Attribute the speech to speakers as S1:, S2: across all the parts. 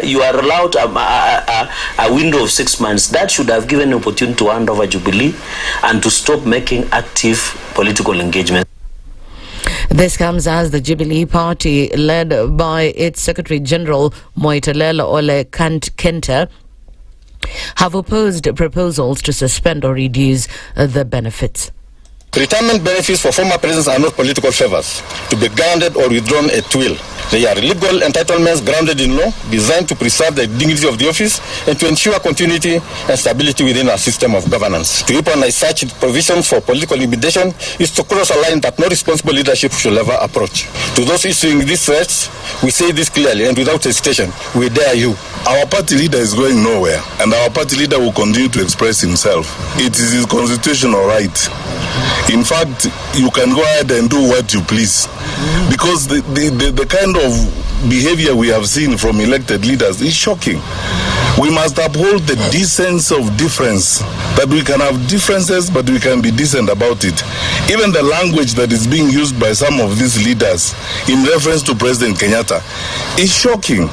S1: you are allowed a window of 6 months. That should have given an opportunity to hand over Jubilee and to stop making active political engagement.
S2: This comes as the Jubilee Party, led by its Secretary General Moitalela Ole Kenta, have opposed proposals to suspend or reduce the benefits.
S3: Retirement benefits for former presidents are not political favors to be grounded or withdrawn at will. They are legal entitlements grounded in law, designed to preserve the dignity of the office and to ensure continuity and stability within our system of governance. To weaponize such provisions for political liquidation is to cross a line that no responsible leadership should ever approach. To those issuing these threats, we say this clearly and without hesitation: we dare you.
S4: Our party leader is going nowhere, and our party leader will continue to express himself. It is his constitutional right. In fact, you can go ahead and do what you please, because the kind of behavior we have seen from elected leaders is shocking. We must uphold the decency of difference, that we can have differences, but we can be decent about it. Even the language that is being used by some of these leaders in reference to President Kenyatta is shocking.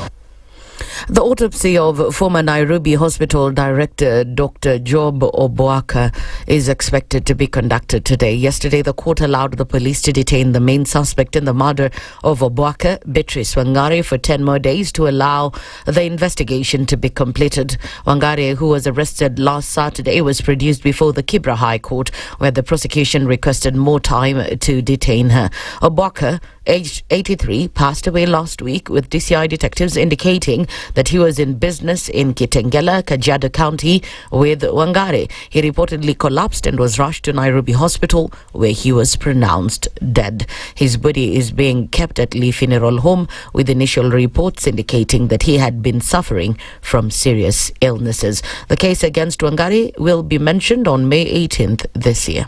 S2: The autopsy of former Nairobi Hospital Director Dr. Job Oboaka is expected to be conducted today. Yesterday, the court allowed the police to detain the main suspect in the murder of Oboaka, Beatrice Wangari, for 10 more days to allow the investigation to be completed. Wangari, who was arrested last Saturday, was produced before the Kibra High Court, where the prosecution requested more time to detain her. Oboaka, aged 83, passed away last week, with DCI detectives indicating that he was in business in Kitengela, Kajiado County with Wangari. He reportedly collapsed and was rushed to Nairobi Hospital, where he was pronounced dead. His body is being kept at Lee Funeral Home, with initial reports indicating that he had been suffering from serious illnesses. The case against Wangari will be mentioned on May 18th this year.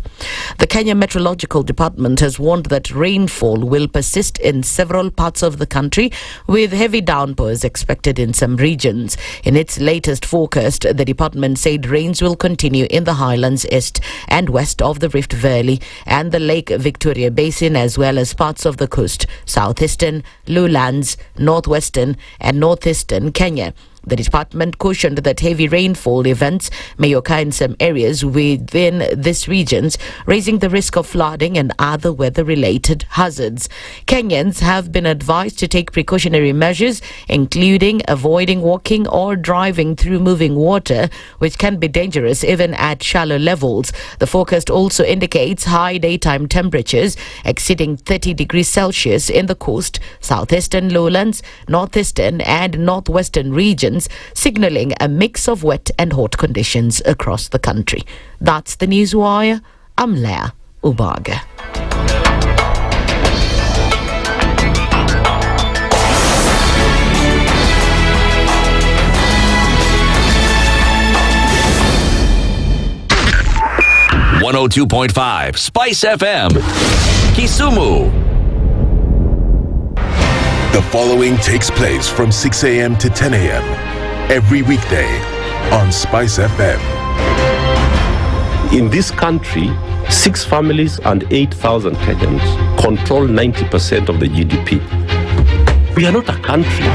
S2: The Kenya Meteorological Department has warned that rainfall will persist in several parts of the country, with heavy downpours expected in some regions. In its latest forecast, the department said rains will continue in the highlands east and west of the Rift Valley and the Lake Victoria Basin, as well as parts of the coast, southeastern, lowlands, northwestern and northeastern Kenya. The department cautioned that heavy rainfall events may occur in some areas within these regions, raising the risk of flooding and other weather-related hazards. Kenyans have been advised to take precautionary measures, including avoiding walking or driving through moving water, which can be dangerous even at shallow levels. The forecast also indicates high daytime temperatures exceeding 30 degrees Celsius in the coast, southeastern lowlands, northeastern and northwestern regions, signaling a mix of wet and hot conditions across the country. That's the Newswire. I'm Leah Ubaga.
S5: .5 Spice FM, Kisumu.
S6: The following takes place from 6 a.m. to 10 a.m. every weekday on Spice FM.
S7: In this country, 6 families and 8,000 Kenyans control 90% of the GDP. We are not a country.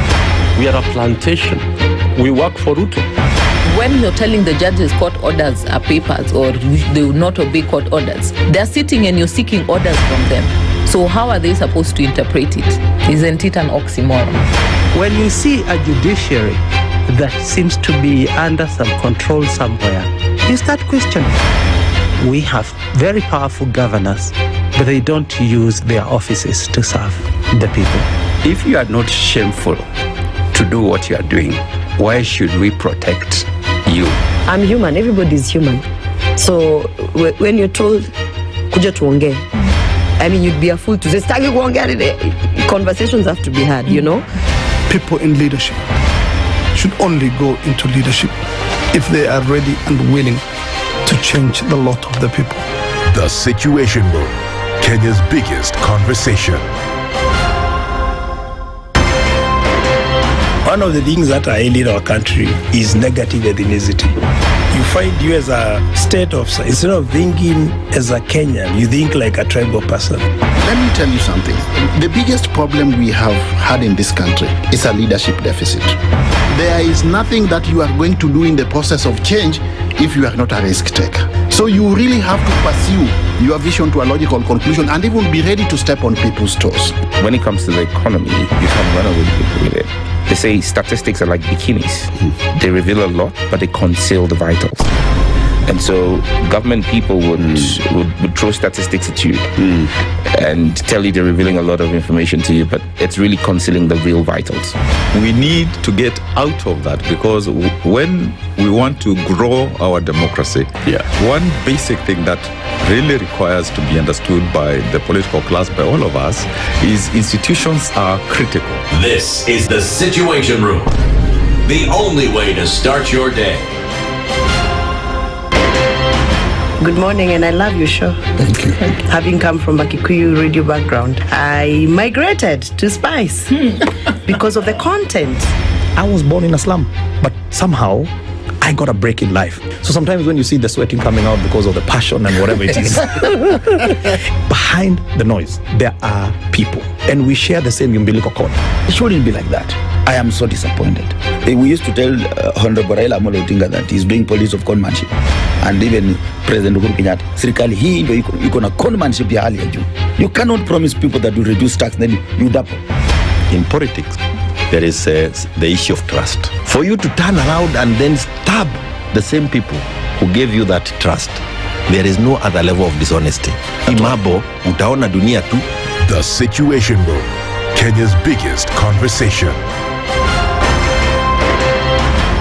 S7: We are a plantation. We work for Ruto.
S8: When you're telling the judges court orders are papers or they will not obey court orders, they're sitting and you're seeking orders from them. So how are they supposed to interpret it? Isn't it an oxymoron?
S9: When you see a judiciary that seems to be under some control somewhere, you start questioning. We have very powerful governors, but they don't use their offices to serve the people.
S10: If you are not shameful to do what you are doing, why should we protect you?
S11: I'm human. Everybody's human. So when you're told, kuja tuongee, I mean, you'd be a fool to say, stagi kuongea. Conversations have to be had, you know?
S12: People in leadership should only go into leadership if they are ready and willing to change the lot of the people.
S6: The Situation Room, Kenya's biggest conversation.
S13: One of the things that are ailing our country is negative ethnicity. You find you as a state officer, instead of thinking as a Kenyan, you think like a tribal person.
S14: Let me tell you something. The biggest problem we have had in this country is a leadership deficit. There is nothing that you are going to do in the process of change if you are not a risk taker. So you really have to pursue your vision to a logical conclusion and even be ready to step on people's toes.
S15: When it comes to the economy, you can run away with it. They say statistics are like bikinis. They reveal a lot, but they conceal the vitals. And so government people would throw statistics at you and tell you they're revealing a lot of information to you, but it's really concealing the real vitals.
S16: We need to get out of that, because when we want to grow our democracy, one basic thing that really requires to be understood by the political class, by all of us, is institutions are critical.
S5: This is the Situation Room, the only way to start your day.
S11: Good morning, and I love your show.
S13: Thank you.
S11: Having come from a Kikuyu radio background, I migrated to Spice because of the content.
S17: I was born in a slum, but somehow I got a break in life. So sometimes when you see the sweating coming out because of the passion and whatever it is, behind the noise, there are people. And we share the same umbilical cord.
S18: It shouldn't be like that. I am so disappointed. We used to tell Honorable Raila Amolo Odinga that he's doing policy of conmanship. And even President Uhuru Kenyatta, serikali hii ndio iko na conmanship ya hali ya juu. You cannot promise people that you reduce tax, then you double.
S7: In politics, there is the issue of trust. For you to turn around and then stab the same people who gave you that trust, there is no other level of dishonesty. Imabo, utaona dunia tu.
S6: The Situation Room, Kenya's biggest conversation.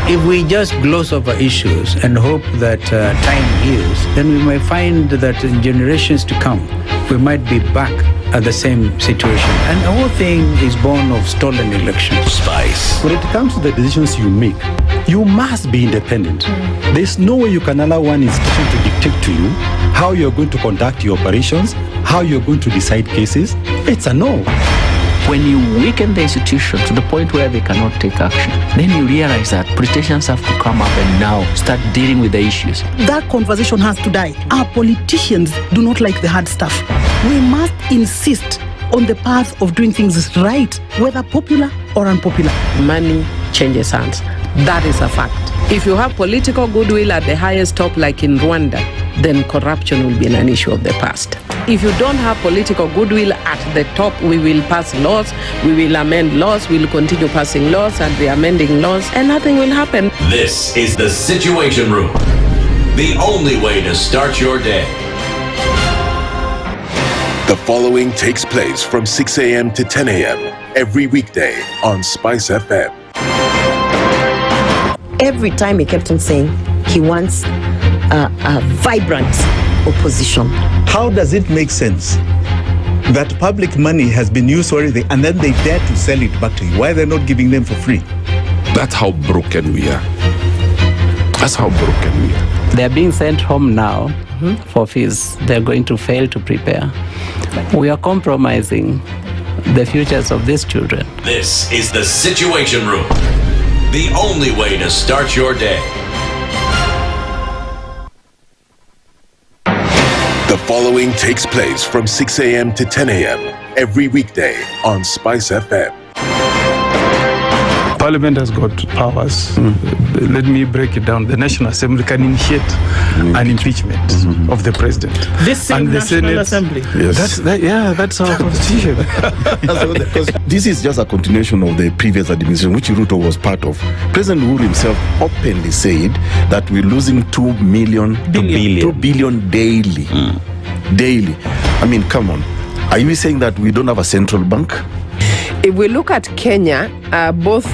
S9: If we just gloss over issues and hope that time heals, then we might find that in generations to come, we might be back at the same situation. And the whole thing is born of stolen elections.
S7: Spice.
S17: When it comes to the decisions you make, you must be independent. There's no way you can allow one institution to dictate to you how you're going to conduct your operations, how you're going to decide cases. It's a no.
S19: When you weaken the institution to the point where they cannot take action, then you realize that politicians have to come up and now start dealing with the issues.
S20: That conversation has to die. Our politicians do not like the hard stuff. We must insist on the path of doing things right, whether popular or unpopular.
S21: Money changes hands. That is a fact. If you have political goodwill at the highest top, like in Rwanda, then corruption will be an issue of the past. If you don't have political goodwill at the top, we will pass laws, we will amend laws, we will continue passing laws and re-amending laws, and nothing will happen.
S5: This is the Situation Room, the only way to start your day.
S6: The following takes place from 6 a.m. to 10 a.m. every weekday on SpiceFM.
S11: Every time he kept on saying he wants a vibrant opposition.
S22: How does it make sense that public money has been used for everything and then they dare to sell it back to you? Why are they not giving them for free?
S10: That's how broken we are. That's how broken we are.
S9: They're being sent home now for fees. They're going to fail to prepare. We are compromising the futures of these children.
S5: This is the Situation Room, the only way to start your day.
S6: The following takes place from 6 a.m. to 10 a.m. every weekday on SpiceFM.
S13: Parliament has got powers. Let me break it down. The National Assembly can initiate an impeachment of the president.
S20: This same National Assembly.
S13: Yes. That's our constitution.
S18: This is just a continuation of the previous administration, which Ruto was part of. President Uhuru himself openly said that we're losing 2 billion daily. Daily. I mean, come on. Are you saying that we don't have a central bank?
S21: If we look at Kenya, both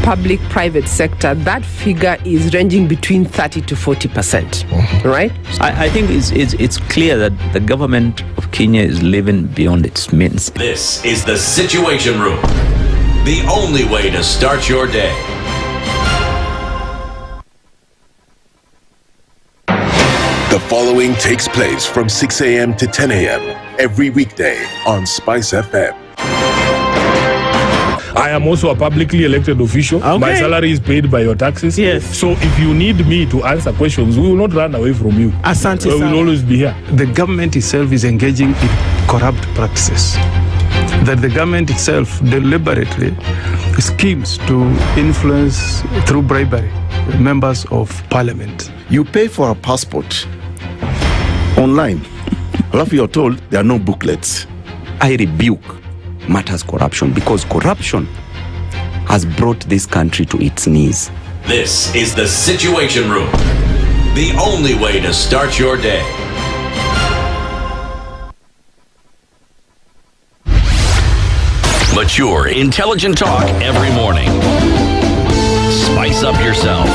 S21: public-private sector, that figure is ranging between 30 to 40%, right?
S19: I think it's clear that the government of Kenya is living beyond its means.
S5: This is the Situation Room, the only way to start your day.
S6: The following takes place from 6 a.m. to 10 a.m. every weekday on SpiceFM.
S1: I am also a publicly elected official.
S3: Okay.
S1: My salary is paid by your taxes.
S3: Yes.
S1: So if you need me to answer questions, we will not run away from you.
S3: Asante
S1: We will
S3: sana.
S1: always be here.
S23: The government itself is engaging in corrupt practices. That the government itself deliberately schemes to influence through bribery members of parliament.
S18: You pay for a passport online. Alafu you're told there are no booklets.
S10: I rebuke matters corruption because corruption has brought this country to its knees.
S5: This is the Situation Room, the only way to start your day. Mature, intelligent talk every morning. Spice up yourself.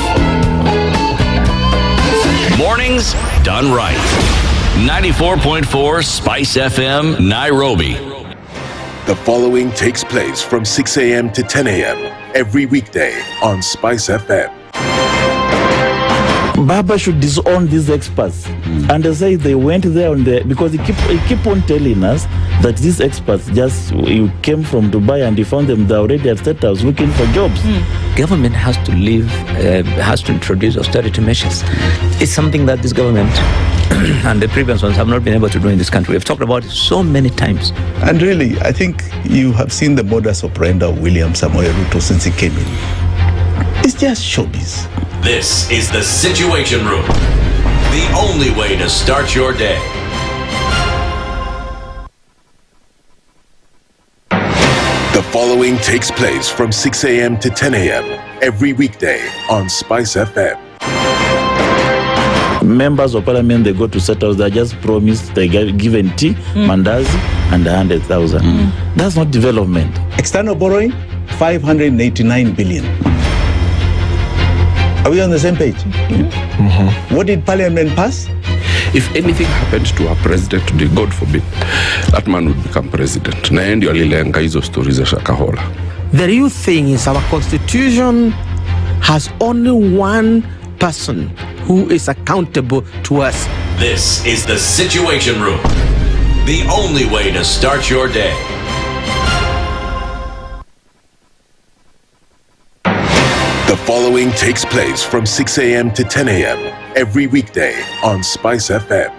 S5: Mornings done right. 94.4 Spice FM, Nairobi.
S6: The following takes place from 6 a.m. to 10 a.m. every weekday on Spice FM.
S3: Baba should disown these experts and they say they went there on the because he keep on telling us that these experts just you came from Dubai and you found them they're already at State House looking for jobs.
S19: Government has to has to introduce austerity measures. It's something that this government and the previous ones have not been able to do in this country. We've talked about it so many times.
S22: And really, I think you have seen the modus operandi of William Samoei Ruto since he came in. It's just showbiz.
S5: This is the Situation Room, the only way to start your day.
S6: The following takes place from 6 a.m. to 10 a.m. every weekday on Spice FM.
S3: Members of parliament, they go to State House, they just promised they get given tea, mandazi, and 100,000. That's not development.
S22: External borrowing, 589 billion. Are we on the same page? What did Parliament pass?
S24: If anything happened to our president today, God forbid, that man would become president. Na ndio alilenga hizo stories za Shakahola.
S3: The real thing is our constitution has only one person who is accountable to us.
S5: This is the Situation Room, the only way to start your day.
S6: The following takes place from 6 a.m. to 10 a.m. every weekday on Spice FM.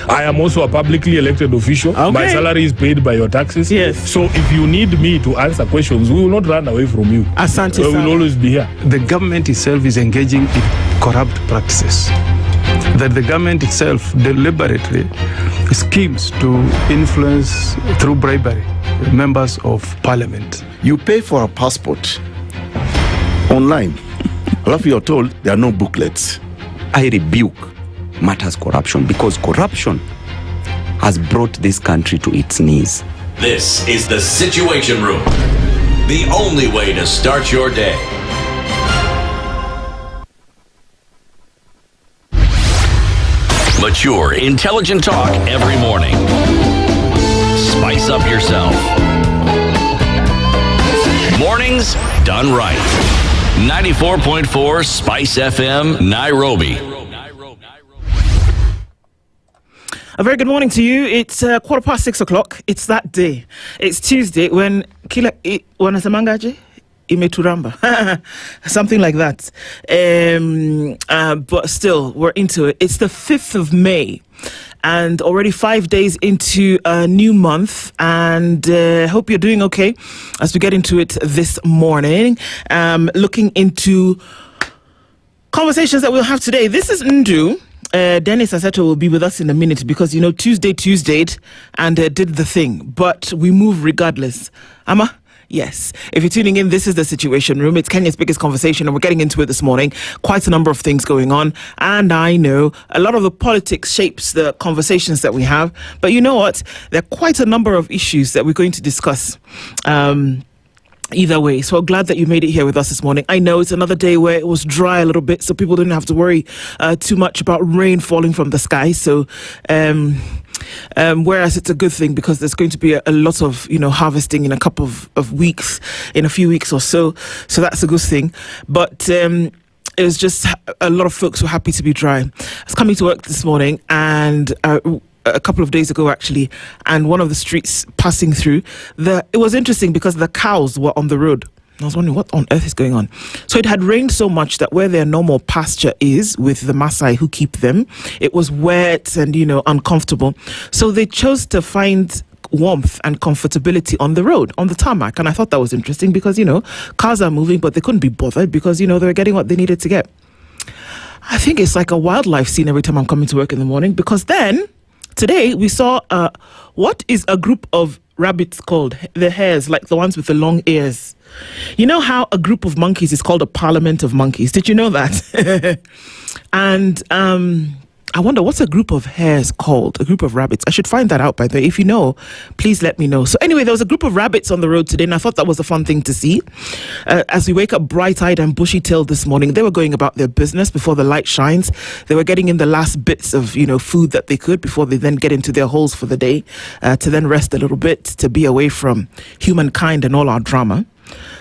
S1: I am also a publicly elected official.
S3: Okay.
S1: My salary is paid by your taxes.
S3: Yes.
S1: So if you need me to answer questions, we will not run away from you.
S3: Asante
S1: We will
S3: sana.
S1: always be here.
S23: The government itself is engaging in corrupt practices. That the government itself deliberately schemes to influence through bribery members of parliament.
S18: You pay for a passport online. Alafu you're told there are no booklets.
S10: I rebuke matters corruption because corruption has brought this country to its knees.
S5: This is the Situation Room, the only way to start your day. Mature, intelligent talk every morning. Spice up yourself. Mornings done right. 94.4 Spice FM, Nairobi.
S25: A very good morning to you. It's 6:15. It's that day. It's Tuesday when wanasemangaje imeturamba, something like that. But still, we're into it. It's the 5th of May. And already 5 days into a new month, and hope you're doing okay as we get into it this morning. Looking into conversations that we'll have today. This is Ndu. Dennis Aseto will be with us in a minute because, Tuesday'd and did the thing. But we move regardless. Amma? Yes. If you're tuning in, this is the Situation Room. It's Kenya's biggest conversation, and we're getting into it this morning. Quite a number of things going on. And I know a lot of the politics shapes the conversations that we have. But you know what? There are quite a number of issues that we're going to discuss. Either way, so I'm glad that you made it here with us this morning. I know it's another day where it was dry a little bit, so people didn't have to worry too much about rain falling from the sky. So, whereas it's a good thing because there's going to be a lot of harvesting in a couple of weeks, in a few weeks or so. So that's a good thing. But it was just a lot of folks were happy to be dry. I was coming to work this morning and a couple of days ago, actually, and one of the streets passing through, it was interesting because the cows were on the road. I was wondering what on earth is going on. So it had rained so much that where their normal pasture is with the Maasai who keep them, it was wet and, uncomfortable. So they chose to find warmth and comfortability on the road, on the tarmac. And I thought that was interesting because, cars are moving, but they couldn't be bothered because, they were getting what they needed to get. I think it's like a wildlife scene every time I'm coming to work in the morning, because then today we saw what is a group of rabbits called? The hares, like the ones with the long ears. You know how a group of monkeys is called a parliament of monkeys? Did you know that? And I wonder, what's a group of hares called? A group of rabbits. I should find that out, by the way. If you know, please let me know. So anyway, there was a group of rabbits on the road today, and I thought that was a fun thing to see. As we wake up bright-eyed and bushy-tailed this morning, they were going about their business before the light shines. They were getting in the last bits of, food that they could before they then get into their holes for the day, to then rest a little bit, to be away from humankind and all our drama.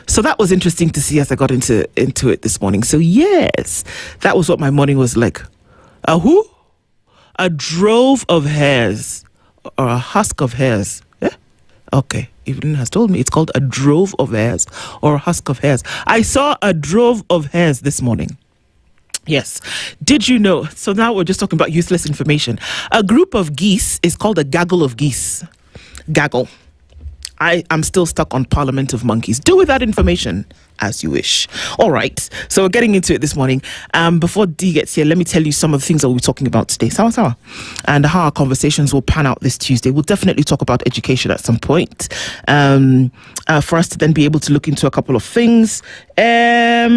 S25: So that was interesting to see as I got into it this morning. So yes, that was what my morning was like. A who? A drove of hares, or a husk of hares. Yeah? Okay, Evelyn has told me it's called a drove of hares or a husk of hares. I saw a drove of hares this morning. Yes. Did you know? So now we're just talking about useless information. A group of geese is called a gaggle of geese. Gaggle. I am still stuck on Parliament of Monkeys. Do with that information as you wish. All right. So we're getting into it this morning. Before Dee gets here, let me tell you some of the things that we'll be talking about today. Sawa. And how our conversations will pan out this Tuesday. We'll definitely talk about education at some point. For us to then be able to look into a couple of things. At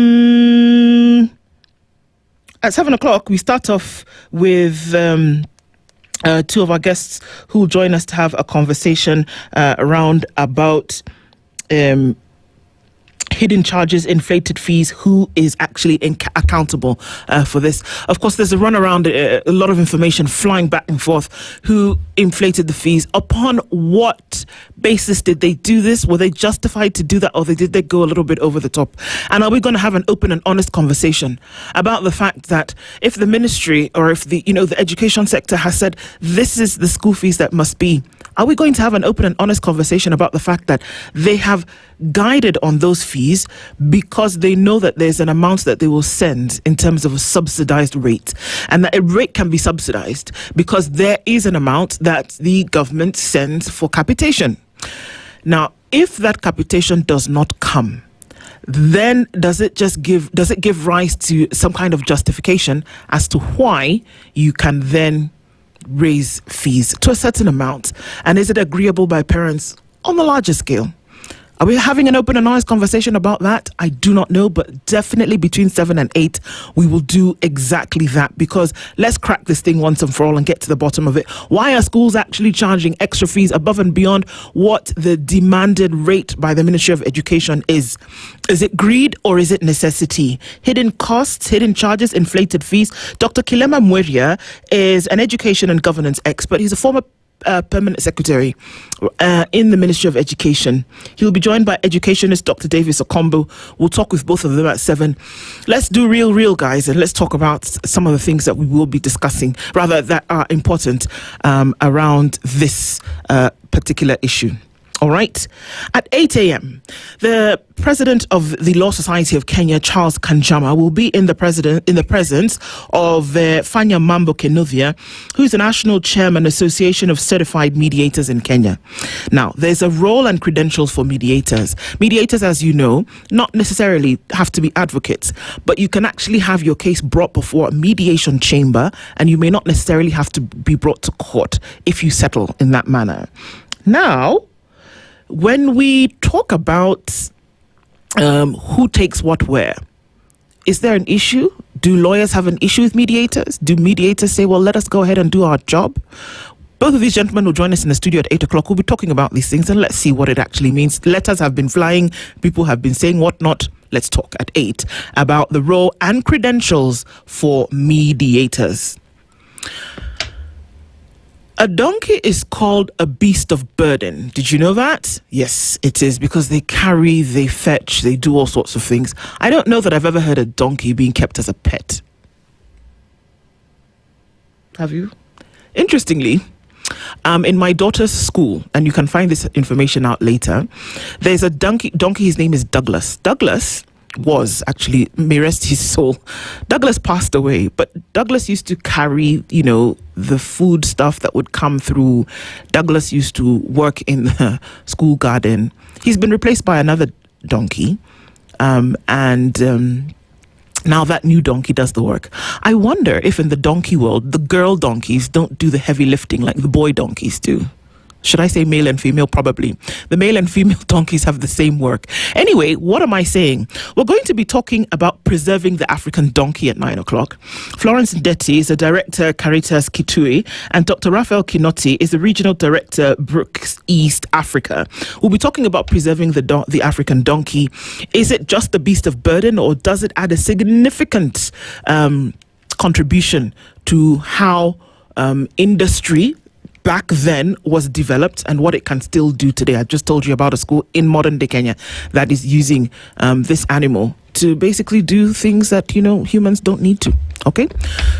S25: 7 o'clock, we start off with two of our guests who will join us to have a conversation around about hidden charges, inflated fees, who is actually accountable for this. Of course, there's a run around, a lot of information flying back and forth. Who inflated the fees? Upon what basis did they do this? Were they justified to do that, or did they go a little bit over the top? And are we going to have an open and honest conversation about the fact that if the ministry or if the education sector has said this is the school fees that must be, are we going to have an open and honest conversation about the fact that they have guided on those fees because they know that there's an amount that they will send in terms of a subsidized rate, and that a rate can be subsidized because there is an amount that the government sends for capitation. Now, if that capitation does not come, then does it give rise to some kind of justification as to why you can then raise fees to a certain amount? And is it agreeable by parents on the larger scale? Are we having an open and honest conversation about that? I do not know, but definitely between 7 and 8, we will do exactly that, because let's crack this thing once and for all and get to the bottom of it. Why are schools actually charging extra fees above and beyond what the demanded rate by the Ministry of Education is? Is it greed or is it necessity? Hidden costs, hidden charges, inflated fees. Dr. Kilema Mweria is an education and governance expert. He's a former permanent secretary in the Ministry of Education. He'll be joined by educationist Dr. Davies Okombo. We'll talk with both of them at 7. Let's do real, guys, and let's talk about some of the things that we will be discussing, rather that are important around this particular issue. All right. At 8 a.m., the president of the Law Society of Kenya, Charles Kanjama, will be in the presence of Fanya Mambo Kenovia, who is the national chairman, Association of Certified Mediators in Kenya. Now, there's a role and credentials for mediators. Mediators, as you know, not necessarily have to be advocates, but you can actually have your case brought before a mediation chamber, and you may not necessarily have to be brought to court if you settle in that manner. Now, when we talk about who takes what where, is there an issue? Do lawyers have an issue with mediators? Do mediators say, well, let us go ahead and do our job? Both of these gentlemen will join us in the studio at 8 o'clock. We'll be talking about these things, and let's see what it actually means. Letters have been flying. People have been saying whatnot. Let's talk at 8 about the role and credentials for mediators. A donkey is called a beast of burden. Did you know that? Yes, it is, because they carry, they fetch, they do all sorts of things. I don't know that I've ever heard a donkey being kept as a pet. Have you? Interestingly, In my daughter's school, and you can find this information out later, there's a donkey, his name is Douglas. Douglas was actually, may rest his soul, Douglas passed away, but Douglas used to carry, the food stuff that would come through. Douglas used to work in the school garden. He's been replaced by another donkey, now that new donkey does the work. I wonder if in the donkey world, the girl donkeys don't do the heavy lifting like the boy donkeys do. Should I say male and female? Probably. The male and female donkeys have the same work. Anyway, what am I saying? We're going to be talking about preserving the African donkey at 9 o'clock. Florence Ndeti is the director, Caritas Kitui, and Dr. Raphael Kinoti is the regional director, Brooks East Africa. We'll be talking about preserving the African donkey. Is it just a beast of burden, or does it add a significant contribution to how industry back then was developed and what it can still do today? I just told you about a school in modern day Kenya that is using this animal to basically do things that, humans don't need to. Okay?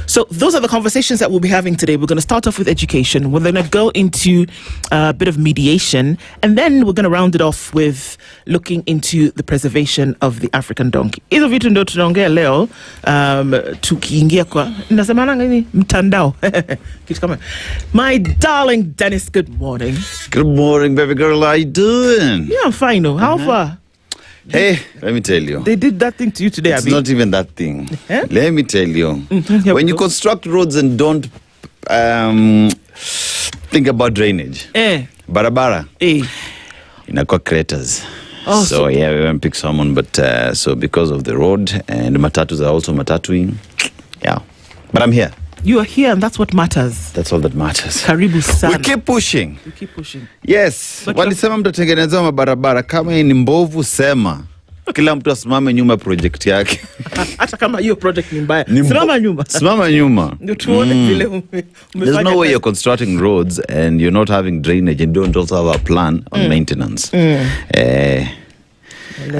S25: So those are the conversations that we'll be having today. We're going to start off with education. We're going to go into a bit of mediation, and then we're going to round it off with looking into the preservation of the African donkey. Hizo vitu ndio tunaongea leo tukiingia kwa nasemana ngani mtandao. Kitu kama. My darling Dennis, good morning.
S2: Good morning, baby girl. How you doing?
S25: Yeah, I'm fine. How far?
S2: Hey, let me tell you.
S25: They did that thing to you today,
S2: It's not even that thing. Let me tell you. When you construct roads and don't think about drainage, barabara, inakuwa craters. So yeah, we went pick someone, but so because of the road, and matatus are also matatuing. Yeah, but I'm here.
S25: You are here, and that's what matters.
S2: That's all that matters.
S25: Karibu sana.
S2: We keep pushing.
S25: We keep pushing.
S2: Yes. Walisema mtatengeneza mabarabara, kama ni mbovu sema. Kila mtu asimame nyuma project yake.
S25: Hata kama hiyo project ni mbaya. Simama nyuma.
S2: Simama nyuma.
S25: Ndio tuone vile
S2: There's no way you're constructing roads and you're not having drainage and don't also have a plan on maintenance.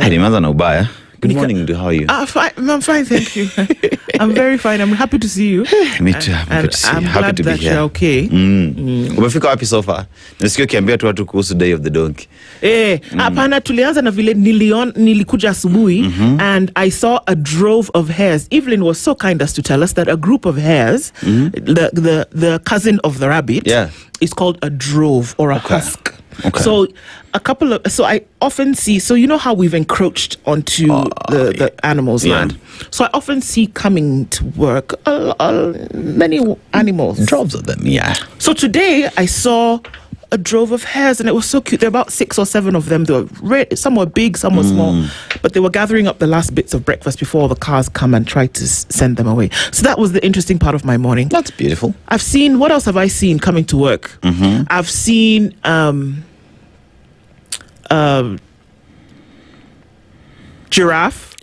S2: Nimeanza na ubaya. Good morning, how are you?
S25: I'm fine, thank you. I'm very fine. I'm happy to see you.
S2: Me too. I'm happy to see you.
S25: I'm
S2: happy
S25: glad
S2: to be
S25: that
S2: here.
S25: you're okay.
S2: Umefika wapi so far? Nasikia ukiambia tu watu kuhusu Day of the Donkey.
S25: Hapana, tulianza na vile nilikuja asubuhi and I saw a drove of hares. Evelyn was so kind as to tell us that a group of hares, the cousin of the rabbit, is called a drove or a husk.
S2: Okay.
S25: So I often see, so you know how we've encroached onto the animals' land. So I often see coming to work many animals.
S2: Droves of them, yeah.
S25: So today I saw a drove of hares and it was so cute. There were about 6 or 7 of them. They were some were big, some were small, but they were gathering up the last bits of breakfast before the cars come and try to send them away. So that was the interesting part of my morning.
S2: That's beautiful.
S25: I've seen, what else have I seen coming to work? I've seen giraffe.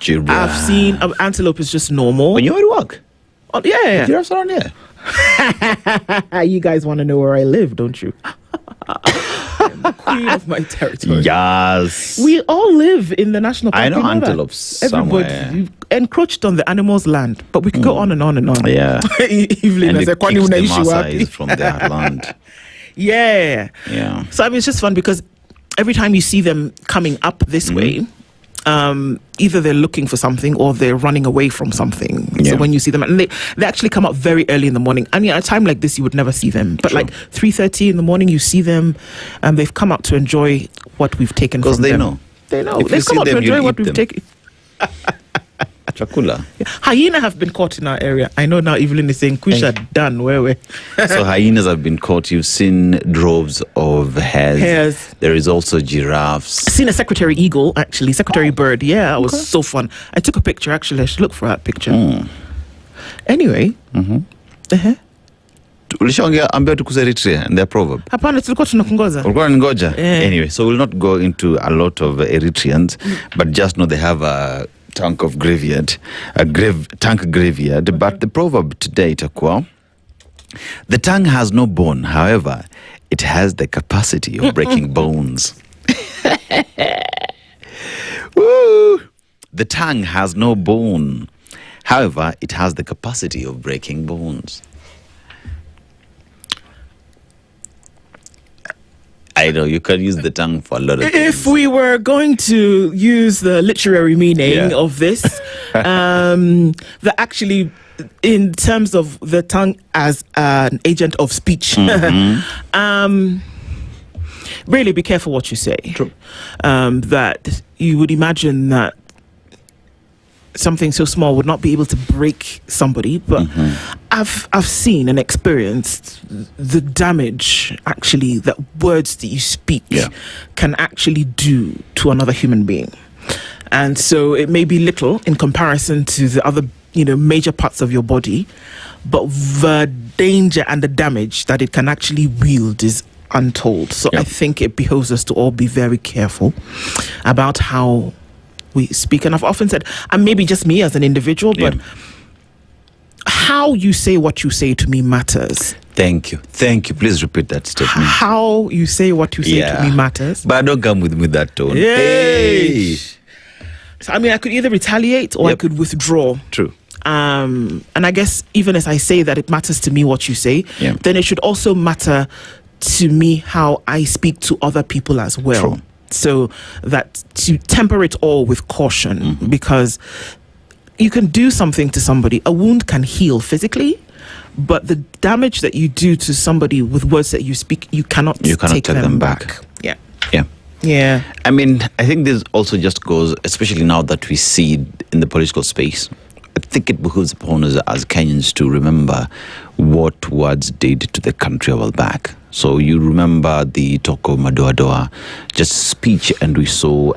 S25: I've seen antelope is just normal.
S2: When you were at work?
S25: Oh, yeah.
S2: Giraffes around here.
S25: You guys want to know where I live, don't you? I'm the queen of my territory.
S2: Yes.
S25: We all live in the national park.
S2: I know antelopes
S25: Everybody, you've encroached on the animals' land, but we can go on and on and on.
S2: Yeah.
S25: Evelyn,
S2: and it keeps the Maasai from their land.
S25: Yeah. So I mean, it's just fun because every time you see them coming up this way, either they're looking for something or they're running away from something. So when you see them, and they actually come up very early in the morning. I mean, at a time like this, you would never see them. But like 3:30 in the morning, you see them, and they've come out to enjoy what we've taken from them.
S2: Because they know.
S25: They know.
S2: If
S25: They've come out to enjoy what we've taken.
S2: Chakula.
S25: Hyena have been caught in our area. I know now Evelyn is saying, Kusha done, where?
S2: So hyenas have been caught. You've seen droves of hares. There is also giraffes.
S25: I've seen a secretary eagle, actually. Secretary bird. Yeah, it was so fun. I took a picture, actually. I should look for that picture. Anyway.
S2: Ulishaambia tukuze Eritrea and their proverb.
S25: Hapana, tulikuwa tunakungoza.
S2: Ulikuwa ngoja. Anyway, so we'll not go into a lot of Eritreans, but just know they have a tank of graveyard, tank graveyard. But the proverb today, itakuwa, the tongue has no bone, however, it has the capacity of breaking bones. Woo! The tongue has no bone, however, it has the capacity of breaking bones. I know you can use the tongue for a lot of things.
S25: If we were going to use the literary meaning of this, that actually, in terms of the tongue as an agent of speech, really be careful what you say.
S2: True.
S25: That you would imagine that something so small would not be able to break somebody, but I've seen and experienced the damage actually that words that you speak can actually do to another human being. And so it may be little in comparison to the other, major parts of your body, but the danger and the damage that it can actually wield is untold. So I think it behoves us to all be very careful about how we speak. And I've often said, and maybe just me as an individual, but how you say what you say to me matters.
S2: Thank you. Please repeat that statement.
S25: How you say what you say to me matters.
S2: But don't come with that tone.
S25: Hey. So, I could either retaliate or I could withdraw.
S2: True.
S25: And I guess even as I say that it matters to me what you say, then it should also matter to me how I speak to other people as well.
S2: True.
S25: So that to temper it all with caution, because you can do something to somebody. A wound can heal physically, but the damage that you do to somebody with words that you speak, you cannot take them back. Yeah.
S2: I think this also just goes, especially now that we see in the political space, I think it behooves upon us as Kenyans to remember what words did to the country a while back. So you remember the talk of Madoa, just speech, and we saw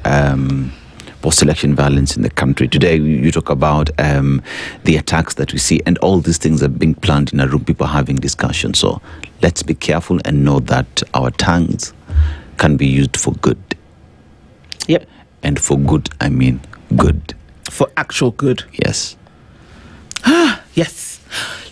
S2: post-election violence in the country. Today, you talk about the attacks that we see, and all these things are being planned in a room, people having discussions. So let's be careful and know that our tongues can be used for good.
S25: Yep.
S2: And for good, I mean good.
S25: For actual good.
S2: Yes.
S25: Yes.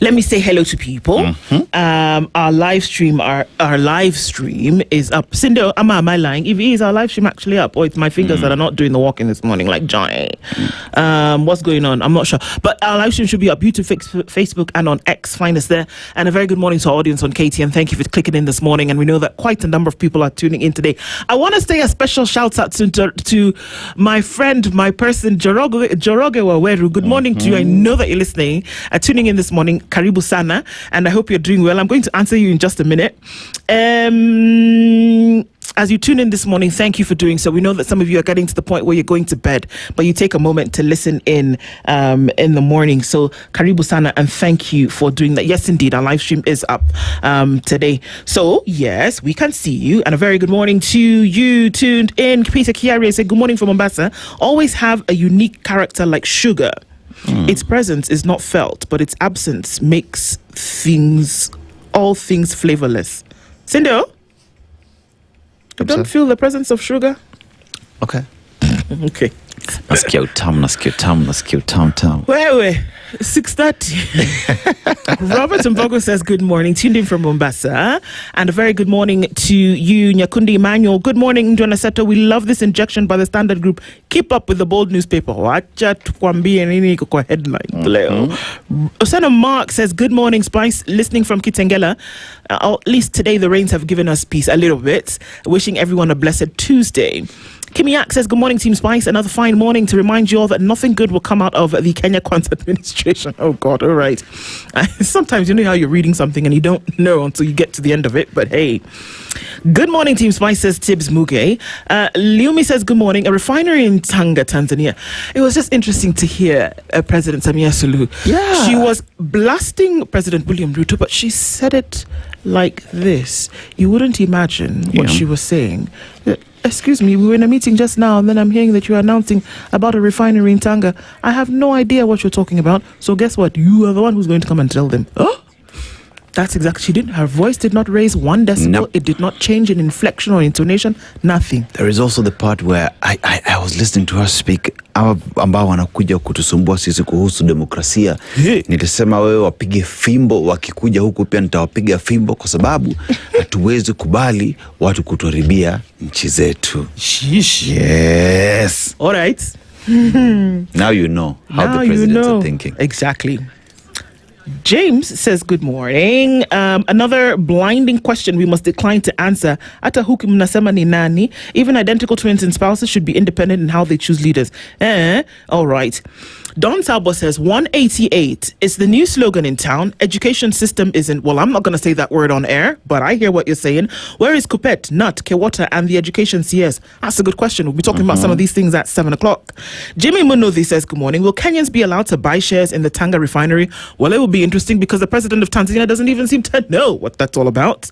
S25: Let me say hello to people. Our live stream is up. Cindo, am I lying? If it is our live stream actually up, or it's my fingers that are not doing the walking this morning, like Johnny. What's going on? I'm not sure. But our live stream should be up YouTube, Facebook, and on X. Find us there. And a very good morning to our audience on KTN. Thank you for clicking in this morning. And we know that quite a number of people are tuning in today. I want to say a special shout out to my friend, my person, Joroge Waweru. Good morning to you. I know that you're listening, tuning in this morning. Karibu sana, and I hope you're doing well. I'm going to answer you in just a minute. As you tune in this morning, thank you for doing so. We know that some of you are getting to the point where you're going to bed, but you take a moment to listen in the morning. So Karibu sana, and thank you for doing that. Yes, indeed, our live stream is up today. So yes, we can see you, and a very good morning to you tuned in. Peter Kiari said, good morning from Mombasa. Always have a unique character like sugar. Its presence is not felt, but its absence makes all things flavorless. Cindo, you don't feel the presence of sugar?
S2: Okay.
S25: Okay.
S2: Nasikia utamu.
S25: Wewe, 6:30. Robert Mbogo says, good morning. Tuned in from Mombasa. And a very good morning to you, Nyakundi Emmanuel. Good morning, Aseto. We love this injection by the Standard Group. Keep up with the bold newspaper. Wacha tukwambie nini kwa headline leo. Osana Mark says, good morning, Spice. Listening from Kitengela. At least today the rains have given us peace a little bit. Wishing everyone a blessed Tuesday. Kimiak says, good morning, Team Spice. Another fine morning to remind you all that nothing good will come out of the Kenya Kwanzaa administration. Oh, God. All right. Sometimes you know how you're reading something and you don't know until you get to the end of it. But hey, good morning, Team Spice, says Tibbs Muge. Liumi says, good morning. A refinery in Tanga, Tanzania. It was just interesting to hear President Samia Suluhu. Yeah. She was blasting President William Ruto, but she said it like this. You wouldn't imagine what she was saying. Excuse me, we were in a meeting just now, and then I'm hearing that you're announcing about a refinery in Tanga. I have no idea what you're talking about. So guess what? You are the one who's going to come and tell them. Oh, that's exactly. Her voice did not raise 1 decibel. Nope. It did not change in inflection or intonation. Nothing.
S2: There is also the part where I was listening to her speak. Ambao wanakuja kutusumbua sisi kuhusu demokrasia. Nilisema wewe wapige fimbo, wakikuja huku pia nitawapiga fimbo, kwa sababu hatuwezi kubali watu kutuharibia nchi zetu. Yes.
S25: All right.
S2: Now you know how the presidents are thinking.
S25: Exactly. James says, good morning. Another blinding question we must decline to answer. Ata huku mnasema ni nani? Even identical twins and spouses should be independent in how they choose leaders. All right. Don Salbo says 188 is the new slogan in town. Education system isn't, well, I'm not going to say that word on air, but I hear what you're saying. Where is Kupet, Nut, Kewata, and the education CS? That's a good question. We'll be talking about some of these things at 7 o'clock. Jimmy Munothi says, good morning. Will Kenyans be allowed to buy shares in the Tanga refinery? Well, it will be interesting because the president of Tanzania doesn't even seem to know what that's all about.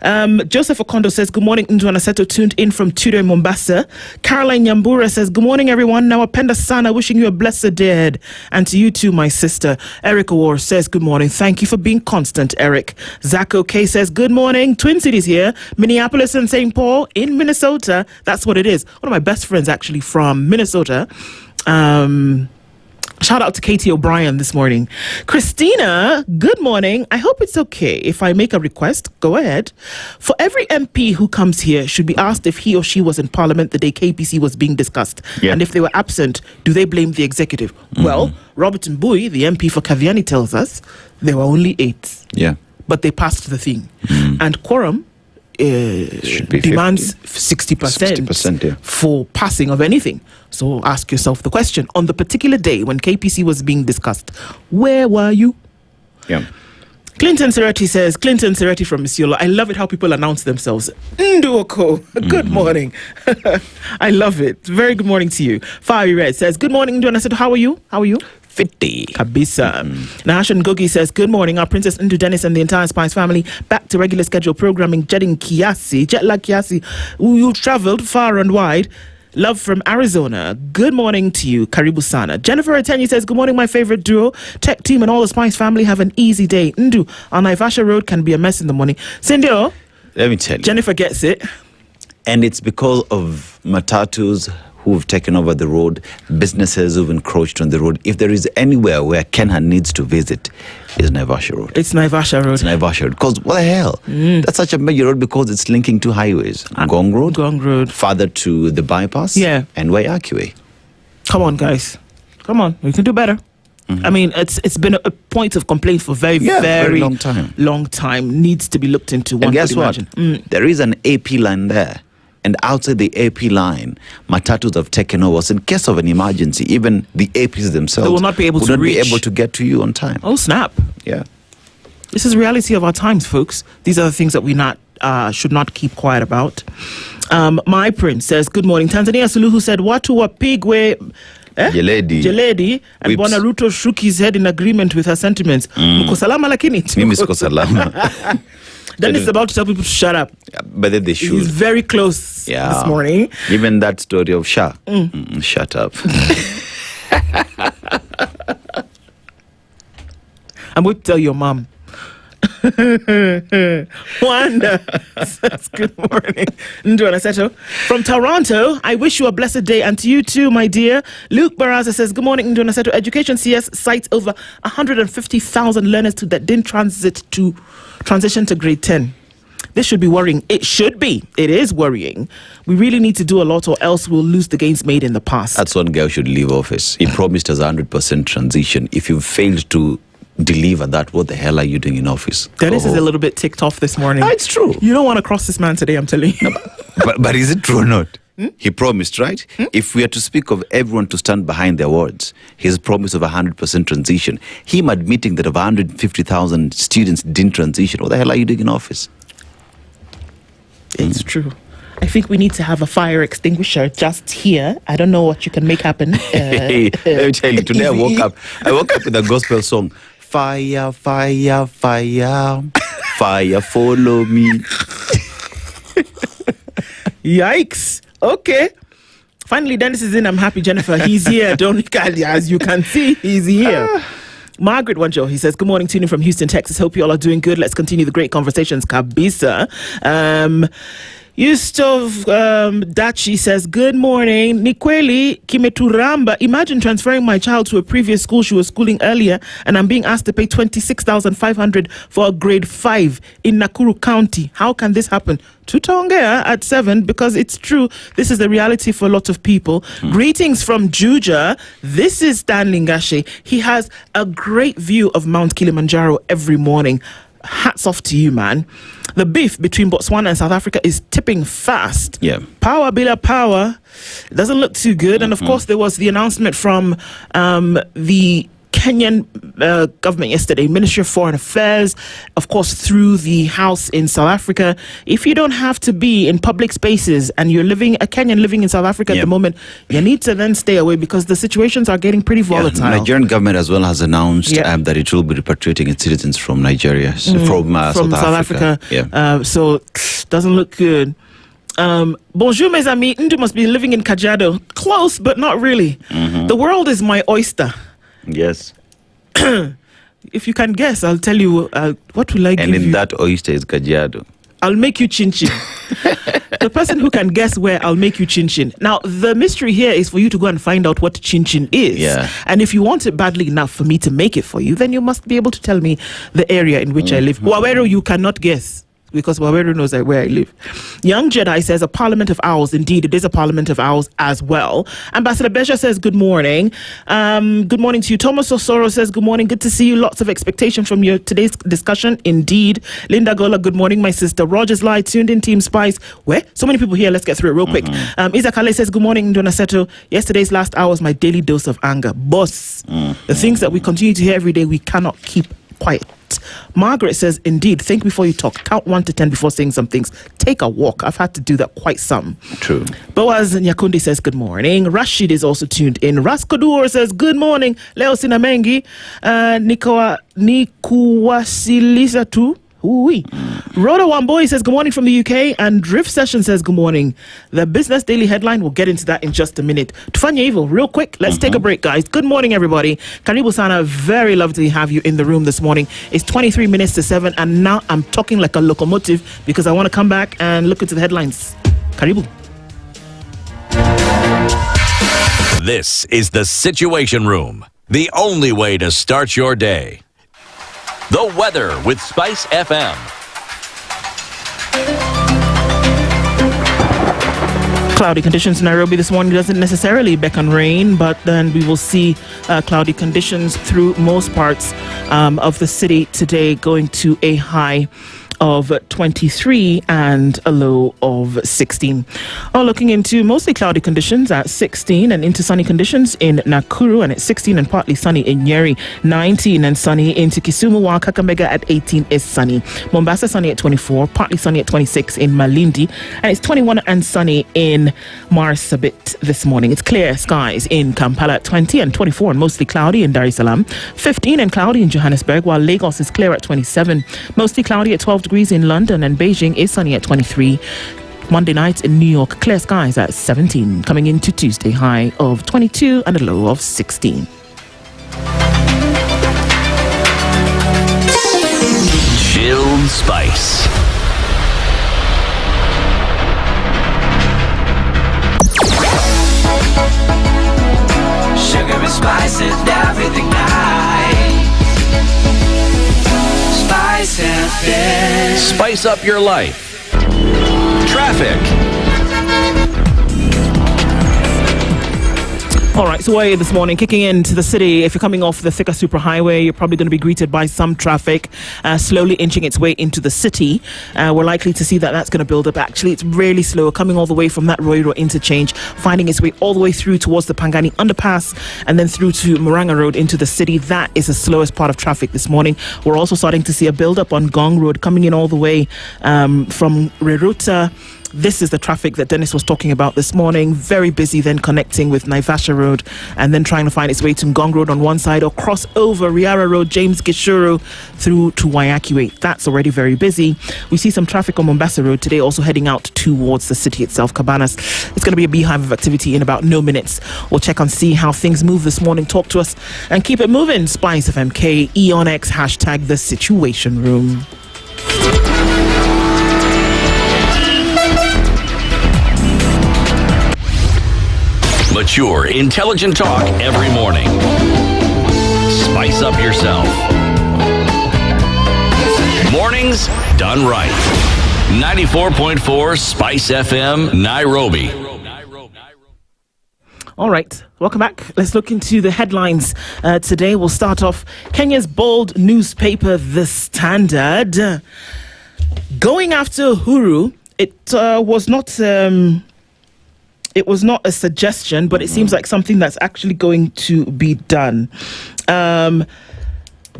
S25: Joseph Okondo says, good morning, Ndu and Aseto, tuned in from Tudor, Mombasa. Caroline Nyambura says, good morning, everyone. Now, Apenda Sana, wishing you a blessed day ahead. And to you too, my sister. Eric Awar says, good morning. Thank you for being constant, Eric. Zach OK says, good morning. Twin Cities here. Minneapolis and St. Paul in Minnesota. That's what it is. One of my best friends, actually, from Minnesota. Shout out to Katie O'Brien this morning. Christina, good morning. I hope it's okay if I make a request. Go ahead. For every MP who comes here should be asked if he or she was in Parliament the day KPC was being discussed. Yeah. And if they were absent, do they blame the executive? Well, Robert Mbui, the MP for Kaviani, tells us there were only 8.
S2: Yeah.
S25: But they passed the thing. And quorum demands 60% for passing of anything. So ask yourself the question, on the particular day when KPC was being discussed, where were you?
S2: Yeah.
S25: Clinton Sereti from Isiolo. I love it how people announce themselves. Ndu Okoh, good morning. I love it. Very good morning to you. Fari Red says, good morning, Ndu. And I said, how are you? 50. Kabisa. Nahashan Gogi says, good morning. Our Princess Ndu Dennis and the entire Spice family back to regular schedule programming. Jet lag Kiasi. You traveled far and wide. Love from Arizona. Good morning to you, Karibu Sana. Jennifer Atenyi says, good morning, my favorite duo. Tech team and all the Spice family have an easy day. Ndu, on Naivasha Road can be a mess in the morning. Cindy,
S2: let me tell you.
S25: Jennifer gets it.
S2: And it's because of matatus who've taken over the road, businesses who've encroached on the road. If there is anywhere where Kenya needs to visit, it's Naivasha Road.
S25: It's Naivasha Road.
S2: Because what the hell? That's such a major road because it's linking two highways. Gong Road. Farther to the bypass.
S25: Yeah.
S2: And Waiaki.
S25: Come on, guys. Come on. We can do better. I mean, it's been a point of complaint for very
S2: long time.
S25: Long time. Needs to be looked into.
S2: And guess what? There is an AP line there. And outside the AP line, matatus have taken over. So in case of an emergency, even the APs themselves
S25: they will not be able
S2: to get to you on time.
S25: Oh, snap.
S2: Yeah.
S25: This is the reality of our times, folks. These are the things that we should not keep quiet about. My Prince says, good morning. Tanzania Suluhu said, watu wapigwe Jeledi, and Bwana Ruto shook his head in agreement with her sentiments. Mko salama lakini?
S2: Mimi siko salama.
S25: Dennis is about to tell people to shut up.
S2: But then they should.
S25: He's very close this morning.
S2: Even that story of Shah. Shut up.
S25: I'm going to tell your mom. Wanda says, good morning. Ndu and Aseto. From Toronto, I wish you a blessed day, and to you too, my dear. Luke Barasa says, good morning, Ndu and Aseto. Education CS cites over 150,000 learners that didn't transition to grade 10. This should be worrying. It should be. It is worrying. We really need to do a lot or else we'll lose the gains made in the past.
S2: That's one guy who should leave office. He promised us 100% transition. If you failed to deliver that, what the hell are you doing in office?
S25: Dennis is a little bit ticked off this morning.
S2: It's true.
S25: You don't want to cross this man today, I'm telling you.
S2: But is it true or not? He promised, right? If we are to speak of everyone to stand behind their words, his promise of 100% transition, him admitting that of 150,000 students didn't transition, what the hell are you doing in office?
S25: It's true. I think we need to have a fire extinguisher just here. I don't know what you can make happen.
S2: Let me tell you, today I woke up with a gospel song. Fire, fire, fire, fire, follow me.
S25: Yikes. Okay. Finally, Dennis is in. I'm happy, Jennifer. He's here. As you can see, he's here. Margaret Wanjo, he says, good morning, tuning from Houston, Texas. Hope you all are doing good. Let's continue the great conversations. Kabisa. Yustov Dachi says, good morning. Nikweli Kimeturamba. Imagine transferring my child to a previous school she was schooling earlier, and I'm being asked to pay 26,500 for a grade 5 in Nakuru County. How can this happen? Tutaongea at 7, because it's true. This is the reality for a lot of people. Greetings from Juja. This is Stan Lingashe. He has a great view of Mount Kilimanjaro every morning. Hats off to you, man. The beef between Botswana and South Africa is tipping fast.
S2: Yeah.
S25: Power bila power. It doesn't look too good. And of course, there was the announcement from the Kenyan government yesterday, Ministry of Foreign Affairs, of course, through the House in South Africa. If you don't have to be in public spaces and you're a Kenyan living in South Africa at the moment, you need to then stay away because the situations are getting pretty volatile.
S2: Nigerian government as well has announced that it will be repatriating its citizens from Nigeria, from South Africa.
S25: So, doesn't look good. Bonjour, mes amis. Ndu must be living in Kajiado. Close, but not really. The world is my oyster.
S2: Yes.
S25: If you can guess, I'll tell you what will I give you.
S2: And in that oyster is Kajiado.
S25: I'll make you chin-chin. The person who can guess where, I'll make you chin-chin. Now, the mystery here is for you to go and find out what chin-chin is.
S2: Yeah.
S25: And if you want it badly enough for me to make it for you, then you must be able to tell me the area in which I live. Wawero, you cannot guess, because Wawero knows where I live. Young Jedi says, a parliament of owls. Indeed, it is a parliament of owls as well. Ambassador Besha says, good morning. Good morning to you. Thomas Osoro says, good morning. Good to see you. Lots of expectation from your today's discussion. Indeed. Linda Gola, good morning, my sister. Rogers Light, tuned in, Team Spice. Where? So many people here. Let's get through it real quick. Isaac Ale says, good morning, Aseto. Yesterday's last hour was my daily dose of anger. Boss, the things that we continue to hear every day, we cannot keep quiet. Margaret says, indeed, think before you talk. Count 1 to 10 before saying some things. Take a walk. I've had to do that quite some.
S2: True.
S25: Boaz Nyakundi says, good morning. Rashid is also tuned in. Raskodur says, good morning. Leo Sinamengi. Nikuwasilisa tu. Ooh-wee. Rhoda Wamboy says good morning from the UK, and Drift Session says good morning. The Business Daily headline, we'll get into that in just a minute. Tufanya Evil, real quick, let's take a break, guys. Good morning, everybody. Karibu Sana, very lovely to have you in the room this morning. It's 23 minutes to 7, and now I'm talking like a locomotive because I want to come back and look into the headlines. Karibu.
S5: This is the Situation Room, the only way to start your day. The weather with SpiceFM.
S25: Cloudy conditions in Nairobi this morning doesn't necessarily beckon rain, but then we will see cloudy conditions through most parts of the city today, going to a high of 23 and a low of 16. Looking into mostly cloudy conditions at 16 and into sunny conditions in Nakuru, and at 16 and partly sunny in Njeri, 19 and sunny into Kisumu, while Kakamega at 18 is sunny. Mombasa sunny at 24, partly sunny at 26 in Malindi, and it's 21 and sunny in Marsabit this morning. It's clear skies in Kampala at 20 and 24 and mostly cloudy in Dar es Salaam, 15 and cloudy in Johannesburg, while Lagos is clear at 27, mostly cloudy at 12 degrees in London, and Beijing is sunny at 23. Monday night in New York, clear skies at 17, coming into Tuesday, high of 22 and a low of 16.
S5: Chilled Spice.
S4: Sugar and spices, everything nice. SpiceFM.
S5: Spice up your life. Traffic.
S25: All right, so we're this morning kicking into the city. If you're coming off the Thika Superhighway, you're probably going to be greeted by some traffic slowly inching its way into the city. We're likely to see that that's going to build up. Actually, it's really slow coming all the way from that Roiro interchange, finding its way all the way through towards the Pangani underpass and then through to Muranga Road into the city. That is the slowest part of traffic this morning. We're also starting to see a build up on Gong Road coming in all the way from Reruta. This is the traffic that Dennis was talking about this morning. Very busy, then connecting with Naivasha Road and then trying to find its way to Ngong Road on one side or cross over Riara Road, James Gishuru through to Waiakue. That's already very busy. We see some traffic on Mombasa Road today also heading out towards the city itself, Cabanas. It's going to be a beehive of activity in about no minutes. We'll check and see how things move this morning. Talk to us and keep it moving. SpiceFM, Eon X, hashtag the Situation Room.
S5: mature, intelligent talk every morning. Spice up yourself. Mornings done right. 94.4 Spice FM, Nairobi.
S25: All right, welcome back. Let's look into the headlines today. We'll start off Kenya's bold newspaper, The Standard, going after Uhuru. It was not a suggestion, but it seems like something that's actually going to be done.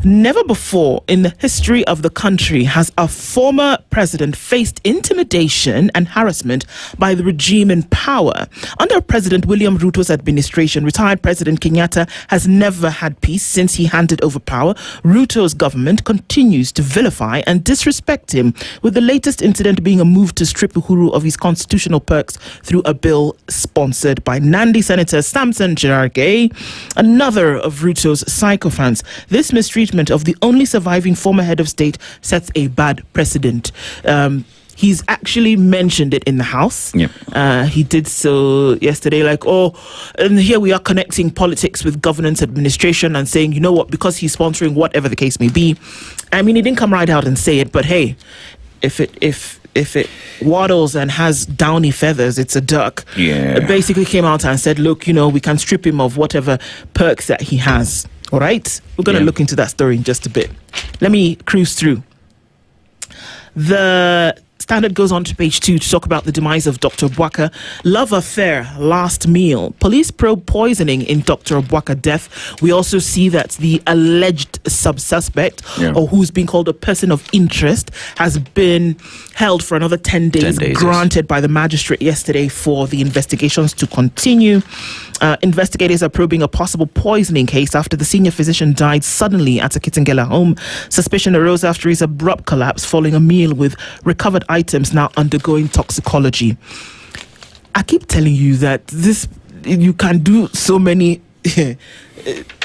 S25: Never before in the history of the country has a former president faced intimidation and harassment by the regime in power. Under President William Ruto's administration, retired President Kenyatta has never had peace since he handed over power. Ruto's government continues to vilify and disrespect him, with the latest incident being a move to strip Uhuru of his constitutional perks through a bill sponsored by Nandi Senator Samson Cherargei, another of Ruto's sycophants. This mistreatment of the only surviving former head of state sets a bad precedent. He's actually mentioned it in the House. He did so yesterday, and here we are connecting politics with governance administration and saying, you know what, because he's sponsoring whatever the case may be. I mean, he didn't come right out and say it, but hey, if it waddles and has downy feathers, it's a duck. It basically came out and said, look, we can strip him of whatever perks that he has. All right, we're going to look into that story in just a bit. Let me cruise through. The Standard goes on to page 2 to talk about the demise of Dr. Obwaka. Love affair, last meal. Police probe poisoning in Dr. Obwaka death. We also see that the alleged sub-suspect, or who's been called a person of interest, has been held for another 10 days, granted by the magistrate yesterday for the investigations to continue. Investigators are probing a possible poisoning case after the senior physician died suddenly at a Kitengela home. Suspicion arose after his abrupt collapse following a meal with recovered items now undergoing toxicology. I keep telling you that you can do so many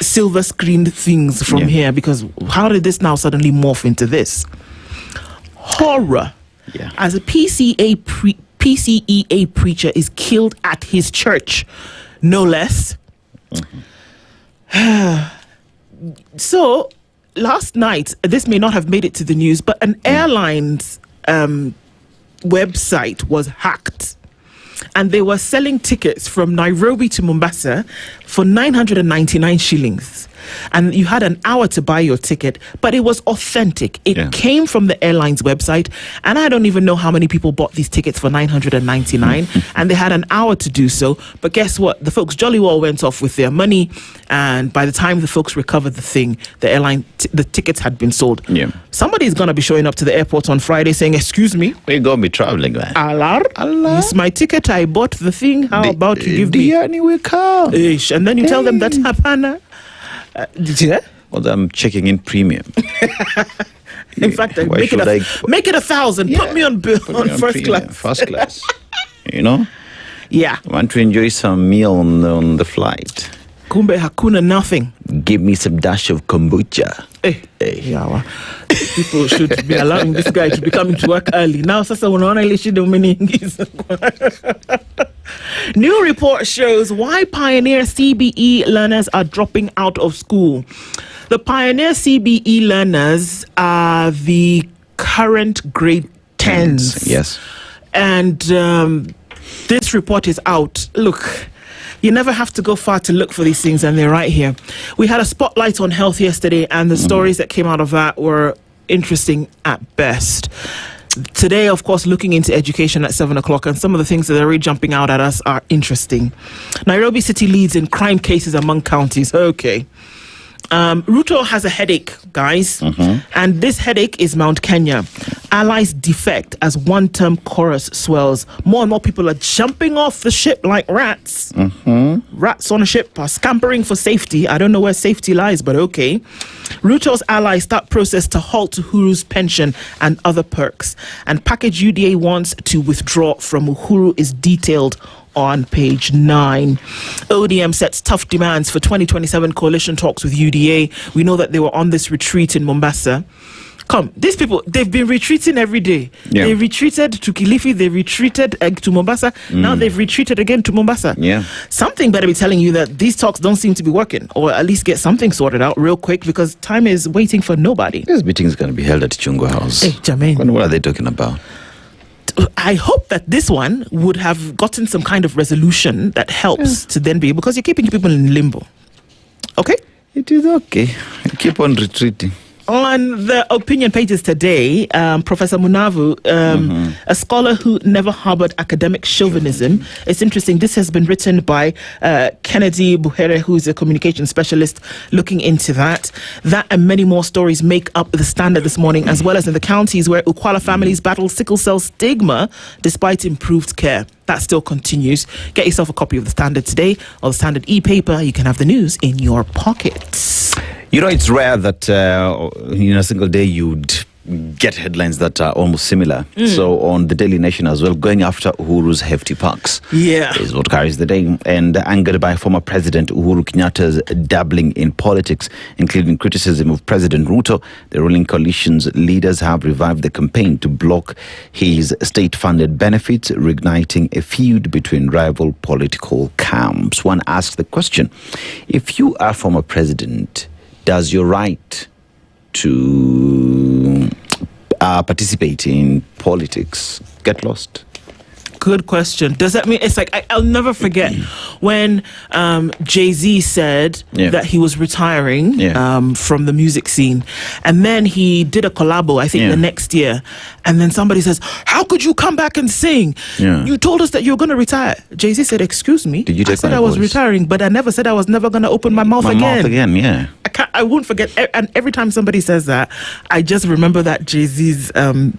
S25: silver screened things from here, because how did this now suddenly morph into this? Horror. As a PCEA preacher is killed at his church, no less. So last night, this may not have made it to the news, but an airline's website was hacked, and they were selling tickets from Nairobi to Mombasa for 999 shillings. And you had an hour to buy your ticket, but it was authentic. It came from the airline's website, and I don't even know how many people bought these tickets for 999, and they had an hour to do so. But guess what? The folks jolly well went off with their money, and by the time the folks recovered the thing, the airline, the tickets had been sold. Somebody's going to be showing up to the airport on Friday saying, excuse me,
S2: we're going to be traveling, man.
S25: Allah. It's my ticket. I bought the thing. How about you give me?
S2: Anyway, come.
S25: And then you tell them that hapana.
S2: Well, I'm checking in premium.
S25: In fact, make it 1,000. Put me on first class.
S2: First class.
S25: Yeah.
S2: I want to enjoy some meal on the flight.
S25: Kumbe hakuna nothing.
S2: Give me some dash of kombucha.
S25: Yeah, people should be allowing this guy to be coming to work early. Now, sasa unaona ile shida umeniingiza. New report shows why Pioneer CBE learners are dropping out of school. The Pioneer CBE learners are the current grade 10s.
S2: Yes.
S25: And this report is out. Look, you never have to go far to look for these things, and they're right here. We had a spotlight on health yesterday, and the stories that came out of that were interesting at best. Today, of course, looking into education at 7 o'clock, and some of the things that are really jumping out at us are interesting. Nairobi City leads in crime cases among counties. Okay. Ruto has a headache, guys, and this headache is Mount Kenya. Allies defect as one-term chorus swells. More and more people are jumping off the ship like rats. Rats on a ship are scampering for safety. I don't know where safety lies, but okay. Ruto's allies start process to halt Uhuru's pension and other perks. And package UDA wants to withdraw from Uhuru is detailed on page 9. ODM sets tough demands for 2027 coalition talks with UDA. We know that they were on this retreat in Mombasa. Come, these people, they've been retreating every day.
S2: Yeah.
S25: They retreated to Kilifi, they retreated to Mombasa. Now they've retreated again to Mombasa.
S2: Yeah.
S25: Something better be telling you that these talks don't seem to be working, or at least get something sorted out real quick, because time is waiting for nobody.
S2: This meeting is going to be held at Chungo House.
S25: Hey, Jermaine.
S2: What are they talking about?
S25: I hope that this one would have gotten some kind of resolution that helps to then be, because you're keeping people in limbo. Okay?
S2: It is okay. Keep on retreating.
S25: On the opinion pages today, Professor Munavu, a scholar who never harbored academic chauvinism. It's interesting. This has been written by Kennedy Buhere, who's a communication specialist, looking into that. That and many more stories make up the Standard this morning, as well as in the counties where Ukwala families battle sickle cell stigma despite improved care. That still continues. Get yourself a copy of the Standard today, or the Standard e-paper. You can have the news in your pockets.
S2: You know, it's rare that in a single day you'd get headlines that are almost similar. So on the Daily Nation as well, going after Uhuru's hefty parks is what carries the day. And angered by former President Uhuru Kenyatta's dabbling in politics, including criticism of President Ruto, the ruling coalition's leaders have revived the campaign to block his state-funded benefits, reigniting a feud between rival political camps. One asks the question, if you are former president, does your right to participate in politics get lost?
S25: Good question. Does that mean, it's like, I'll never forget when Jay-Z said that he was retiring from the music scene, and then he did a collabo, I think the next year, and then somebody says, how could you come back and sing? You told us that you were going to retire. Jay-Z said, excuse me,
S2: Did you take
S25: I said
S2: my
S25: I was
S2: voice?
S25: retiring, but I never said I was never going to open my mouth again. I won't forget, and every time somebody says that, I just remember that Jay-Z's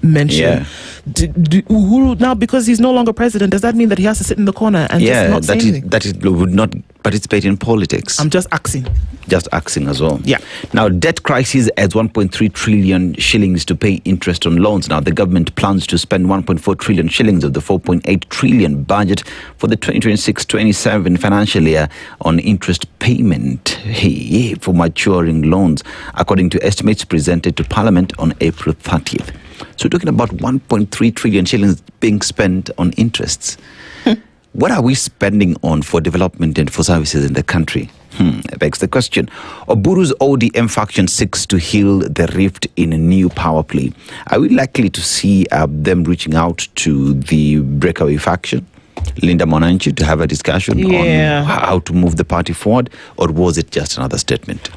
S25: mention. Uhuru, now because he's no longer president, does that mean that he has to sit in the corner and just not say anything?
S2: That he would not participate in politics.
S25: I'm just asking.
S2: Just asking as well.
S25: Yeah.
S2: Now, debt crisis adds 1.3 trillion shillings to pay interest on loans. Now, the government plans to spend 1.4 trillion shillings of the 4.8 trillion budget for the 2026-27 financial year on interest payment for maturing loans, according to estimates presented to Parliament on April 30th. So we're talking about 1.3 trillion shillings being spent on interests. What are we spending on for development and for services in the country? It begs the question. Oburu's ODM faction seeks to heal the rift in a new power play. Are we likely to see them reaching out to the breakaway faction, Linda Monanchi, to have a discussion on how to move the party forward? Or was it just another statement?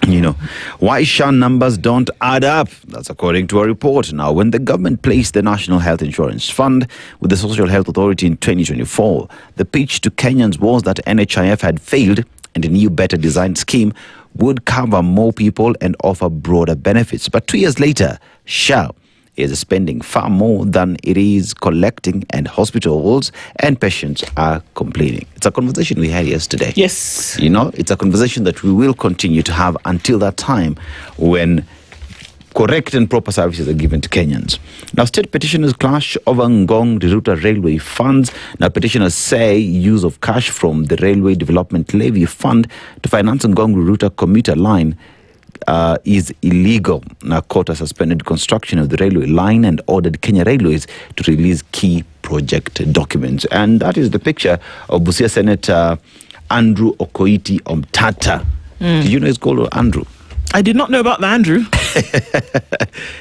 S2: You know, why SHA numbers don't add up? That's according to a report. Now, when the government placed the National Health Insurance Fund with the Social Health Authority in 2024, the pitch to Kenyans was that NHIF had failed and a new, better designed scheme would cover more people and offer broader benefits. But 2 years later, SHA is spending far more than it is collecting, and hospitals and patients are complaining. It's a conversation we had yesterday.
S25: Yes.
S2: You know, it's a conversation that we will continue to have until that time when correct and proper services are given to Kenyans. Now, state petitioners clash over Ngong-Riruta railway funds. Now, petitioners say use of cash from the Railway Development Levy Fund to finance Ngong-Riruta commuter line is illegal. Now, court has suspended construction of the railway line and ordered Kenya Railways to release key project documents. And that is the picture of Busia Senator Andrew Okoiti Omtata. Did you know he's called Andrew?
S25: I did not know about the Andrew.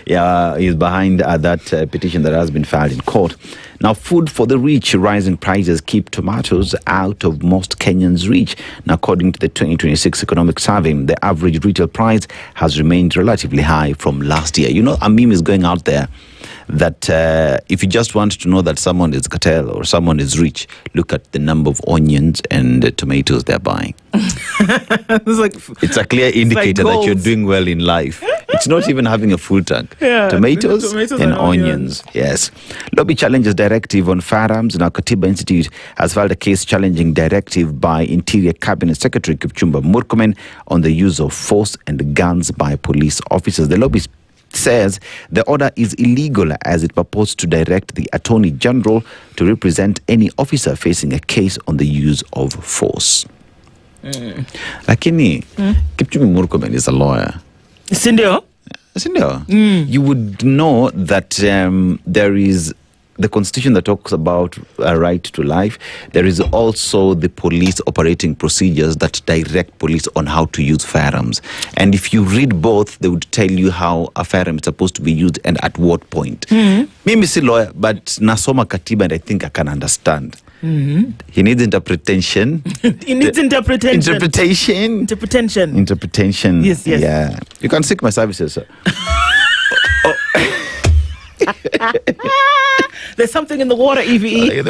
S2: Yeah, he's behind that petition that has been filed in court. Now, food for the rich, rising prices keep tomatoes out of most Kenyans' reach. Now, according to the 2026 economic survey, the average retail price has remained relatively high from last year. You know, a meme is going out there that if you just want to know that someone is cartel or someone is rich, look at the number of onions and tomatoes they're buying. It's a clear indicator that you're doing well in life. It's not even having a full tank. Tomatoes and onions. Yes. Lobby challenges directive on firearms. Now, Katiba Institute has filed a case challenging directive by Interior Cabinet Secretary Kipchumba Murkomen on the use of force and guns by police officers. The lobby says the order is illegal as it purports to direct the Attorney General to represent any officer facing a case on the use of force. Lakini Kipchumba Murkomen is a lawyer.
S25: Sindio?
S2: You would know that there is the constitution that talks about a right to life. There is also the police operating procedures that direct police on how to use firearms. And if you read both, they would tell you how a firearm is supposed to be used and at what point. Mimi si lawyer, but nasoma katiba and I think I can understand. He needs interpretation.
S25: He needs interpretation.
S2: Interpretation.
S25: Yes.
S2: Yeah. You can seek my services, sir.
S25: There's something in the water, EVE.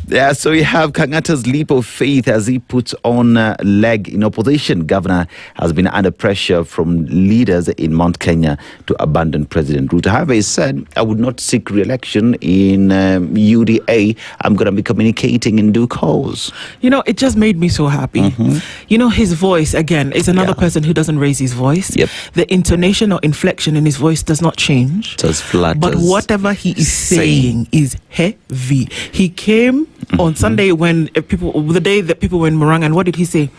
S2: Yeah, so we have Kangata's leap of faith as he puts on leg in opposition. Governor has been under pressure from leaders in Mount Kenya to abandon President Ruto. However, he said, I would not seek re-election in UDA. I'm going to be communicating in due course.
S25: You know, it just made me so happy. You know, his voice, again, is another person who doesn't raise his voice.
S2: Yep.
S25: The intonation or inflection in his voice does not change.
S2: Just flat.
S25: But whatever he is saying is heavy. He came on Sunday when the day that people were in Murang'a, and what did he say?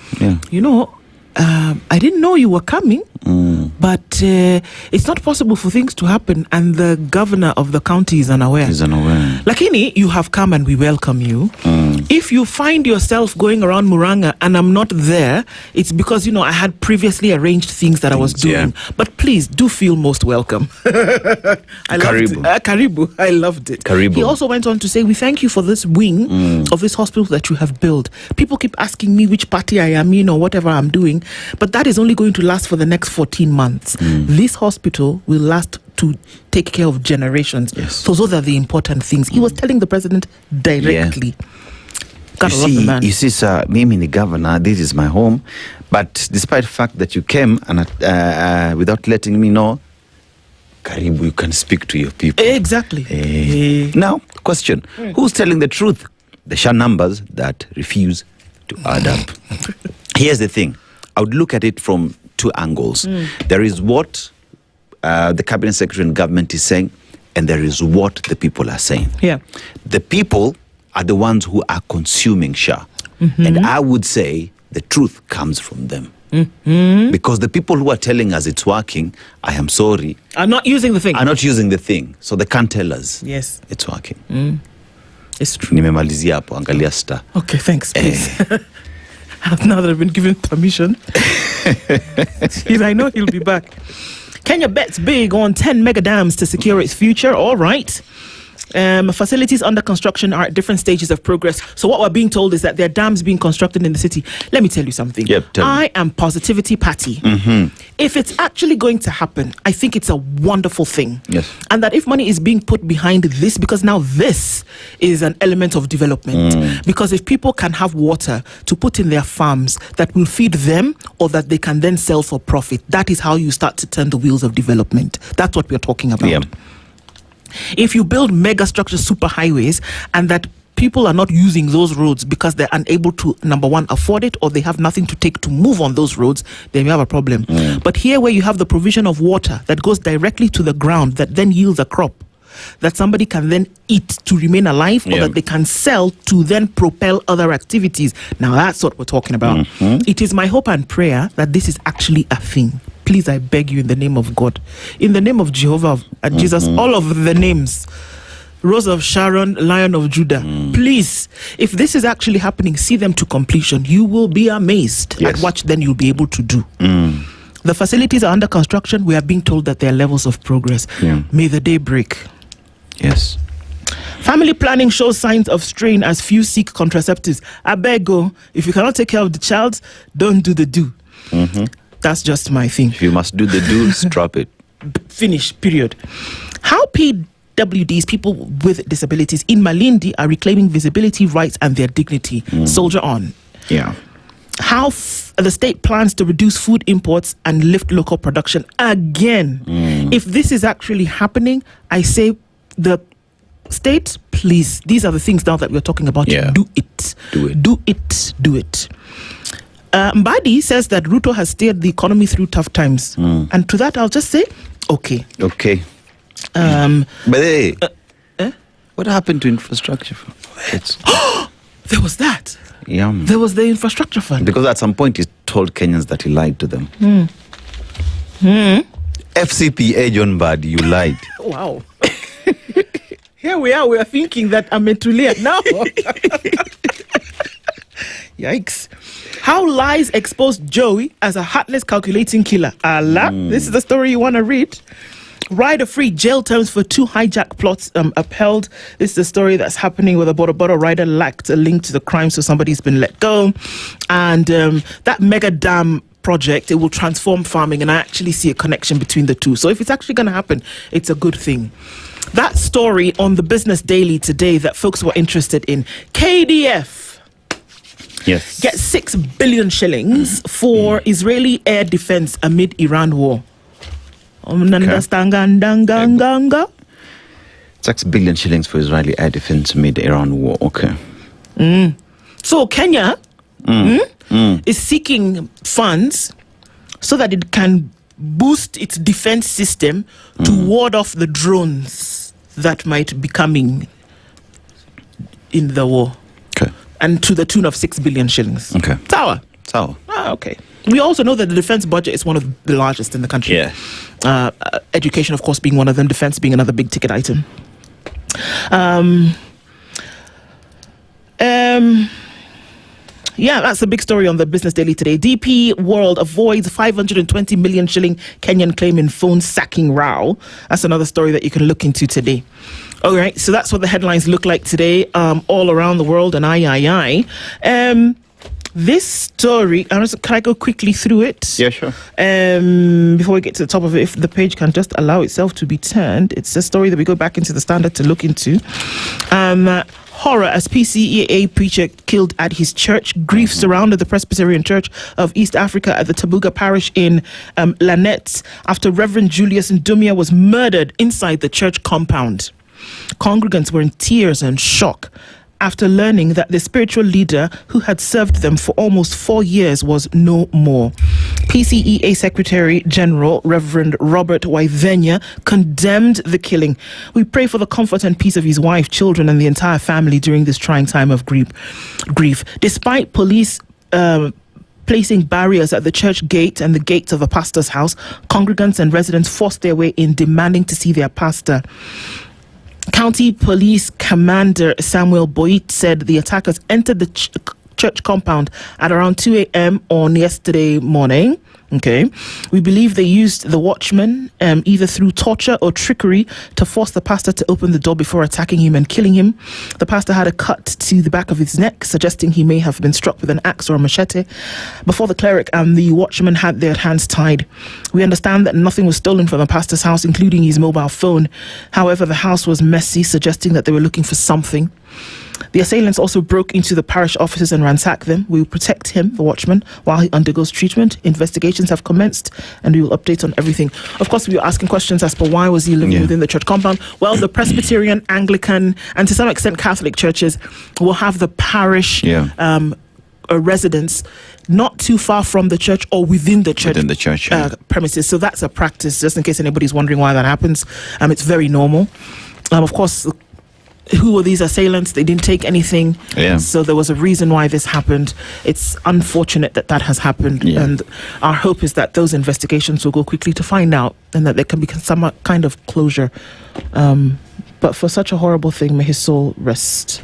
S25: You know, I didn't know you were coming, but it's not possible for things to happen, and the governor of the county is unaware. Lakini, you have come and we welcome you. If you find yourself going around Murang'a and I'm not there, it's because, you know, I had previously arranged things that I was doing. But please do feel most welcome. I loved it. Karibu. I loved it.
S2: Karibu.
S25: He also went on to say, we thank you for this wing of this hospital that you have built. People keep asking me which party I am in or whatever I'm doing, but that is only going to last for the next 14 months. This hospital will last to take care of generations. So those are the important things. He was telling the president directly.
S2: You see, sir, mimi ni governor, this is my home, but despite the fact that you came and without letting me know, Karibu, you can speak to your people.
S25: Exactly.
S2: Now, question. Who's telling the truth? The sheer numbers that refuse to add up. Here's the thing. I would look at it from two angles. There is what the cabinet secretary and government is saying, and there is what the people are saying. The people are the ones who are consuming SHA. And I would say the truth comes from them. Because the people who are telling us it's working, I am sorry,
S25: are not using the thing.
S2: Are not using the thing. So they can't tell us it's working.
S25: It's true.
S2: Nimemalizia hapo, angalia star.
S25: Okay, thanks, please. Now that I've been given permission, I know he'll be back. Kenya bets big on 10 mega dams to secure its future. All right. Facilities under construction are at different stages of progress. So what we're being told is that there are dams being constructed in the city. Let me tell you something. I am positivity Patty. If it's actually going to happen, I think it's a wonderful thing. And that if money is being put behind this, because now this is an element of development. Because if people can have water to put in their farms that will feed them or that they can then sell for profit, that is how you start to turn the wheels of development. That's what we're talking about. If you build mega structure super highways and that people are not using those roads because they're unable to, number one, afford it, or they have nothing to take to move on those roads, then you have a problem. But here where you have the provision of water that goes directly to the ground that then yields a crop that somebody can then eat to remain alive, or that they can sell to then propel other activities. Now that's what we're talking about. It is my hope and prayer that this is actually a thing. Please, I beg you, in the name of God, in the name of Jehovah and Jesus, all of the names, Rose of Sharon, Lion of Judah, please, if this is actually happening, see them to completion. You will be amazed at what then you'll be able to do. The facilities are under construction. We are being told that there are levels of progress. May the day break. Family planning shows signs of strain as few seek contraceptives. I beg you, if you cannot take care of the child, don't do the do. That's just my thing.
S2: If you must do the do, strap it.
S25: Finish, period. How PWDs, people with disabilities in Malindi, are reclaiming visibility, rights and their dignity. Soldier on. How the state plans to reduce food imports and lift local production again. If this is actually happening, I say the state, please, these are the things now that we're talking about. Do it. Do it. Mbadi says that Ruto has steered the economy through tough times. And to that, I'll just say, okay.
S2: But hey, what happened to infrastructure?
S25: There was that. There was the infrastructure fund.
S2: Because at some point he told Kenyans that he lied to them. FCPA John Bad, you lied.
S25: Wow. Here we are. We are thinking that I'm Metulia now. Yikes. How lies exposed Joey as a heartless calculating killer. Allah. This is the story you want to read. Rider-free jail terms for 2 hijack plots upheld. This is the story that's happening with a Boro rider lacked a link to the crime, so somebody's been let go. And that mega dam project, it will transform farming, and I actually see a connection between the two. So if it's actually going to happen, it's a good thing. That story on the Business Daily today that folks were interested in. KDF gets 6 billion shillings for Israeli air defense amid Iran war.
S2: 6 billion shillings for Israeli air defense amid Iran war. Okay.
S25: So Kenya is seeking funds so that it can boost its defense system to ward off the drones that might be coming in the war.
S2: Okay.
S25: And to the tune of 6 billion shillings.
S2: Okay.
S25: Tower. Okay. We also know that the defense budget is one of the largest in the country.
S2: Yeah.
S25: Education, of course, being one of them. Defense being another big ticket item. Yeah, that's the big story on the Business Daily today. DP World avoids 520 million shilling Kenyan claim in phone sacking row. That's another story that you can look into today. All right, so that's what the headlines look like today, all around the world, and this story, can I go quickly through it?
S2: Yeah, sure.
S25: Before we get to the top of it, if the page can just allow itself to be turned. It's a story that we go back into the Standard to look into. Horror as PCEA preacher killed at his church. Grief surrounded the Presbyterian Church of East Africa at the Tabuga Parish in Lanet after Reverend Julius Ndumia was murdered inside the church compound. Congregants were in tears and shock after learning that the spiritual leader who had served them for almost 4 years was no more. PCEA Secretary General Reverend Robert Waithenya condemned the killing. We pray for the comfort and peace of his wife, children, and the entire family during this trying time of grief. Despite police placing barriers at the church gate and the gates of the pastor's house, congregants and residents forced their way in, demanding to see their pastor. County Police Commander Samuel Boit said the attackers entered the church compound at around 2 a.m. on yesterday morning. Okay. We believe they used the watchman either through torture or trickery to force the pastor to open the door before attacking him and killing him. The pastor had a cut to the back of his neck, suggesting he may have been struck with an axe or a machete. Before the cleric and the watchman had their hands tied. We understand that nothing was stolen from the pastor's house, including his mobile phone. However, the house was messy, suggesting that they were looking for something. The assailants also broke into the parish offices and ransacked them. We will protect him, the watchman, while he undergoes treatment. Investigations have commenced, and we will update on everything. Of course, we were asking questions as per why was he living within the church compound. Well, the Presbyterian, Anglican, and to some extent Catholic churches will have the parish residence not too far from the church or within the church, premises. So that's a practice, just in case anybody's wondering why that happens. It's very normal. Of course, who were these assailants? They didn't take anything. So there was a reason why this happened. It's unfortunate that that has happened. And our hope is that those investigations will go quickly to find out and that there can be some kind of closure. But for such a horrible thing, may his soul rest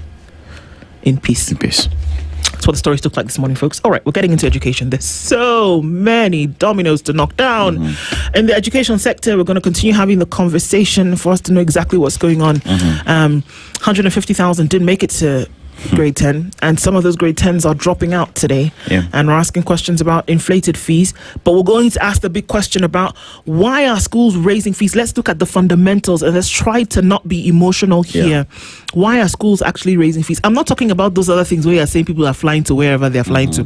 S25: in peace. That's what the stories look like this morning, folks. All right, we're getting into education. There's so many dominoes to knock down. In the education sector, we're going to continue having the conversation for us to know exactly what's going on. 150,000 didn't make it to grade 10, and some of those grade 10s are dropping out today. And we're asking questions about inflated fees, but we're going to ask the big question about why are schools raising fees. Let's look at the fundamentals and let's try to not be emotional here. Why are schools actually raising fees? I'm not talking about those other things where you're saying people are flying to wherever they're flying to,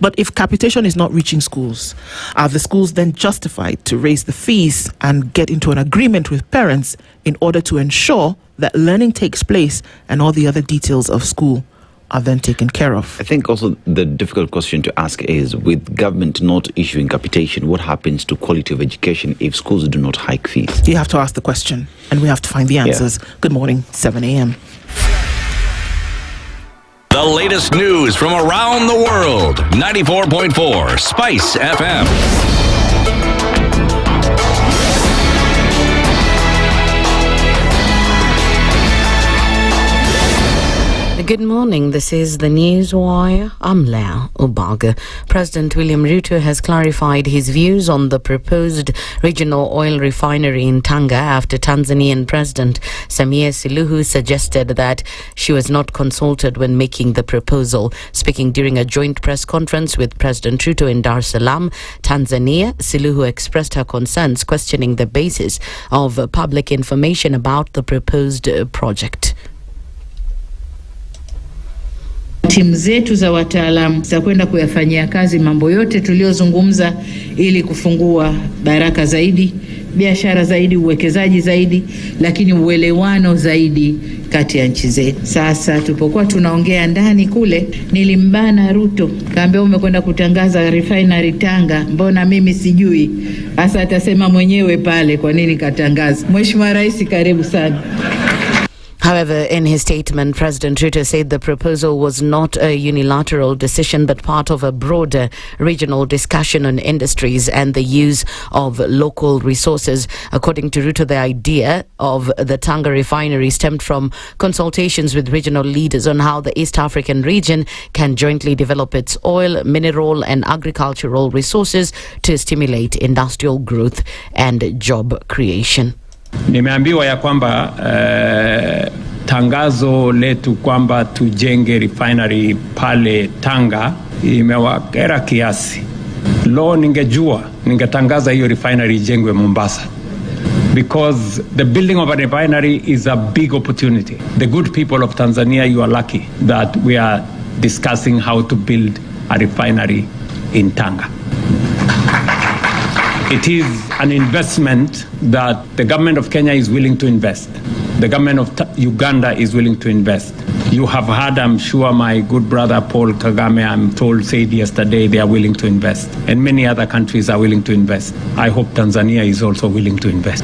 S25: but if capitation is not reaching schools, are the schools then justified to raise the fees and get into an agreement with parents in order to ensure that learning takes place and all the other details of school are then taken care of?
S2: I think also the difficult question to ask is, with government not issuing capitation, what happens to quality of education if schools do not hike fees?
S25: You have to ask the question and we have to find the answers. Good morning, 7 a.m.
S5: The latest news from around the world. 94.4 Spice FM.
S8: Good morning. This is the News Wire. I'm Leah Obaga. President William Ruto has clarified his views on the proposed regional oil refinery in Tanga after Tanzanian President Samia Suluhu suggested that she was not consulted when making the proposal. Speaking during a joint press conference with President Ruto in Dar es Salaam, Tanzania, Suluhu expressed her concerns, questioning the basis of public information about the proposed project.
S12: Timu zetu za wataalamu za kwenda kuyafanyia kazi mambo yote tuliyozungumza ili kufungua baraka zaidi, biashara zaidi, uwekezaji zaidi, lakini uelewano zaidi kati ya nchi zetu. Sasa tupokuwa tunaongea ndani kule, nilimbana Ruto, kaambia umekwenda kutangaza refinery Tanga, mbona mimi sijui? Hasa atasema mwenyewe pale kwa nini katangaza. Mheshimiwa Rais, karibu sana.
S8: However, in his statement, President Ruto said the proposal was not a unilateral decision but part of a broader regional discussion on industries and the use of local resources. According to Ruto, the idea of the Tanga refinery stemmed from consultations with regional leaders on how the East African region can jointly develop its oil, mineral and agricultural resources to stimulate industrial growth and job creation.
S14: Nimeambiwa ya kwamba tangazo letu kwamba tujenge refinery pale Tanga imewakera kiasi. Ningejua ningetangaza hiyo refinery ijengwe Mombasa, because the building of a refinery is a big opportunity. The good people of Tanzania, you are lucky that we are discussing how to build a refinery in Tanga. It is an investment that the government of Kenya is willing to invest. The government of Uganda is willing to invest. You have heard, I'm sure, my good brother Paul Kagame, I'm told, said yesterday they are willing to invest. And many other countries are willing to invest. I hope Tanzania is also willing to invest.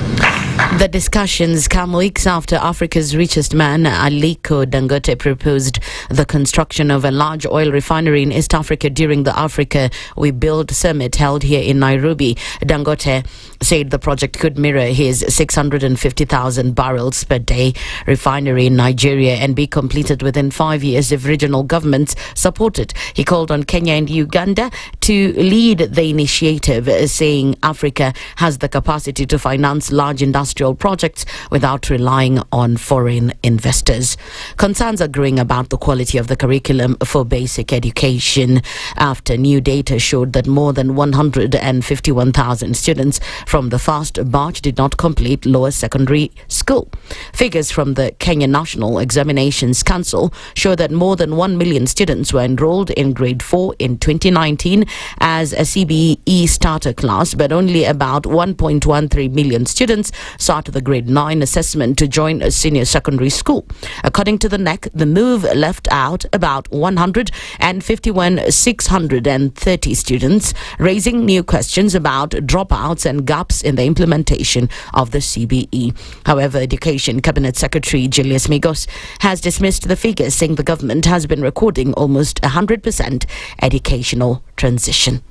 S8: The discussions come weeks after Africa's richest man, Aliko Dangote, proposed the construction of a large oil refinery in East Africa during the Africa We Build summit held here in Nairobi. Dangote said the project could mirror his 650,000 barrels per day refinery in Nigeria and be completed within 5 years if regional governments support it. He called on Kenya and Uganda to lead the initiative, saying Africa has the capacity to finance large industrial projects without relying on foreign investors. Concerns are growing about the quality of the curriculum for basic education after new data showed that more than 151,000 students from the first batch did not complete lower secondary school. Figures from the Kenya National Examinations Council show that more than 1 million students were enrolled in grade 4 in 2019 as a CBE starter class, but only about 1.13 million students sought the grade 9 assessment to join a senior secondary school. According to the NEC, the move left out about 151,630 students, raising new questions about dropouts and gaps in the implementation of the CBE. However, Education Cabinet Secretary Julius Migos has dismissed the figures, saying the government has been recording almost 100% educational transition.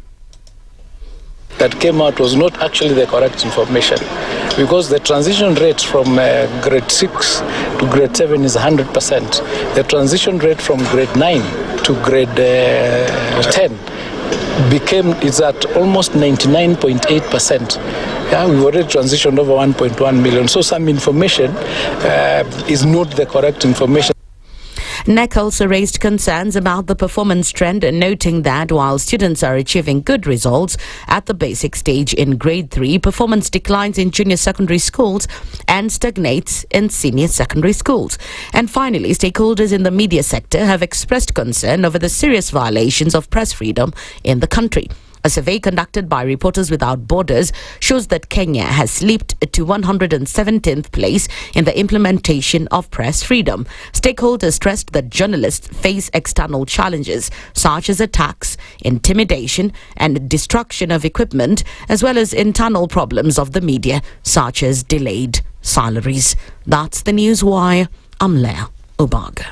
S15: That came out was not actually the correct information, because the transition rate from grade 6 to grade 7 is 100%. The transition rate from grade 9 to grade 10 is at almost 99.8%. Yeah, we've already transitioned over 1.1 million. So some information is not the correct information.
S8: NEC also raised concerns about the performance trend, noting that while students are achieving good results at the basic stage in grade 3, performance declines in junior secondary schools and stagnates in senior secondary schools. And finally, stakeholders in the media sector have expressed concern over the serious violations of press freedom in the country. A survey conducted by Reporters Without Borders shows that Kenya has slipped to 117th place in the implementation of press freedom. Stakeholders stressed that journalists face external challenges such as attacks, intimidation and destruction of equipment, as well as internal problems of the media such as delayed salaries. That's the News Wire. I'm Leah Obaga.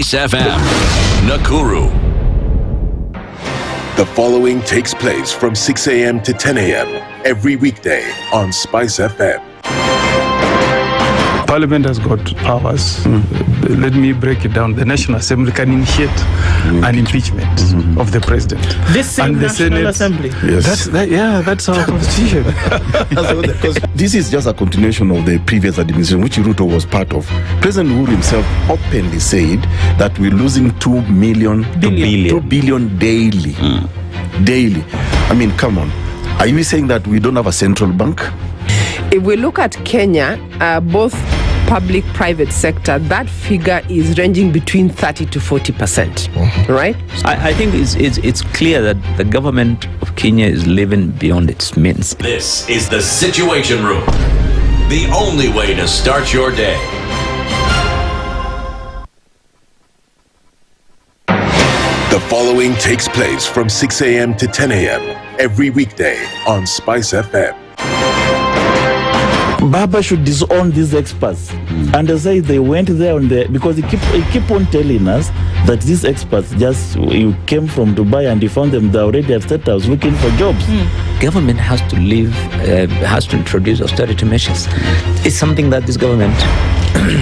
S5: SpiceFM, Nakuru.
S6: The following takes place from 6 a.m. to 10 a.m. every weekday on SpiceFM.
S23: Parliament has got powers. Let me break it down. The National Assembly can initiate an impeachment of the president.
S25: This same
S23: and the
S25: National
S23: Senate,
S25: Assembly.
S18: Yes.
S23: That's our constitution.
S18: This is just a continuation of the previous administration, which Ruto was part of. President Uhuru himself openly said that we're losing 2 billion daily. Daily. I mean, come on. Are you saying that we don't have a central bank?
S21: If we look at Kenya, both public-private sector, that figure is ranging between 30 to 40%, right?
S19: I think it's clear that the government of Kenya is living beyond its means.
S5: This is the Situation Room, the only way to start your day.
S6: The following takes place from 6 a.m. to 10 a.m. every weekday on SpiceFM.
S3: Baba should disown these experts and say they went there on the because he keep on telling us that these experts just you came from Dubai and you found them they're already at State House looking for jobs.
S19: Government has to has to introduce austerity measures. It's something that this government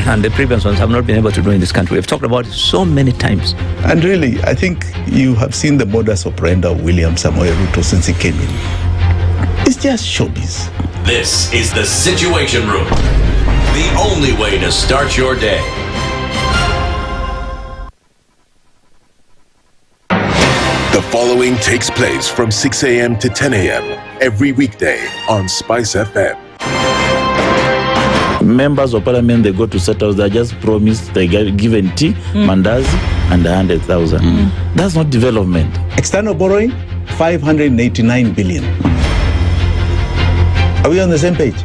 S19: and the previous ones have not been able to do in this country. We've talked about it so many times.
S22: And really, I think you have seen the modus operandi of William Samoei Ruto since he came in. It's just showbiz.
S5: This is the Situation Room, the only way to start your day.
S6: The following takes place from 6 a.m. to 10 a.m. every weekday on SpiceFM.
S3: Members of parliament, they go to State House, they just promised they get given tea, mandazi, and 100,000. That's not development.
S22: External borrowing, 589 billion. Are we on the same page?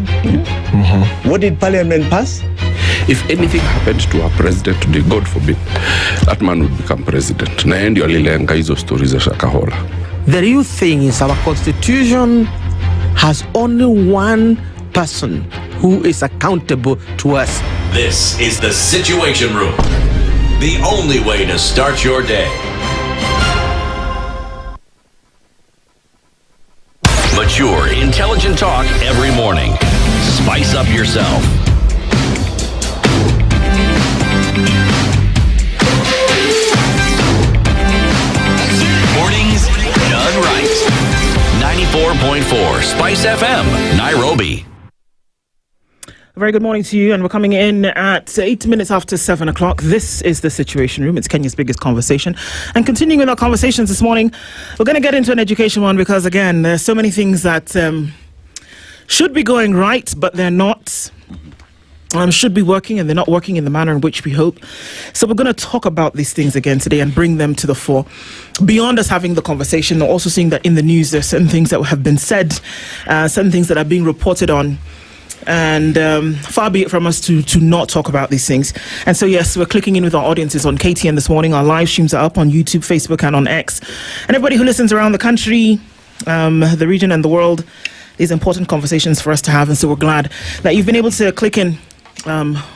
S22: What did Parliament pass?
S24: If anything happened to our president today, God forbid, that man would become president. Na ndio alilenga hizo stories za Shakahola.
S7: The real thing is our constitution has only one person who is accountable to us.
S5: This is the Situation Room, the only way to start your day. Mature, intelligent talk every morning. Spice up yourself. Mornings done right. 94.4 Spice FM, Nairobi.
S25: A very good morning to you, and we're coming in at 8 minutes after 7 o'clock. This is the Situation Room. It's Kenya's biggest conversation. And continuing with our conversations this morning, we're going to get into an education one because, again, there's so many things that should be going right, but they're not. Should be working, and they're not working in the manner in which we hope. So we're going to talk about these things again today and bring them to the fore. Beyond us having the conversation, we're also seeing that in the news there's certain things that have been said, certain things that are being reported on. And far be it from us to not talk about these things. And so, yes, we're clicking in with our audiences on KTN this morning. Our live streams are up on YouTube, Facebook, and on X. And everybody who listens around the country, the region, and the world, these important conversations for us to have. And so we're glad that you've been able to click in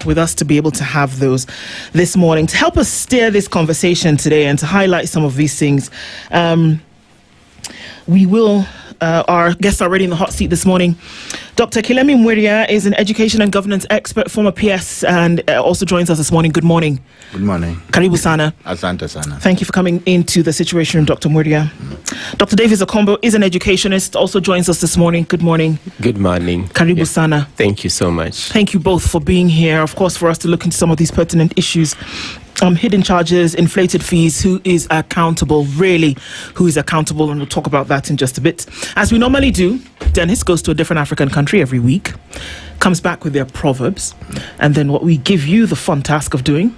S25: with us to be able to have those this morning. To help us steer this conversation today and to highlight some of these things, we will... our guests are already in the hot seat this morning. Dr. Kilemi Mweria is an education and governance expert, former PS, and also joins us this morning. Good morning.
S9: Good morning.
S25: Karibu sana.
S9: Asante sana.
S25: Thank you for coming into the Situation Room, Dr. Mweria. Dr. Davies Okombo is an educationist, also joins us this morning. Good morning.
S11: Good morning.
S25: Karibu sana.
S11: Thank you so much.
S25: Thank you both for being here, of course, for us to look into some of these pertinent issues. Hidden charges, inflated fees, who is accountable, really, who is accountable, and we'll talk about that in just a bit. As we normally do, Dennis goes to a different African country every week, comes back with their proverbs, and then what we give you the fun task of doing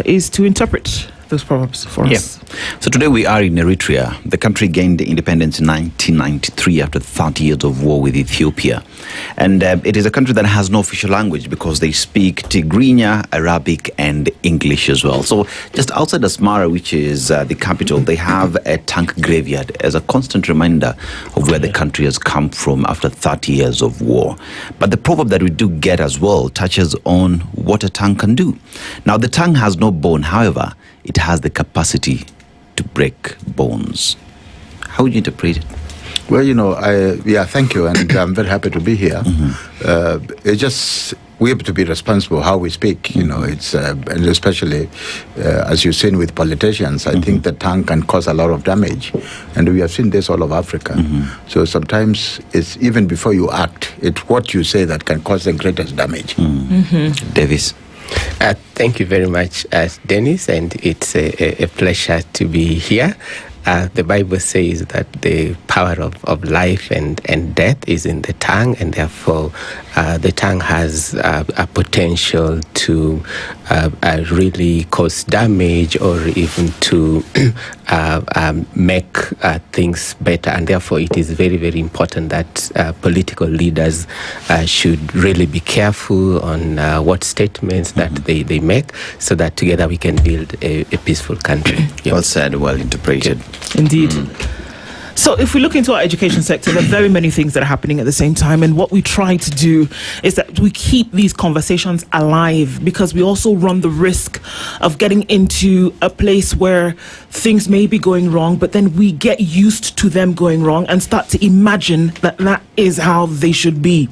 S25: is to interpret those proverbs for us.
S2: So today we are in Eritrea. The country gained independence in 1993 after 30 years of war with Ethiopia. And it is a country that has no official language because they speak Tigrinya, Arabic, and English as well. So just outside Asmara, which is the capital, they have a tank graveyard as a constant reminder of where the country has come from after 30 years of war. But the proverb that we do get as well touches on what a tongue can do. Now, the tongue has no bone, however, it has the capacity to break bones. How would you interpret it?
S9: Well, thank you, and I'm very happy to be here. It's just we have to be responsible how we speak. It's and especially as you've seen with politicians, I think the tongue can cause a lot of damage, and we have seen this all over Africa. So sometimes it's even before you act, it's what you say that can cause the greatest damage.
S2: Davies.
S11: Thank you very much, Dennis, and it's a pleasure to be here. The Bible says that the power of life and death is in the tongue, and therefore the tongue has a potential to really cause damage or even to make things better. And therefore it is very, very important that political leaders should really be careful on what statements that they make, so that together we can build a peaceful country.
S2: Well said, well interpreted.
S25: Indeed. So if we look into our education sector, there are very many things that are happening at the same time. And what we try to do is that we keep these conversations alive, because we also run the risk of getting into a place where things may be going wrong, but then we get used to them going wrong and start to imagine that that is how they should be.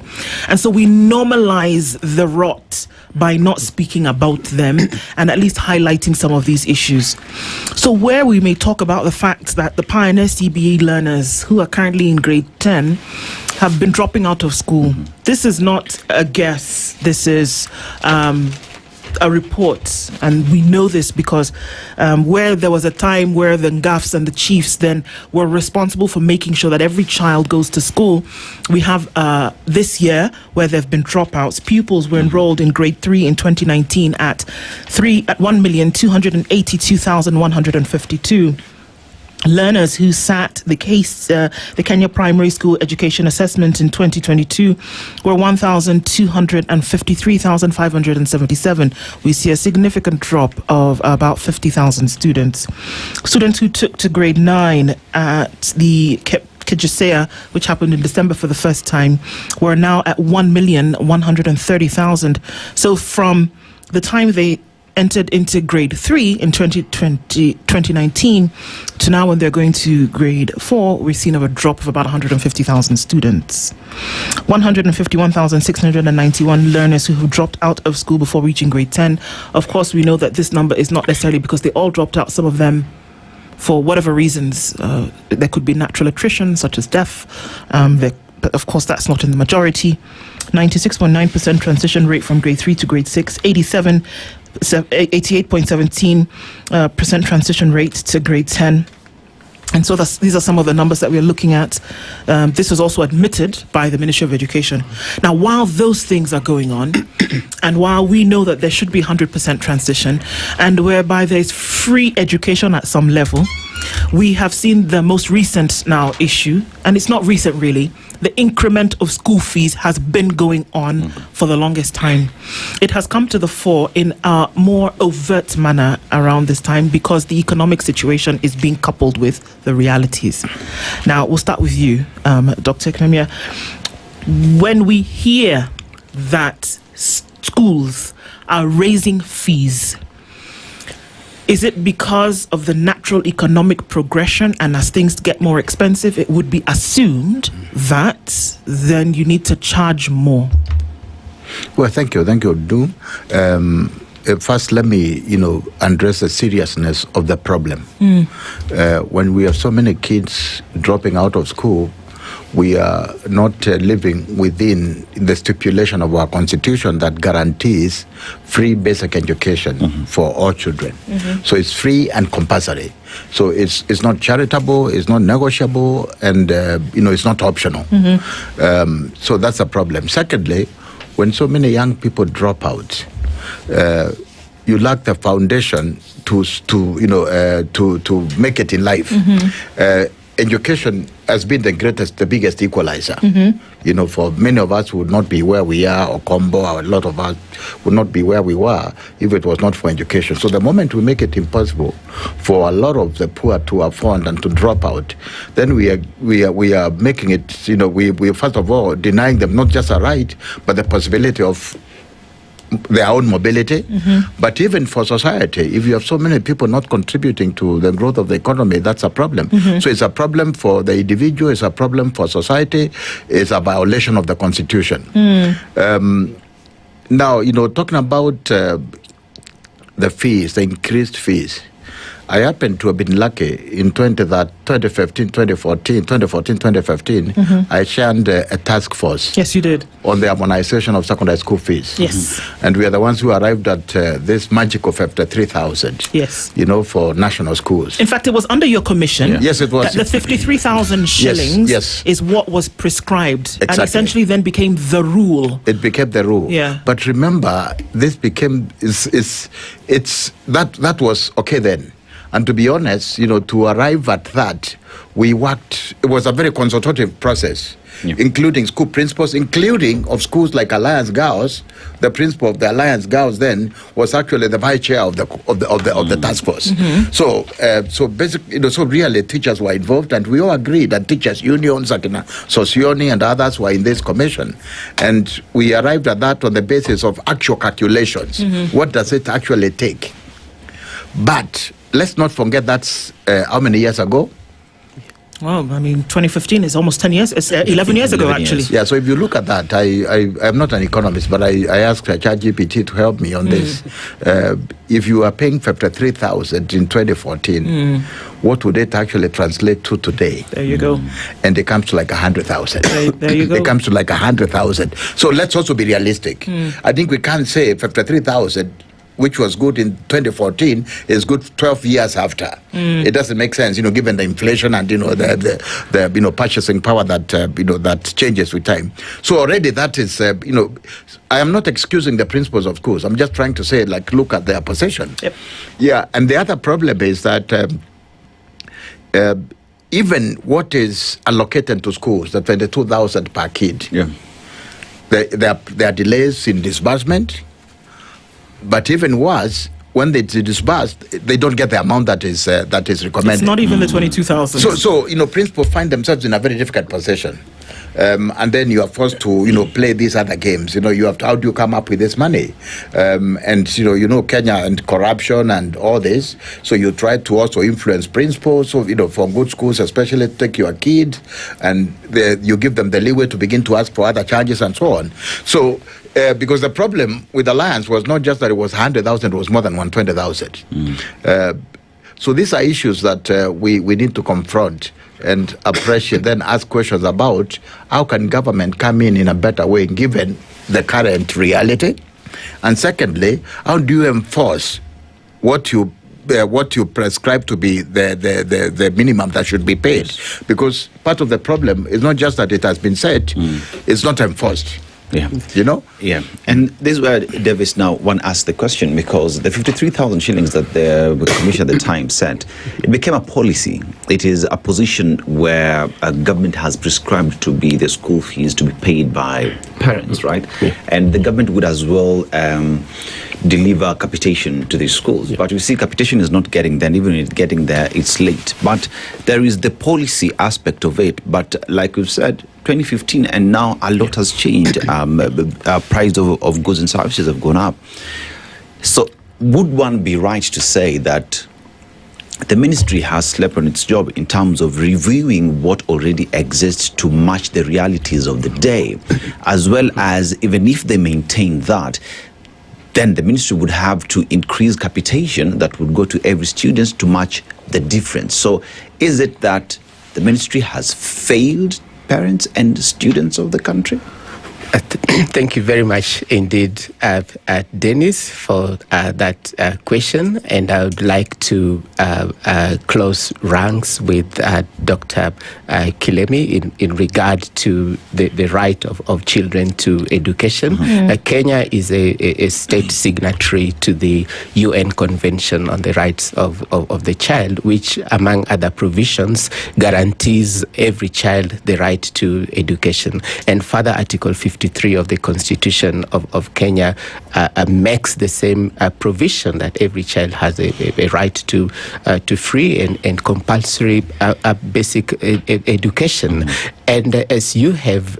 S25: And so we normalize the rot by not speaking about them and at least highlighting some of these issues. So where we may talk about the fact that the Pioneer CBE learners who are currently in grade 10 have been dropping out of school. This is not a guess. This is a report, and we know this because where there was a time where the Ngafs and the chiefs then were responsible for making sure that every child goes to school, we have this year where there have been dropouts. Pupils were enrolled in grade 3 in 2019 at 1,282,152. Learners who sat the Kenya Primary School Education Assessment in 2022 were 1,253,577. We see a significant drop of about 50,000 students. Students who took to grade 9 at the Kijisea, which happened in December for the first time, were now at 1,130,000. So from the time they entered into grade 3 in 2019 to now when they're going to grade 4, we've seen a drop of about 150,000 students. 151,691 learners who have dropped out of school before reaching grade 10. Of course, we know that this number is not necessarily because they all dropped out. Some of them, for whatever reasons, there could be natural attrition, such as death. But of course, that's not in the majority. 96.9% transition rate from grade 3 to grade 6, 88.17% transition rate to grade 10. And so these are some of the numbers that we're looking at. This was also admitted by the Ministry of Education. Now, while those things are going on, and while we know that there should be 100% transition, and whereby there's free education at some level, we have seen the most recent now issue, and it's not recent really, the increment of school fees has been going on for the longest time. It has come to the fore in a more overt manner around this time because the economic situation is being coupled with the realities. Now, we'll start with you, Dr. Kemia. When we hear that schools are raising fees, is it because of the natural economic progression, and as things get more expensive, it would be assumed that then you need to charge more?
S9: Well, thank you, Du. First, let me, address the seriousness of the problem. When we have so many kids dropping out of school, we are not living within the stipulation of our constitution that guarantees free basic education for all children. So it's free and compulsory. So it's not charitable, it's not negotiable, and it's not optional. So that's a problem. Secondly, when so many young people drop out, you lack the foundation to make it in life. Education has been the biggest equalizer. For many of us would not be where we are, Okombo, a lot of us would not be where we were if it was not for education. So the moment we make it impossible for a lot of the poor to afford and to drop out, then we are making it, we first of all denying them not just a right, but the possibility of their own mobility. But even for society, if you have so many people not contributing to the growth of the economy, that's a problem. So it's a problem for the individual, it's a problem for society, it's a violation of the Constitution. Now, talking about the fees, the increased fees, I happen to have been lucky in 2015, I chaired a task force.
S25: Yes, you did.
S9: On the harmonization of secondary school fees.
S25: Yes.
S9: And we are the ones who arrived at this magic of 53,000.
S25: Yes.
S9: For national schools.
S25: In fact, it was under your commission.
S9: Yes, it was.
S25: That the 53,000 shillings is what was prescribed.
S9: Exactly.
S25: And essentially then became the rule.
S9: It became the rule.
S25: Yeah.
S9: But remember, this became, that was okay then. And to be honest, to arrive at that, we worked, it was a very consultative process, including school principals, including of schools like Alliance Girls. The principal of the Alliance Girls then was actually the vice chair of the task force. So basically, so really teachers were involved, and we all agreed that teachers unions like Socioni and others were in this commission, and we arrived at that on the basis of actual calculations. What does it actually take? But let's not forget that's how many years ago?
S25: Well, 2015 is almost 10 years. It's 11 years ago, actually.
S9: Yeah, so if you look at that, I'm not an economist, but I asked ChatGPT to help me on this. If you are paying 53,000 in 2014, what would it actually translate to today?
S25: There you go.
S9: And it comes to like 100,000.
S25: There you go.
S9: It comes to like 100,000. So let's also be realistic. I think we can't say 53,000, which was good in 2014, is good 12 years after. It doesn't make sense, given the inflation and the purchasing power that that changes with time. So already that is I am not excusing the principals of schools. I'm just trying to say, look at their position. Yeah, and the other problem is that even what is allocated to schools, the 22,000 per kid, there are delays in disbursement. But even worse, when they disburse, they don't get the amount that is recommended.
S25: It's not even the 22,000.
S9: So principals find themselves in a very difficult position. And then you are forced to, play these other games. You have to, how do you come up with this money? And, Kenya and corruption and all this. So you try to also influence principals, so, for good schools, especially take your kid, and you give them the leeway to begin to ask for other charges and so on. So, because the problem with Alliance was not just that it was 100,000, it was more than 120,000. So these are issues that we need to confront and appreciate, then ask questions about how can government come in a better way given the current reality. And secondly, how do you enforce what you prescribe to be the minimum that should be paid? Because part of the problem is not just that it has been said, it's not enforced.
S2: Yeah. Yeah. And this is where Davies now one asked the question, because the 53,000 shillings that the commission at the time said, it became a policy. It is a position where a government has prescribed to be the school fees to be paid by parents, right? And the government would as well deliver capitation to these schools. But you see, capitation is not getting there. Even it's getting there, it's late. But there is the policy aspect of it. But like we've said, 2015 and now a lot has changed. Price of goods and services have gone up. So would one be right to say that the ministry has slept on its job in terms of reviewing what already exists to match the realities of the day, as well as even if they maintain that, then the ministry would have to increase capitation that would go to every student to match the difference. So is it that the ministry has failed parents and students of the country?
S11: Thank you very much indeed, Dennis, for that question. And I would like to close ranks with Dr. Kilemi in regard to the right of children to education. Kenya is a state signatory to the UN Convention on the Rights of the Child, which, among other provisions, guarantees every child the right to education. And further, Article 53 of the Constitution of Kenya makes the same provision that every child has a right to free and compulsory basic education. And as you have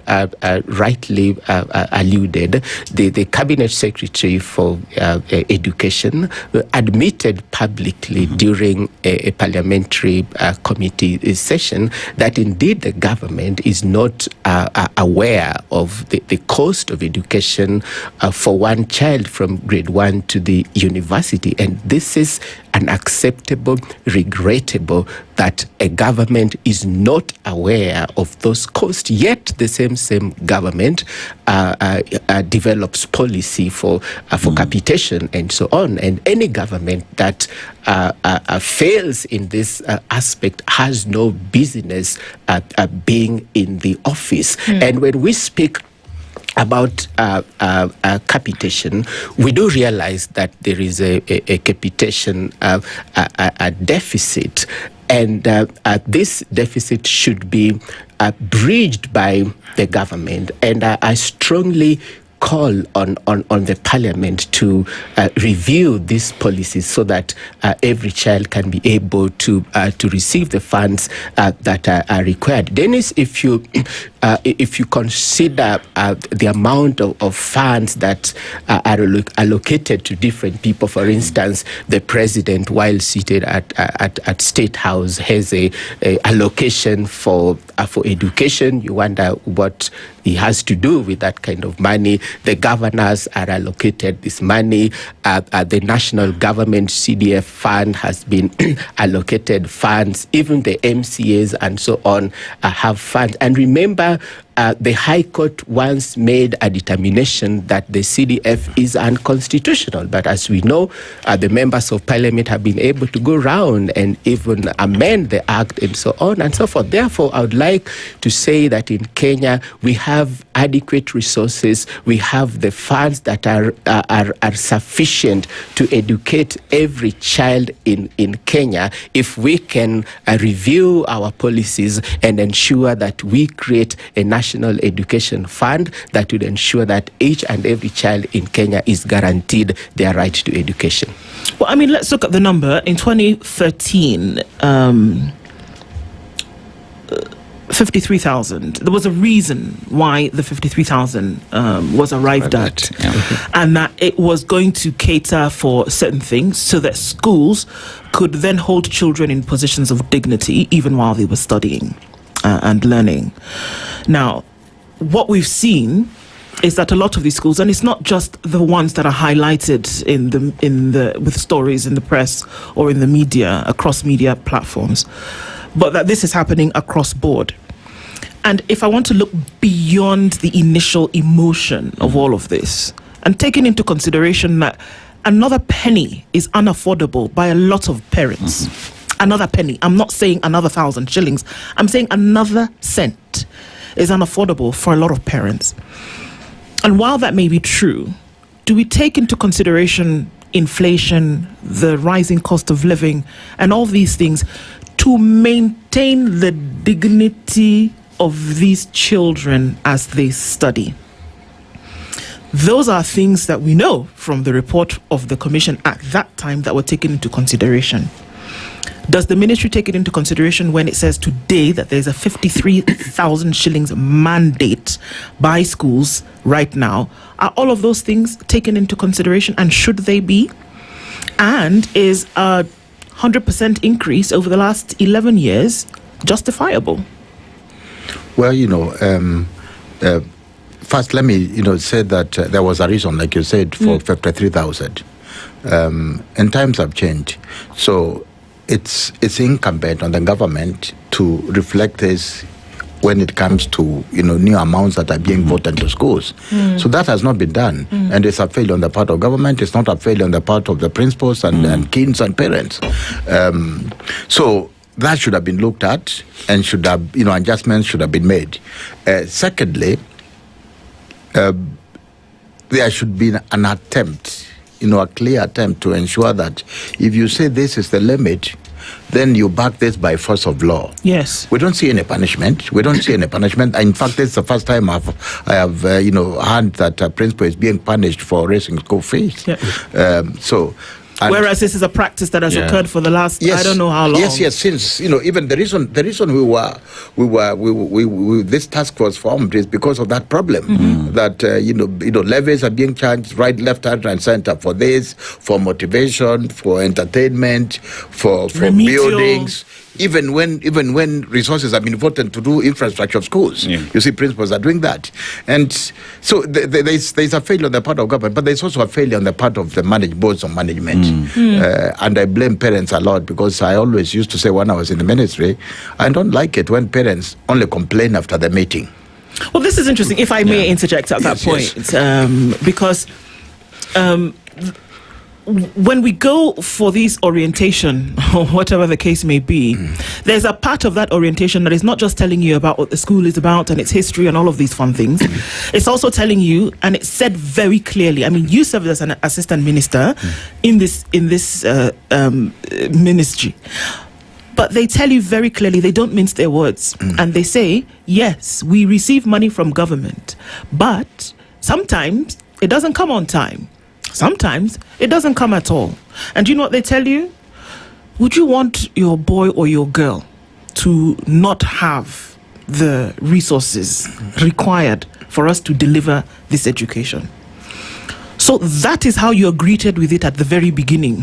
S11: rightly alluded, the Cabinet Secretary for Education admitted publicly during a parliamentary committee session that indeed the government is not aware of the cost of education for one child from grade 1 to the university. And this is unacceptable, regrettable that a government is not aware of those costs, yet the same government develops policy for capitation and so on. And any government that fails in this aspect has no business being in the office. And when we speak about capitation, we do realize that there is a capitation deficit, and this deficit should be bridged by the government. And I strongly call on the parliament to review these policies so that every child can be able to receive the funds that are required. Dennis, if you consider the amount of funds that are allocated to different people, for instance, the president, while seated at State House, has a allocation for education. You wonder what he has to do with that kind of money. The governors are allocated this money. The national government CDF fund has been allocated funds. Even the MCAs and so on have funds. And remember, the High Court once made a determination that the CDF is unconstitutional. But as we know, the members of parliament have been able to go around and even amend the act and so on and so forth. Therefore, I would like to say that in Kenya, we have adequate resources. We have the funds that are sufficient to educate every child in Kenya if we can review our policies and ensure that we create a national education fund that would ensure that each and every child in Kenya is guaranteed their right to education.
S25: Well, I mean, let's look at the number. In 2013, 53,000. There was a reason why the 53,000 was arrived at, and that it was going to cater for certain things so that schools could then hold children in positions of dignity even while they were studying and learning. Now, what we've seen is that a lot of these schools, and it's not just the ones that are highlighted in the with stories in the press or in the media, across media platforms, but that this is happening across board. And if I want to look beyond the initial emotion of all of this, and taking into consideration that another penny is unaffordable by a lot of parents, another penny, I'm not saying another 1,000 shillings, I'm saying another cent is unaffordable for a lot of parents. And while that may be true, do we take into consideration inflation, the rising cost of living, and all these things to maintain the dignity of these children as they study? Those are things that we know from the report of the commission at that time that were taken into consideration. Does the ministry take it into consideration when it says today that there's a 53,000 shillings mandate by schools right now? Are all of those things taken into consideration, and should they be? And is a 100% increase over the last 11 years justifiable?
S9: Well, first let me, say that there was a reason, like you said, for 53,000. And times have changed. So it's incumbent on the government to reflect this when it comes to new amounts that are being put into schools. So that has not been done, and it's a failure on the part of government. It's not a failure on the part of the principals and kids and parents. So that should have been looked at, and should have adjustments should have been made. Secondly, there should be an attempt, a clear attempt to ensure that if you say this is the limit, then you back this by force of law.
S25: Yes.
S9: We don't see any punishment. In fact, this is the first time I have heard that a principal is being punished for raising school fees.
S25: Yeah. Whereas this is a practice that has occurred for the last I don't know how long.
S9: Yes. Since even the reason this task force formed is because of that problem. That levies are being charged right, left, and center for this, for motivation, for entertainment, for buildings. Even when resources have been voted to do infrastructure of schools, you see principals are doing that, and so there's a failure on the part of government, but there's also a failure on the part of the boards of management, and I blame parents a lot, because I always used to say when I was in the ministry, I don't like it when parents only complain after the meeting.
S25: Well, this is interesting. If I may interject at that point, because. When we go for this orientation, or whatever the case may be, there's a part of that orientation that is not just telling you about what the school is about and its history and all of these fun things. It's also telling you, and it's said very clearly. I mean, you served as an assistant minister in this ministry. But they tell you very clearly, they don't mince their words. And they say, yes, we receive money from government, but sometimes it doesn't come on time. Sometimes it doesn't come at all. And you know what they tell you? Would you want your boy or your girl to not have the resources required for us to deliver this education? So that is how you're greeted with it at the very beginning.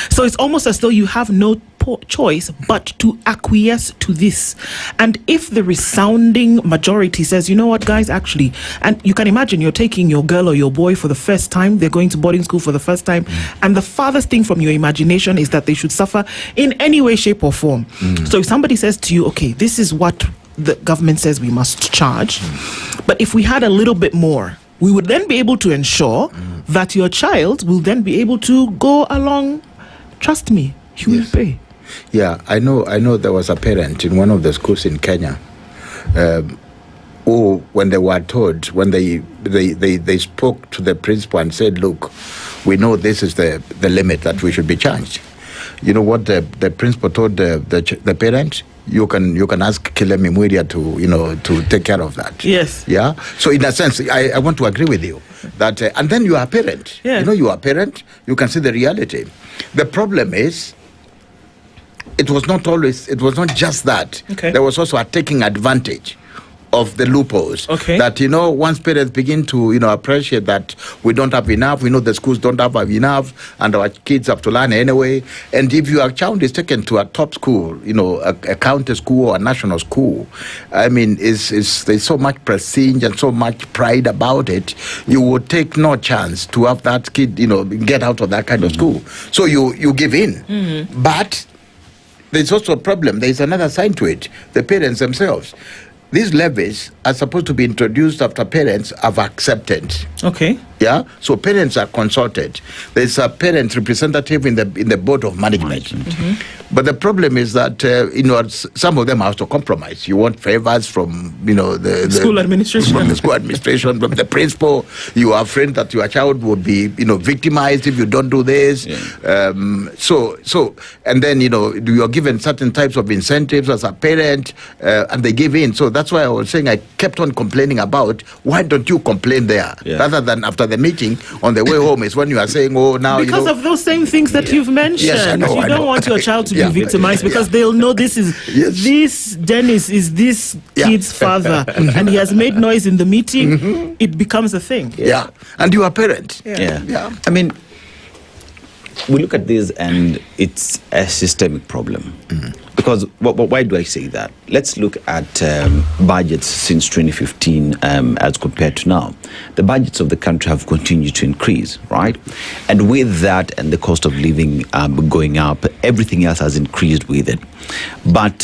S25: So it's almost as though you have no choice but to acquiesce to this. And if the resounding majority says, you know what, guys, actually, and you can imagine you're taking your girl or your boy for the first time, they're going to boarding school for the first time, and the farthest thing from your imagination is that they should suffer in any way, shape, or form. So if somebody says to you, okay, this is what the government says we must charge, but if we had a little bit more, we would then be able to ensure that your child will then be able to go along. Trust me, you will pay.
S9: Yeah, I know there was a parent in one of the schools in Kenya who, when they were told, when they spoke to the principal and said, look, we know this is the limit that we should be charged. You know what the principal told the parent? You can ask Kilemi Mwiria to take care of that.
S25: Yes.
S9: Yeah. So in a sense, I want to agree with you that, and then you are a parent.
S25: Yeah.
S9: You are a parent. You can see the reality. The problem is, it was not just that.
S25: Okay.
S9: There was also a taking advantage of the loopholes.
S25: Okay.
S9: That, once parents begin to, appreciate that we don't have enough, we know the schools don't have enough, and our kids have to learn anyway. And if your child is taken to a top school, a county school or a national school, I mean, there's so much prestige and so much pride about it, you would take no chance to have that kid, get out of that kind of school. So you give in. But there's also a problem. There's another side to it. The parents themselves. These levies are supposed to be introduced after parents have accepted.
S25: Okay.
S9: Yeah. So parents are consulted. There's a parent representative in the board of management. But the problem is that some of them have to compromise. You want favors from the
S25: school administration,
S9: from the school administration, from the principal. You are afraid that your child would be victimized if you don't do this. So and then you are given certain types of incentives as a parent, and they give in. So that's why I was saying I kept on complaining about, why don't you complain there rather than after the meeting on the way home is when you are saying, oh, now
S25: because of those same things that you've mentioned.
S9: Yes, I know,
S25: you don't want your child to be victimized because they'll know this Dennis is this kid's father and he has made noise in the meeting. It becomes a thing.
S9: Yeah. And you are a parent.
S2: Yeah. I mean, we look at this and it's a systemic problem. Because why do I say that? Let's look at budgets since 2015 as compared to now. The budgets of the country have continued to increase, right? And with that and the cost of living going up, everything else has increased with it. But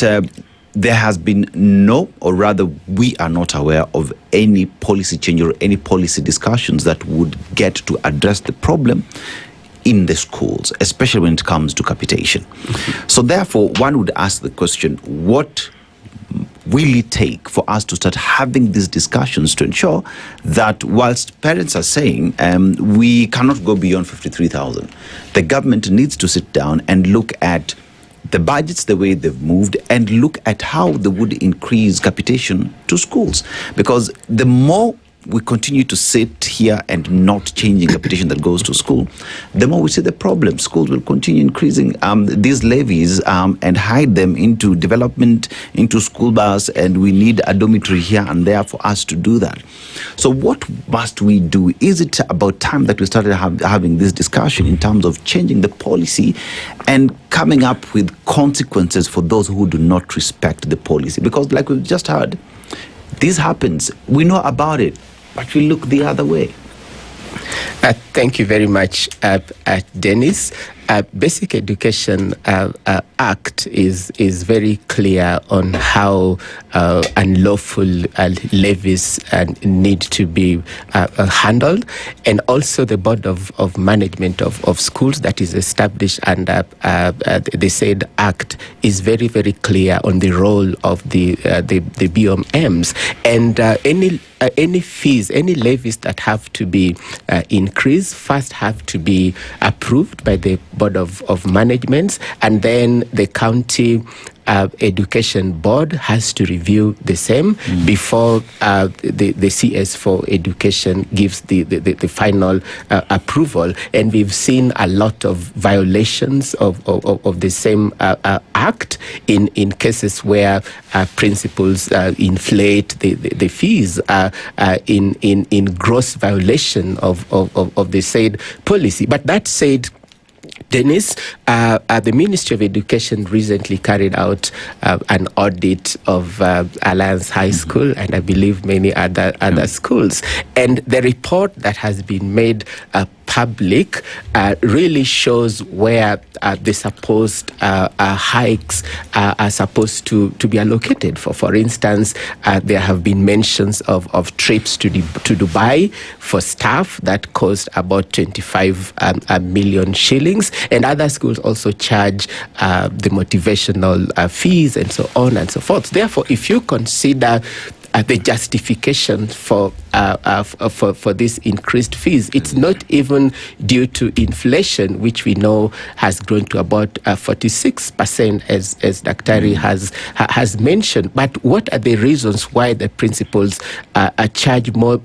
S2: there has been no, or rather we are not aware of any policy change or any policy discussions that would get to address the problem in the schools, especially when it comes to capitation. So therefore, one would ask the question, what will it take for us to start having these discussions to ensure that whilst parents are saying we cannot go beyond 53,000, the government needs to sit down and look at the budgets the way they've moved and look at how they would increase capitation to schools. Because the more we continue to sit here and not changing capitation that goes to school, the more we see the problem. Schools will continue increasing these levies and hide them into development, into school bus, and we need a dormitory here and there for us to do that. So what must we do? Is it about time that we started having this discussion in terms of changing the policy and coming up with consequences for those who do not respect the policy? Because like we've just heard, this happens. We know about it, but we look the other way.
S11: Thank you very much, Dennis. Basic Education Act is very clear on how unlawful levies need to be handled, and also the Board of Management of Schools that is established under the said Act is very, very clear on the role of the BOMs, and any fees, any levies that have to be increased first have to be approved by the Board of Management, and then the county Education Board has to review the same before the CS for Education gives the final approval. And we've seen a lot of violations of the same act in cases where principals inflate the fees in gross violation of the said policy. But that said, Dennis, the Ministry of Education recently carried out an audit of Alliance High School and I believe many other schools. And the report that has been made public really shows where the supposed hikes are supposed to be allocated. For instance, there have been mentions of trips to Dubai for staff that cost about 25 million shillings, and other schools also charge the motivational fees and so on and so forth. Therefore, if you consider the justification for this increased fees, it's not even due to inflation, which we know has grown to about 46%, as Daktari has mentioned. But what are the reasons why the principals charge more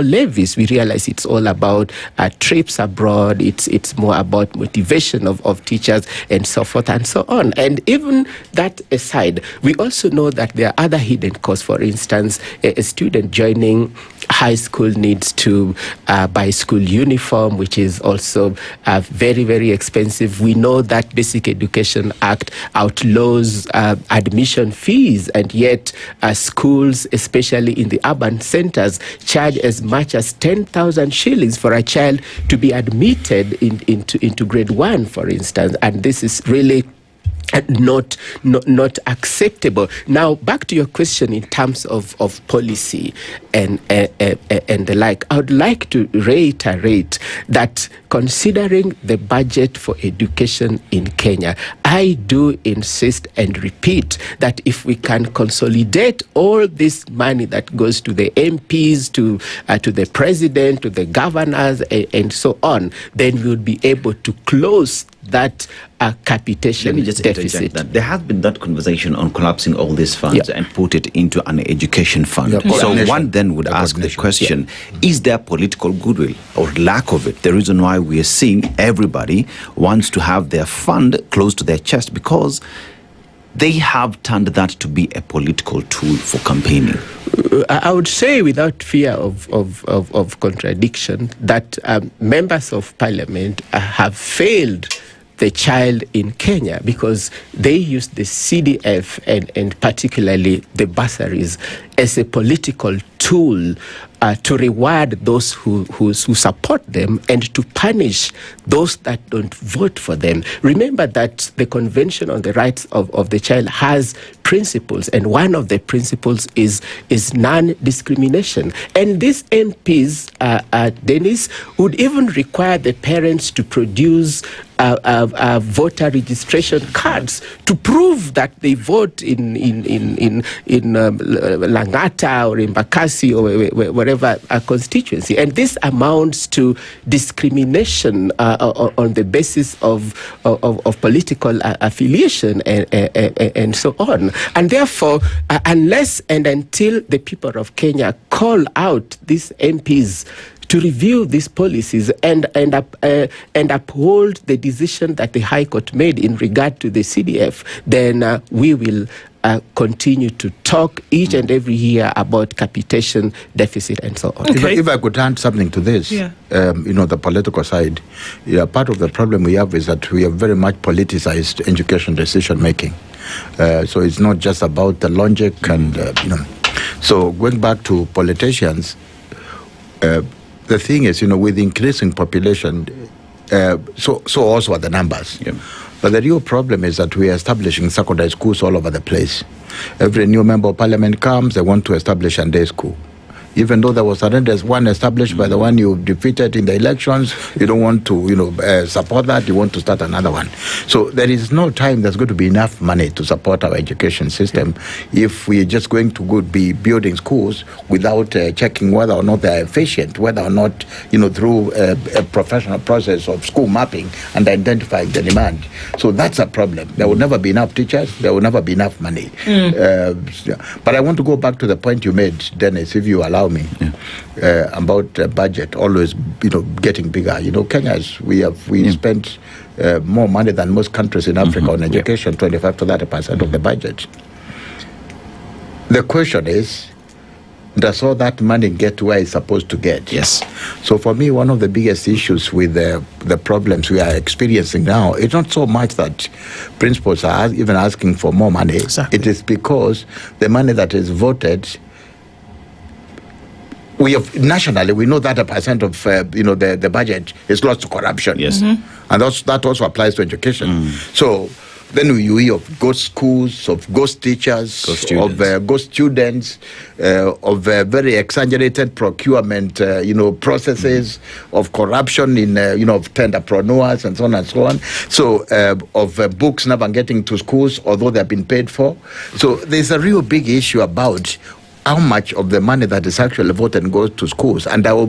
S11: levies? We realize it's all about trips abroad. It's more about motivation of teachers and so forth and so on. And even that aside, we also know that there are other hidden costs. For instance, a student joining high school needs to buy school uniform, which is also very, very expensive. We know that Basic Education Act outlaws admission fees, and yet schools, especially in the urban centers, charge as much as 10,000 shillings for a child to be admitted into grade 1, for instance. And this is really not acceptable. Now, back to your question in terms of policy and the like, I would like to reiterate that considering the budget for education in Kenya, I do insist and repeat that if we can consolidate all this money that goes to the MPs, to the president, to the governors, and so on, then we would be able to close that capitation deficit.
S2: That. There has been that conversation on collapsing all these funds and put it into an education fund. So one then would ask the question, is there political goodwill or lack of it? The reason why we are seeing everybody wants to have their fund close to their chest because they have turned that to be a political tool for campaigning.
S11: I would say, without fear of contradiction, that members of parliament have failed the child in Kenya because they use the CDF and particularly the bursaries as a political tool to reward those who support them and to punish those that don't vote for them. Remember that the Convention on the Rights of the Child has principles, and one of the principles is non-discrimination. And these MPs, Dennis, would even require the parents to produce voter registration cards to prove that they vote in Langata or in Bakassi or wherever whatever constituency. And this amounts to discrimination on the basis of political affiliation and so on. And therefore, unless and until the people of Kenya call out these MPs to review these policies and uphold the decision that the High Court made in regard to the CDF, then we will continue to talk each and every year about capitation, deficit, and so on.
S9: Okay. If I could add something to this, the political side, part of the problem we have is that we have very much politicized education decision making. So it's not just about the logic and, So going back to politicians, the thing is, with increasing population, so also are the numbers. Yeah. But the real problem is that we are establishing secondary schools all over the place. Every new member of parliament comes, they want to establish a day school. Even though there was one established by the one you defeated in the elections, you don't want to, support that. You want to start another one. So there is no time there's going to be enough money to support our education system if we're just going to be building schools without checking whether or not they're efficient, whether or not, through a professional process of school mapping and identifying the demand. So that's a problem. There will never be enough teachers. There will never be enough money. But I want to go back to the point you made, Dennis, if you allow me, about budget always getting bigger. Kenya we spent more money than most countries in Africa on education, 25 to 30% of the budget. The question is, does all that money get to where it's supposed to get?
S2: Yes.
S9: So for me, one of the biggest issues with the problems we are experiencing now, it's not so much that principals are even asking for more money. Exactly. It is because the money that is voted, nationally, we know that a percent of the budget is lost to corruption.
S2: Yes.
S9: And that also applies to education. So then you hear of ghost schools, of ghost teachers, of ghost students, of very exaggerated procurement, processes, of corruption in, of tenderpreneurs and so on and so on. So of books never getting to schools, although they've been paid for. So there's a real big issue about how much of the money that is actually voted goes to schools, and I will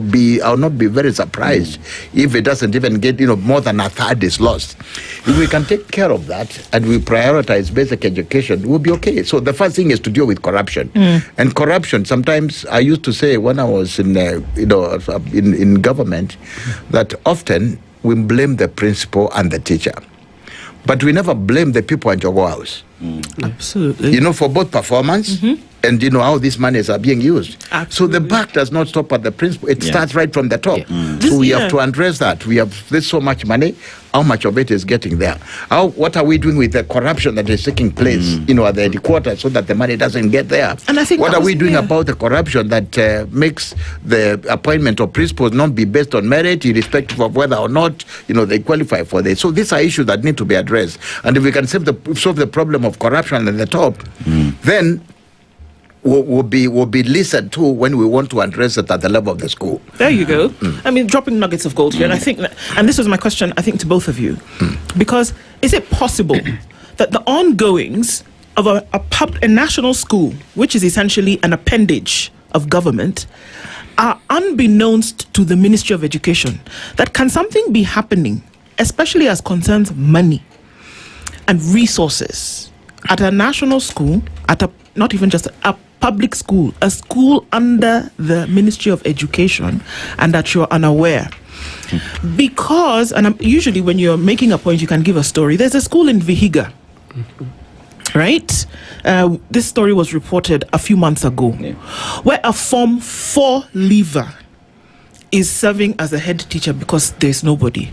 S9: not be very surprised if it doesn't even get more than a third is lost. If we can take care of that and we prioritize basic education, we'll be okay. So the first thing is to deal with corruption. And corruption, sometimes I used to say when I was in government, that often we blame the principal and the teacher, but we never blame the people at Jogo House.
S25: Absolutely.
S9: For both performance and how these monies are being used. Absolutely. So the buck does not stop at the principal. It starts right from the top. So we have to address that. There's so much money. How much of it is getting there? What are we doing with the corruption that is taking place, at the headquarters, so that the money doesn't get there?
S25: And I think
S9: what are we doing about the corruption that makes the appointment of principals not be based on merit, irrespective of whether or not they qualify for this? So these are issues that need to be addressed. And if we can solve the problem of corruption at the top, then will be listened to when we want to address it at the level of the school.
S25: There you go. I mean, dropping nuggets of gold here. And I think, and this was my question, I think, to both of you. Because is it possible that the ongoings of a national school, which is essentially an appendage of government, are unbeknownst to the Ministry of Education? That can something be happening, especially as concerns money and resources, at a national school, not even just a public school, a school under the Ministry of Education, and that you're unaware? Because, and usually when you're making a point, you can give a story. There's a school in Vihiga, right? This story was reported a few months ago, where a Form 4 leaver is serving as a head teacher because there's nobody.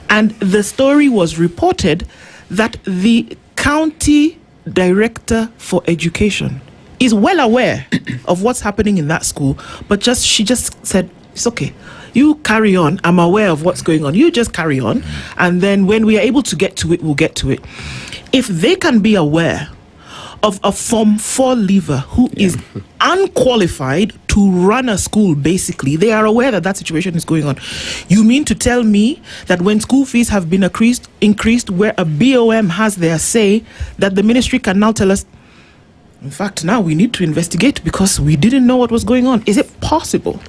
S25: And the story was reported that the county director for education is well aware of what's happening in that school, but she just said, it's okay, you carry on, I'm aware of what's going on, you just carry on, and then when we are able to get to it, we'll get to it. If they can be aware of a Form 4 leaver who is unqualified to run a school, basically, they are aware that situation is going on. You mean to tell me that when school fees have been increased where a BOM has their say, that the ministry can now tell us, In fact, now we need to investigate because we didn't know what was going on. Is it possible?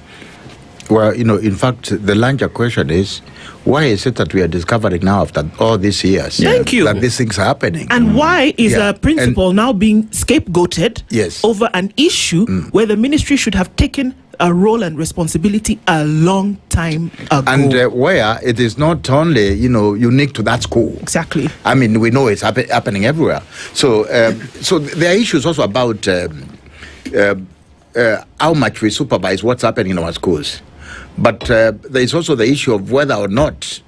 S9: Well, in fact, the larger question is, why is it that we are discovering now after all these years
S25: Thank you.
S9: that these things are happening?
S25: And why is a principal now being scapegoated over an issue where the ministry should have taken a role and responsibility a long time ago?
S9: And where it is not only, unique to that school.
S25: Exactly.
S9: I mean, we know it's happening everywhere. So there are issues also about how much we supervise what's happening in our schools. But there is also the issue of whether or not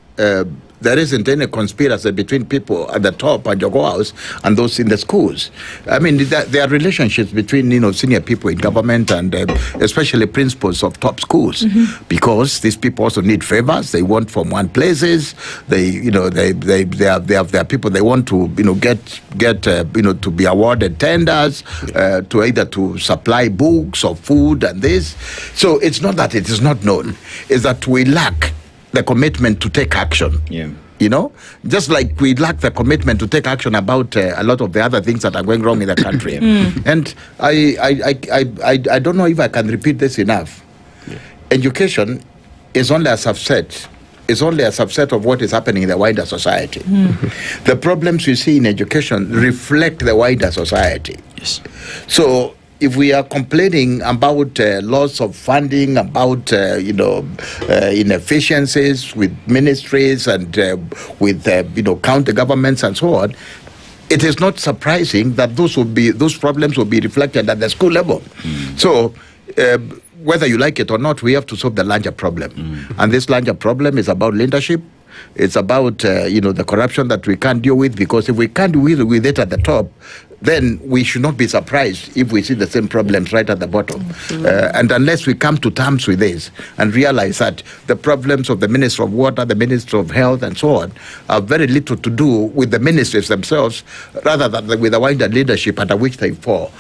S9: there isn't any conspiracy between people at the top at Okoh House and those in the schools. I mean, there are relationships between senior people in government and especially principals of top schools, because these people also need favors. They want from one places. They are people they want to get to be awarded tenders to either to supply books or food and this. So it's not that it is not known; it's that we lack the commitment to take action. Just like we lack the commitment to take action about a lot of the other things that are going wrong in the country. And I don't know if I can repeat this enough. Education is only a subset. It's only a subset of what is happening in the wider society. The problems we see in education reflect the wider society.
S2: Yes.
S9: So if we are complaining about loss of funding, about inefficiencies with ministries and with county governments and so on, it is not surprising that those problems will be reflected at the school level. So whether you like it or not, we have to solve the larger problem. And this larger problem is about leadership. It's about the corruption that we can't deal with, because if we can't deal with it at the top, then we should not be surprised if we see the same problems right at the bottom. And unless we come to terms with this and realize that the problems of the Minister of Water, the Minister of Health, and so on, are very little to do with the ministries themselves, rather than with the wider leadership under which they fall,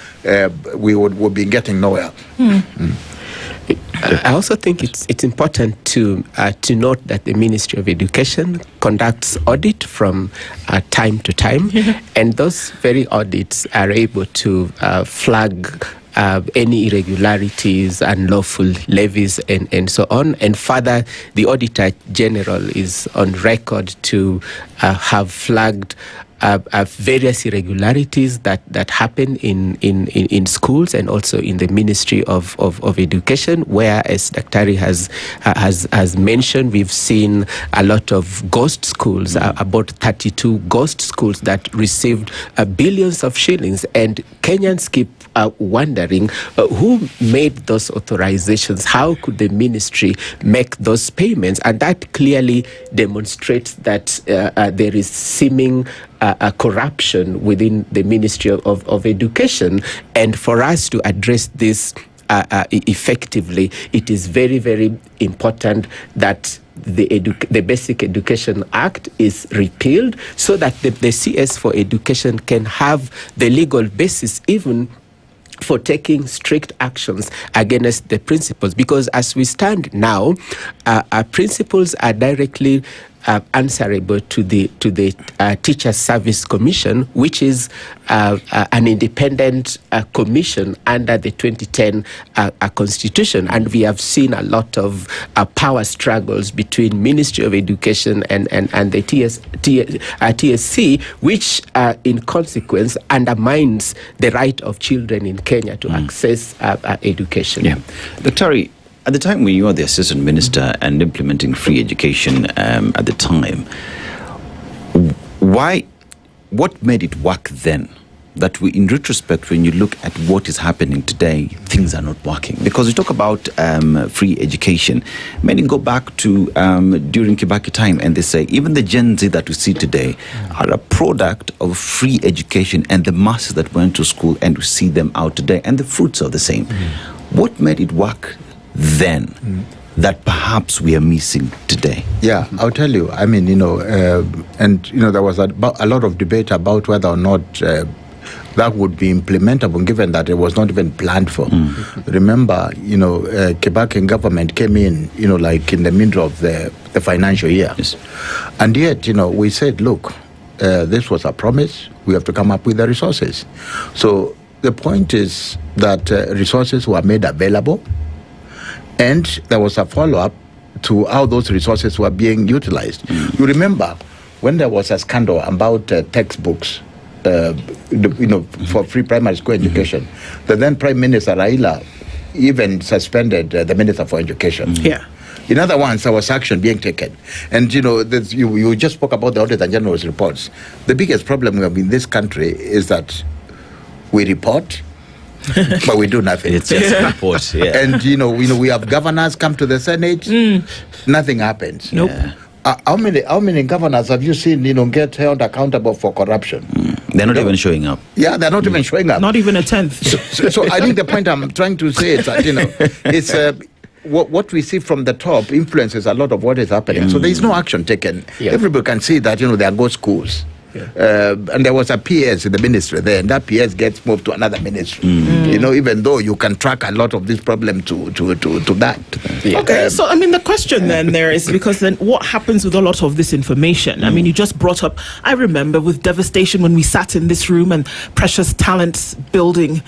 S9: we would be getting nowhere.
S11: I also think it's important to note that the Ministry of Education conducts audit from time to time, and those very audits are able to flag any irregularities, unlawful levies, and so on. And further, the Auditor General is on record to have flagged various irregularities that happen in schools and also in the Ministry of Education, where, as Daktari has mentioned, we've seen a lot of ghost schools, about 32 ghost schools that received billions of shillings, and Kenyans keep wondering who made those authorizations. How could the ministry make those payments? And that clearly demonstrates that there is seeming corruption within the Ministry of Education. And for us to address this effectively, it is very, very important that the Basic Education Act is repealed, so that the CS for Education can have the legal basis even for taking strict actions against the principals. Because as we stand now, our principals are directly answerable to the Teacher Service Commission, which is an independent commission under the 2010 Constitution. And we have seen a lot of power struggles between Ministry of Education and the TSC, which in consequence undermines the right of children in Kenya to access education.
S2: Dr. At the time when you were the Assistant Minister and implementing free education at the time, what made it work then? That we, in retrospect, when you look at what is happening today, things are not working. Because we talk about free education. Many go back to during Kibaki time and they say, even the Gen Z that we see today are a product of free education and the masses that went to school, and we see them out today, and the fruits are the same. What made it work then that perhaps we are missing today?
S9: Yeah, I'll tell you. I mean, there was a lot of debate about whether or not that would be implementable, given that it was not even planned for. Remember, Kibaki government came in, like in the middle of the financial year.
S2: Yes.
S9: And yet, we said, look, this was a promise. We have to come up with the resources. So the point is that resources were made available, and there was a follow-up to how those resources were being utilized. You remember when there was a scandal about textbooks, for free primary school education, the then Prime Minister Raila even suspended the Minister for Education.
S25: Yeah.
S9: In other words, there was action being taken. And, you just spoke about the Auditor General's reports. The biggest problem we have in this country is that we report, but we do nothing.
S2: It's just a report, yeah.
S9: And, we have governors come to the Senate, nothing happens.
S25: Nope.
S9: Yeah. How many governors have you seen, get held accountable for corruption?
S2: They're not even showing up.
S9: Yeah, they're not even showing up.
S25: Not even a tenth.
S9: So I think the point I'm trying to say is that, it's what we see from the top influences a lot of what is happening. So there is no action taken. Yeah. Everybody can see that, there are good schools. Yeah. And there was a PS in the ministry there, and that PS gets moved to another ministry. Even though you can track a lot of this problem to that.
S25: Yeah. Okay, so the question then there is, because then what happens with a lot of this information? You just brought up, I remember with devastation when we sat in this room and precious talents building,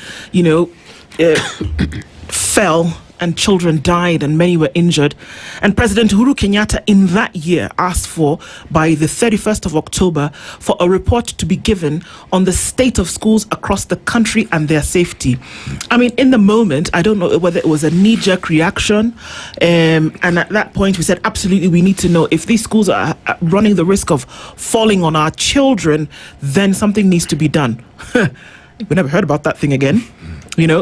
S25: fell. And children died and many were injured. And President Uhuru Kenyatta in that year asked for, by the 31st of October, for a report to be given on the state of schools across the country and their safety. In the moment, I don't know whether it was a knee-jerk reaction. And at that point, we said, absolutely, we need to know if these schools are running the risk of falling on our children, then something needs to be done. We never heard about that thing again.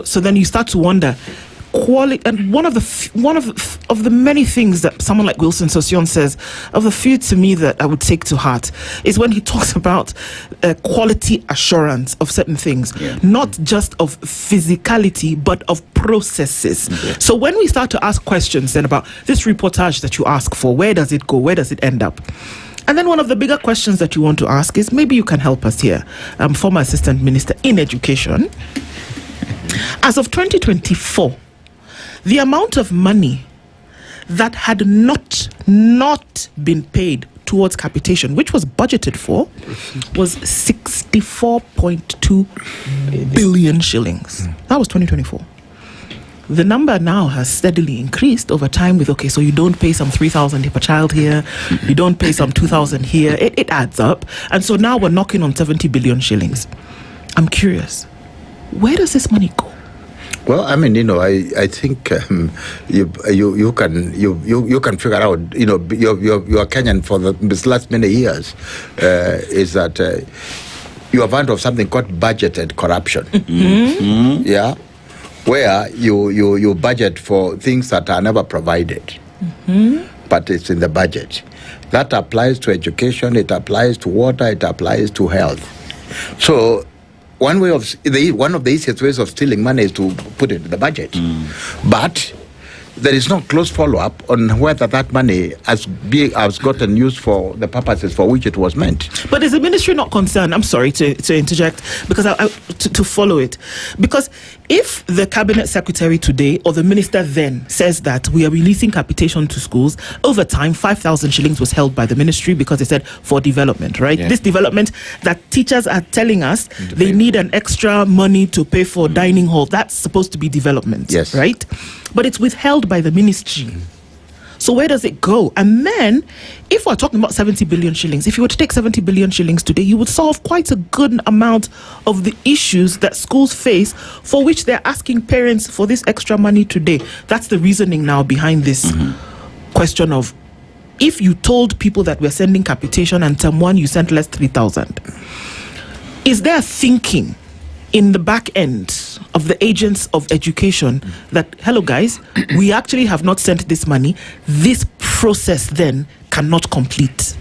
S25: So then you start to wonder, quality, and one of the many things that someone like Wilson Sossion says, of the few to me that I would take to heart, is when he talks about quality assurance of certain things, not just of physicality but of processes. So when we start to ask questions then about this reportage that you ask for, where does it go, where does it end up? And then one of the bigger questions that you want to ask is, maybe you can help us here, former Assistant Minister in Education. As of 2024, the amount of money that had not been paid towards capitation, which was budgeted for, was 64.2 billion shillings. That was 2024. The number now has steadily increased over time with, so you don't pay some 3,000 per child here, you don't pay some 2,000 here, it adds up. And so now we're knocking on 70 billion shillings. I'm curious, where does this money go?
S9: Well, I think you can figure out. You're Kenyan for this last many years. Is that you have heard of something called budgeted corruption? Yeah, where you budget for things that are never provided, but it's in the budget. That applies to education. It applies to water. It applies to health. So. One of the easiest ways of stealing money is to put it in the budget. But there is no close follow-up on whether that money has gotten used for the purposes for which it was meant.
S25: But is the ministry not concerned? I'm sorry to interject, because to follow it. Because if the cabinet secretary today or the minister then says that we are releasing capitation to schools, over time 5,000 shillings was held by the ministry because they said for development, right? This development that teachers are telling us they need an extra money to pay for dining hall, that's supposed to be development, right? But it's withheld by the ministry. So where does it go? And then, if we're talking about 70 billion shillings, if you were to take 70 billion shillings today, you would solve quite a good amount of the issues that schools face, for which they're asking parents for this extra money today. That's the reasoning now behind this question of, if you told people that we're sending capitation and term one you sent less 3,000, is there thinking in the back end of the agents of education that, hello guys, we actually have not sent this money, this process then cannot complete?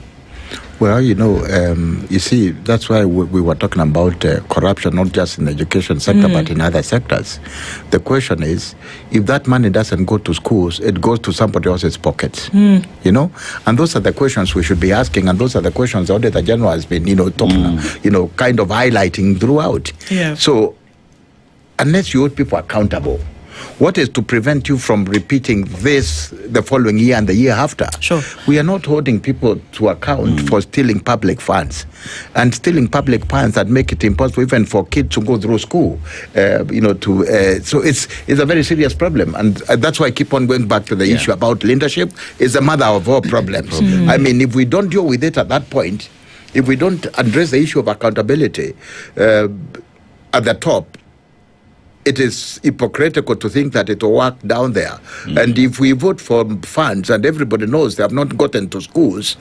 S9: Well, you see, that's why we were talking about corruption, not just in the education sector, but in other sectors. The question is, if that money doesn't go to schools, it goes to somebody else's pockets, And those are the questions we should be asking, and those are the questions the Auditor General has been, talking, kind of highlighting throughout.
S25: Yeah.
S9: So, unless you hold people accountable, What is to prevent you from repeating this the following year and the year after?
S25: Sure.
S9: We are not holding people to account for stealing public funds, and stealing public funds that make it impossible even for kids to go through school. So it's a very serious problem, and that's why I keep on going back to the issue about leadership. Is the mother of all problems. I mean, if we don't deal with it at that point, if we don't address the issue of accountability at the top, it is hypocritical to think that it will work down there. And if we vote for funds and everybody knows they have not gotten to schools,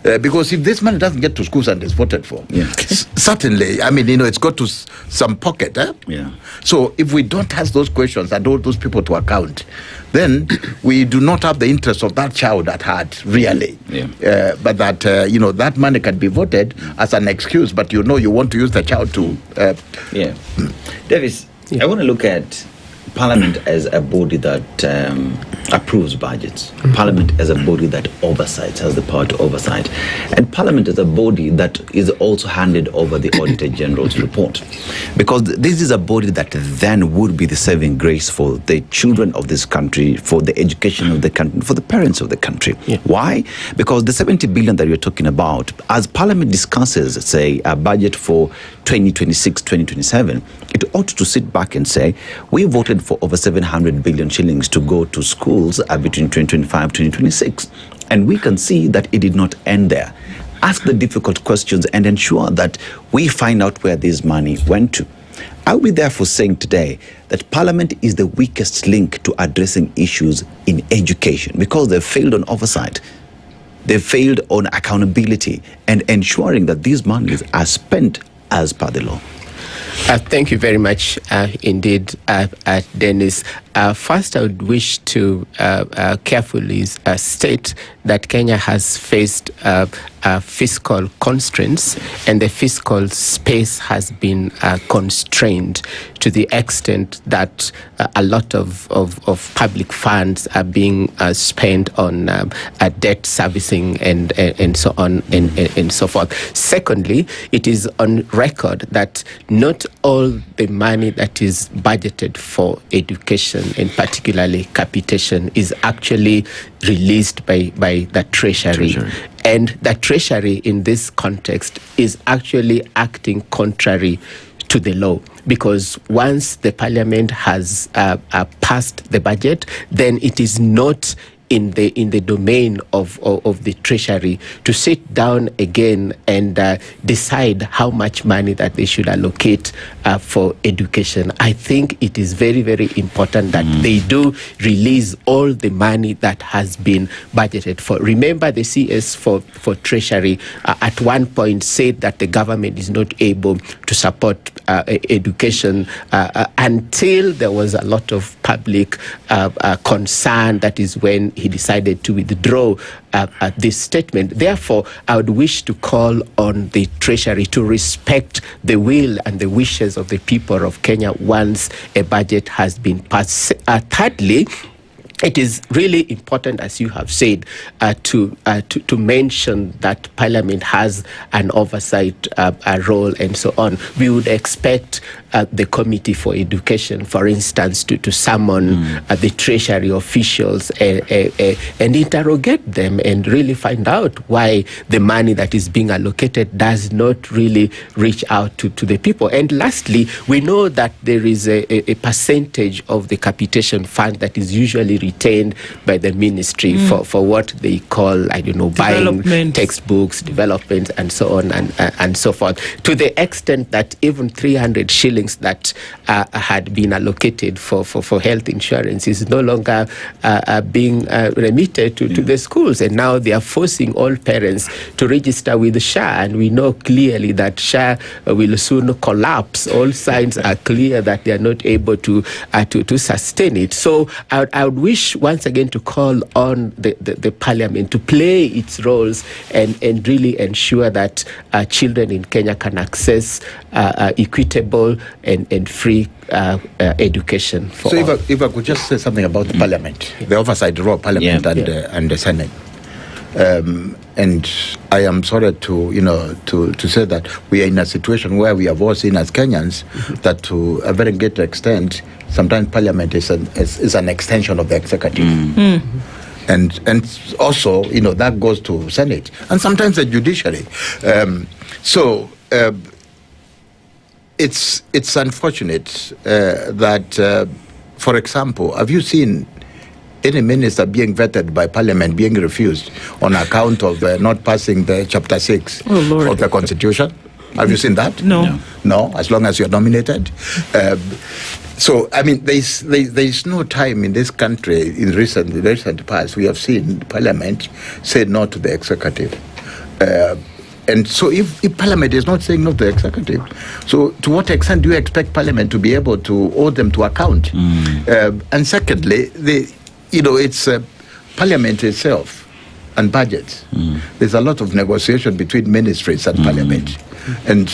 S9: because if this money doesn't get to schools and is voted for, certainly, I mean, it's got to some pocket. So if we don't ask those questions and hold those people to account, then we do not have the interest of that child at heart, really. But that, that money can be voted as an excuse, but you want to use the child to...
S2: Davies, I want to look at Parliament as a body that approves budgets. Parliament as a body that oversights, has the power to oversight. And Parliament as a body that is also handed over the Auditor General's report. Because this is a body that then would be the saving grace for the children of this country, for the education of the country, for the parents of the country. Why? Because the 70 billion that we're talking about, as Parliament discusses, say, a budget for 2026, 2027, it ought to sit back and say, we voted for over 700 billion shillings to go to schools between 2025 2026. And we can see that it did not end there. Ask the difficult questions and ensure that we find out where this money went to. Are we therefore saying today that Parliament is the weakest link to addressing issues in education because they've failed on oversight? They've failed on accountability and ensuring that these monies are spent as per the law.
S11: Thank you very much indeed, Dennis. First, I would wish to carefully state that Kenya has faced fiscal constraints, and the fiscal space has been constrained to the extent that a lot of public funds are being spent on debt servicing and so on and so forth. Secondly, it is on record that not all the money that is budgeted for education, and particularly capitation, is actually released by the Treasury. And the Treasury in this context is actually acting contrary to the law, because once the Parliament has passed the budget, then it is not in the domain of the Treasury to sit down again and decide how much money that they should allocate for education. I think it is very, very important that they do release all the money that has been budgeted for. Remember, the CS for Treasury at one point said that the government is not able to support education until there was a lot of public concern. That is when he decided to withdraw this statement. Therefore, I would wish to call on the Treasury to respect the will and the wishes of the people of Kenya once a budget has been passed. Thirdly, it is really important, as you have said, to mention that Parliament has an oversight role and so on. We would expect the Committee for Education, for instance, to summon the Treasury officials and interrogate them and really find out why the money that is being allocated does not really reach out to the people. And lastly, we know that there is a percentage of the capitation fund that is usually retained by the ministry for what they call, buying textbooks, development, and so on and so forth. To the extent that even 300 shillings that had been allocated for health insurance is no longer being remitted to the schools. And now they are forcing all parents to register with SHA. And we know clearly that SHA will soon collapse. All signs are clear that they are not able to sustain it. So I would wish once again to call on the Parliament to play its roles and really ensure that children in Kenya can access equitable and free education for all.
S9: If I could just say something about the Parliament, the oversight role of Parliament and the Senate. And I am sorry to say that we are in a situation where we have all seen as Kenyans that to a very great extent, sometimes Parliament is an extension of the executive. And also, that goes to Senate and sometimes the judiciary. It's unfortunate that, for example, have you seen any minister being vetted by Parliament being refused on account of not passing the Chapter 6 of the Constitution? Have you seen that?
S25: No.
S9: No, as long as you're nominated. So, I mean, there's no time in this country, in recent past, we have seen Parliament say no to the executive. And so if Parliament is not saying no to the executive, so to what extent do you expect Parliament to be able to hold them to account? And secondly, it's Parliament itself and budgets. There's a lot of negotiation between ministries and Parliament. And,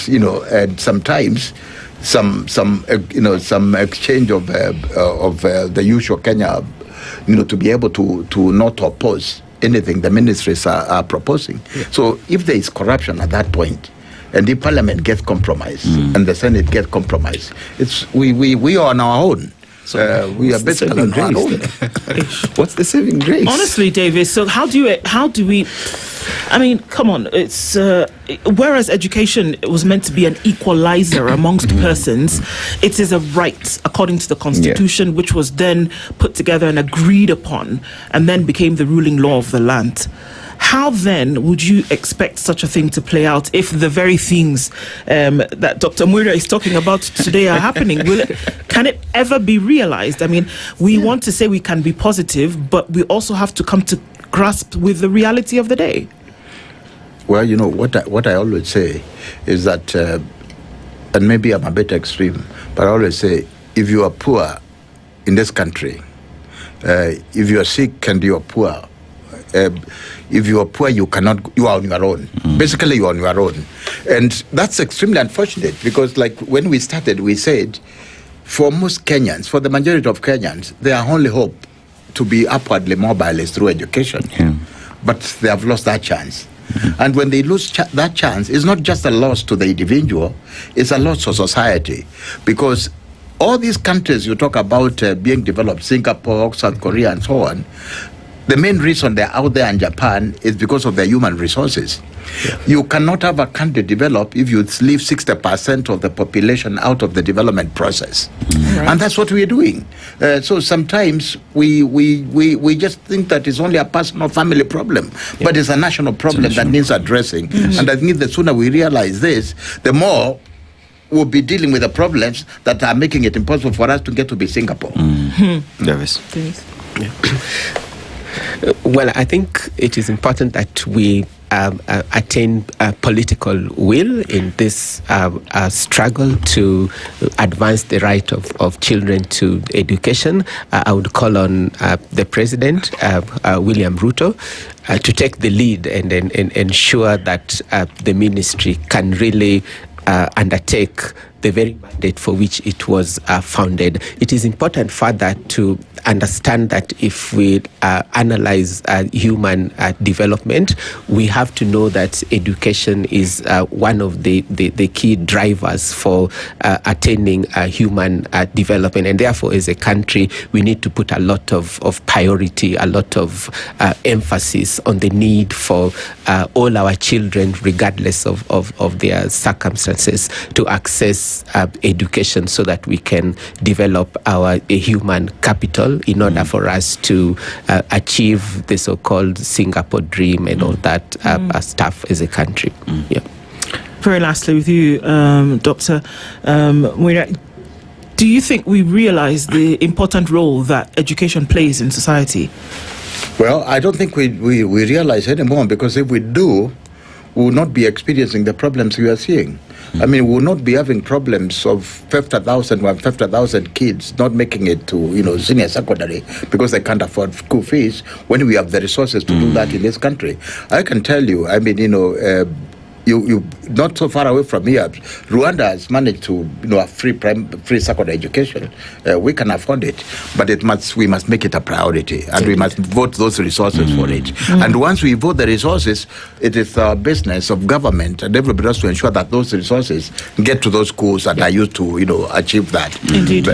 S9: and sometimes some exchange of the usual Kenya, to be able to not oppose anything the ministries are proposing. So if there is corruption at that point, and the Parliament gets compromised and the Senate gets compromised, we are on our own. So we are basically on our own. What's the saving grace?
S25: Honestly, Davies, so how do we? I mean, come on. It's whereas education was meant to be an equalizer amongst persons, it is a right according to the Constitution, which was then put together and agreed upon, and then became the ruling law of the land. How then would you expect such a thing to play out if the very things that Dr. Muira is talking about today are happening? Can it ever be realized? I mean, we want to say we can be positive, but we also have to come to grasp with the reality of the day.
S9: Well, what I always say is that, and maybe I'm a bit extreme, but I always say, if you are poor in this country, if you are sick and you are poor, if you are poor, you are on your own. Basically, you are on your own. And that's extremely unfortunate because, like, when we started, we said, for most Kenyans, for the majority of Kenyans, their only hope to be upwardly mobile is through education. But they have lost that chance. And when they lose that chance, it's not just a loss to the individual, it's a loss to society. Because all these countries you talk about being developed, Singapore, South Korea, and so on, the main reason they're out there in Japan is because of their human resources. You cannot have a country develop if you leave 60% of the population out of the development process. And that's what we're doing. So sometimes we just think that it's only a personal family problem, but it's a national problem that needs addressing. And I think the sooner we realize this, the more we'll be dealing with the problems that are making it impossible for us to get to be Singapore.
S2: Davies.
S11: Well, I think it is important that we attain political will in this struggle to advance the right of children to education. I would call on the President, William Ruto, to take the lead and ensure that the ministry can really undertake the very mandate for which it was founded. It is important further to understand that if we analyze human development, we have to know that education is one of the key drivers for attaining human development. And therefore, as a country, we need to put a lot of priority, a lot of emphasis on the need for all our children, regardless of their circumstances, to access education so that we can develop our human capital in order for us to achieve the so-called Singapore dream and all that stuff as a country.
S25: Very lastly with you, Dr. Muira, do you think we realize the important role that education plays in society?
S9: Well, I don't think we realize anymore, because if we do, we will not be experiencing the problems we are seeing. I mean, we will not be having problems of 50,000 kids not making it to, senior secondary because they can't afford school fees, when we have the resources to do that in this country. I can tell you, I mean, You not so far away from here, Rwanda has managed to a free secondary education. We can afford it, but we must make it a priority, and we must vote those resources for it. And once we vote the resources, it is the business of government and everybody else to ensure that those resources get to those schools that are used to achieve that.
S25: Indeed.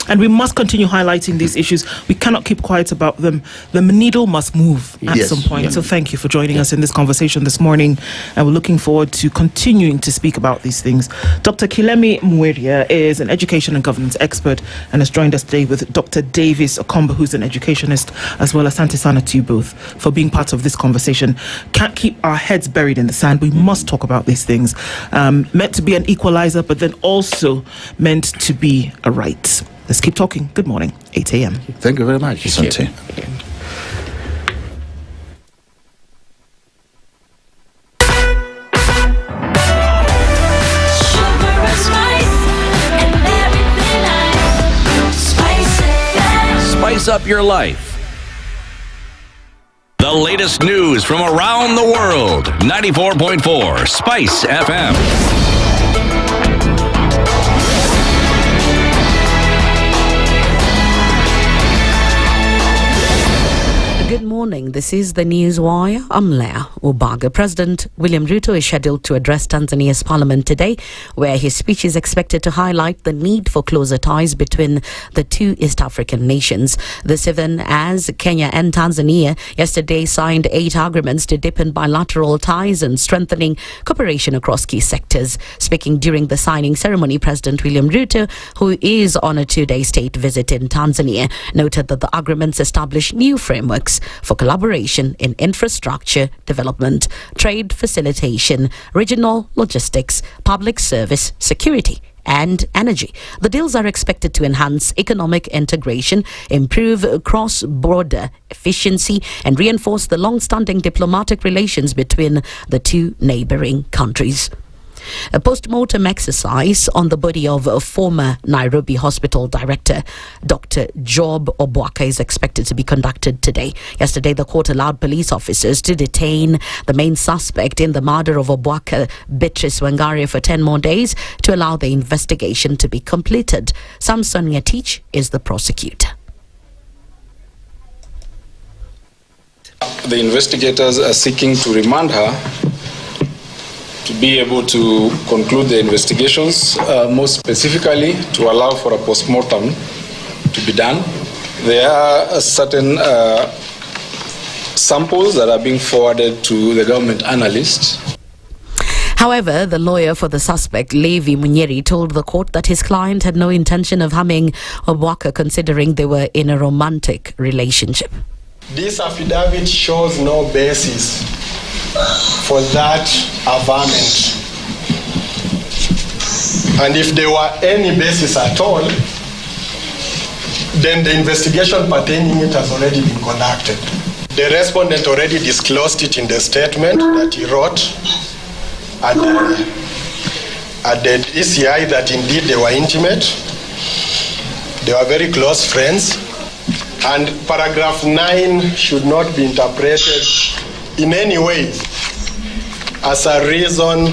S25: And we must continue highlighting these issues. We cannot keep quiet about them. The needle must move at some point. Yeah. So thank you for joining us in this conversation this morning. And we're looking forward to continuing to speak about these things. Dr. Kilemi Mweria is an education and governance expert and has joined us today with Dr. Davies Okombo, who's an educationist, as well as Asante Sana to you both for being part of this conversation. Can't keep our heads buried in the sand. We must talk about these things. Meant to be an equalizer, but then also meant to be a right. Let's keep talking. Good morning, 8 a.m.
S9: Thank you very much.
S2: Asante.
S5: Spice up your life. The latest news from around the world. 94.4 Spice FM.
S8: Good morning. This is the Newswire. I'm Leah Ubaga. President William Ruto is scheduled to address Tanzania's parliament today, where his speech is expected to highlight the need for closer ties between the two East African nations. This even as Kenya and Tanzania yesterday signed 8 agreements to deepen bilateral ties and strengthening cooperation across key sectors. Speaking during the signing ceremony, President William Ruto, who is on a 2-day state visit in Tanzania, noted that the agreements establish new frameworks for collaboration in infrastructure development, trade facilitation, regional logistics, public service, security, and energy. The deals are expected to enhance economic integration, improve cross-border efficiency, and reinforce the long-standing diplomatic relations between the two neighboring countries. A post-mortem exercise on the body of a former Nairobi hospital director, Dr. Job Obwaka, is expected to be conducted today. Yesterday, the court allowed police officers to detain the main suspect in the murder of Obwaka, Beatrice Wangari, for 10 more days to allow the investigation to be completed. Samson Yatich is the prosecutor.
S1: The investigators are seeking to remand her to be able to conclude the investigations, most specifically to allow for a post-mortem to be done. There are certain samples that are being forwarded to the government analyst.
S8: However, the lawyer for the suspect, Levi Njeri, told the court that his client had no intention of harming Obwaka, considering they were in a romantic relationship.
S13: This affidavit shows no basis for that averment. And if there were any basis at all, then the investigation pertaining it has already been conducted. The respondent already disclosed it in the statement that he wrote at the DCI that indeed they were intimate, they were very close friends, and paragraph 9 should not be interpreted in any way as a reason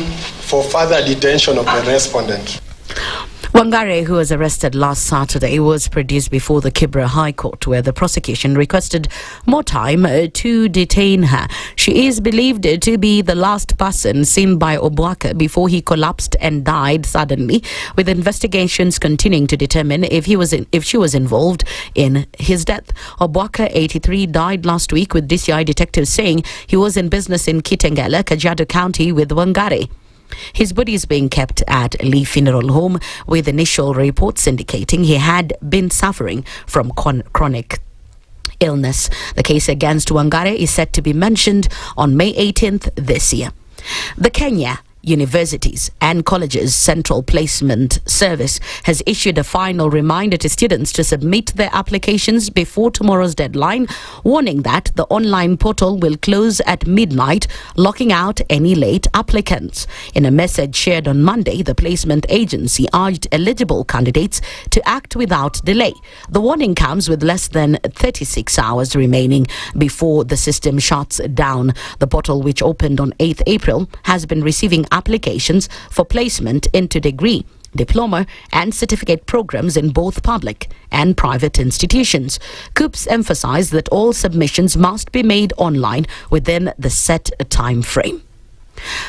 S13: for further detention of the respondent.
S8: Wangari, who was arrested last Saturday, was produced before the Kibra High Court, where the prosecution requested more time to detain her. She is believed to be the last person seen by Obwaka before he collapsed and died suddenly, with investigations continuing to determine if she was involved in his death. Obwaka, 83, died last week, with DCI detectives saying he was in business in Kitengela, Kajiado County, with Wangari. His body is being kept at Lee Funeral Home, with initial reports indicating he had been suffering from chronic illness. The case against Wangari is set to be mentioned on May 18th this year. The Kenya Universities and Colleges Central Placement Service has issued a final reminder to students to submit their applications before tomorrow's deadline, warning that the online portal will close at midnight, locking out any late applicants. In a message shared on Monday, the placement agency urged eligible candidates to act without delay. The warning comes with less than 36 hours remaining before the system shuts down. The portal, which opened on 8th April, has been receiving applications for placement into degree, diploma and certificate programs in both public and private institutions. COOPS emphasized that all submissions must be made online within the set time frame.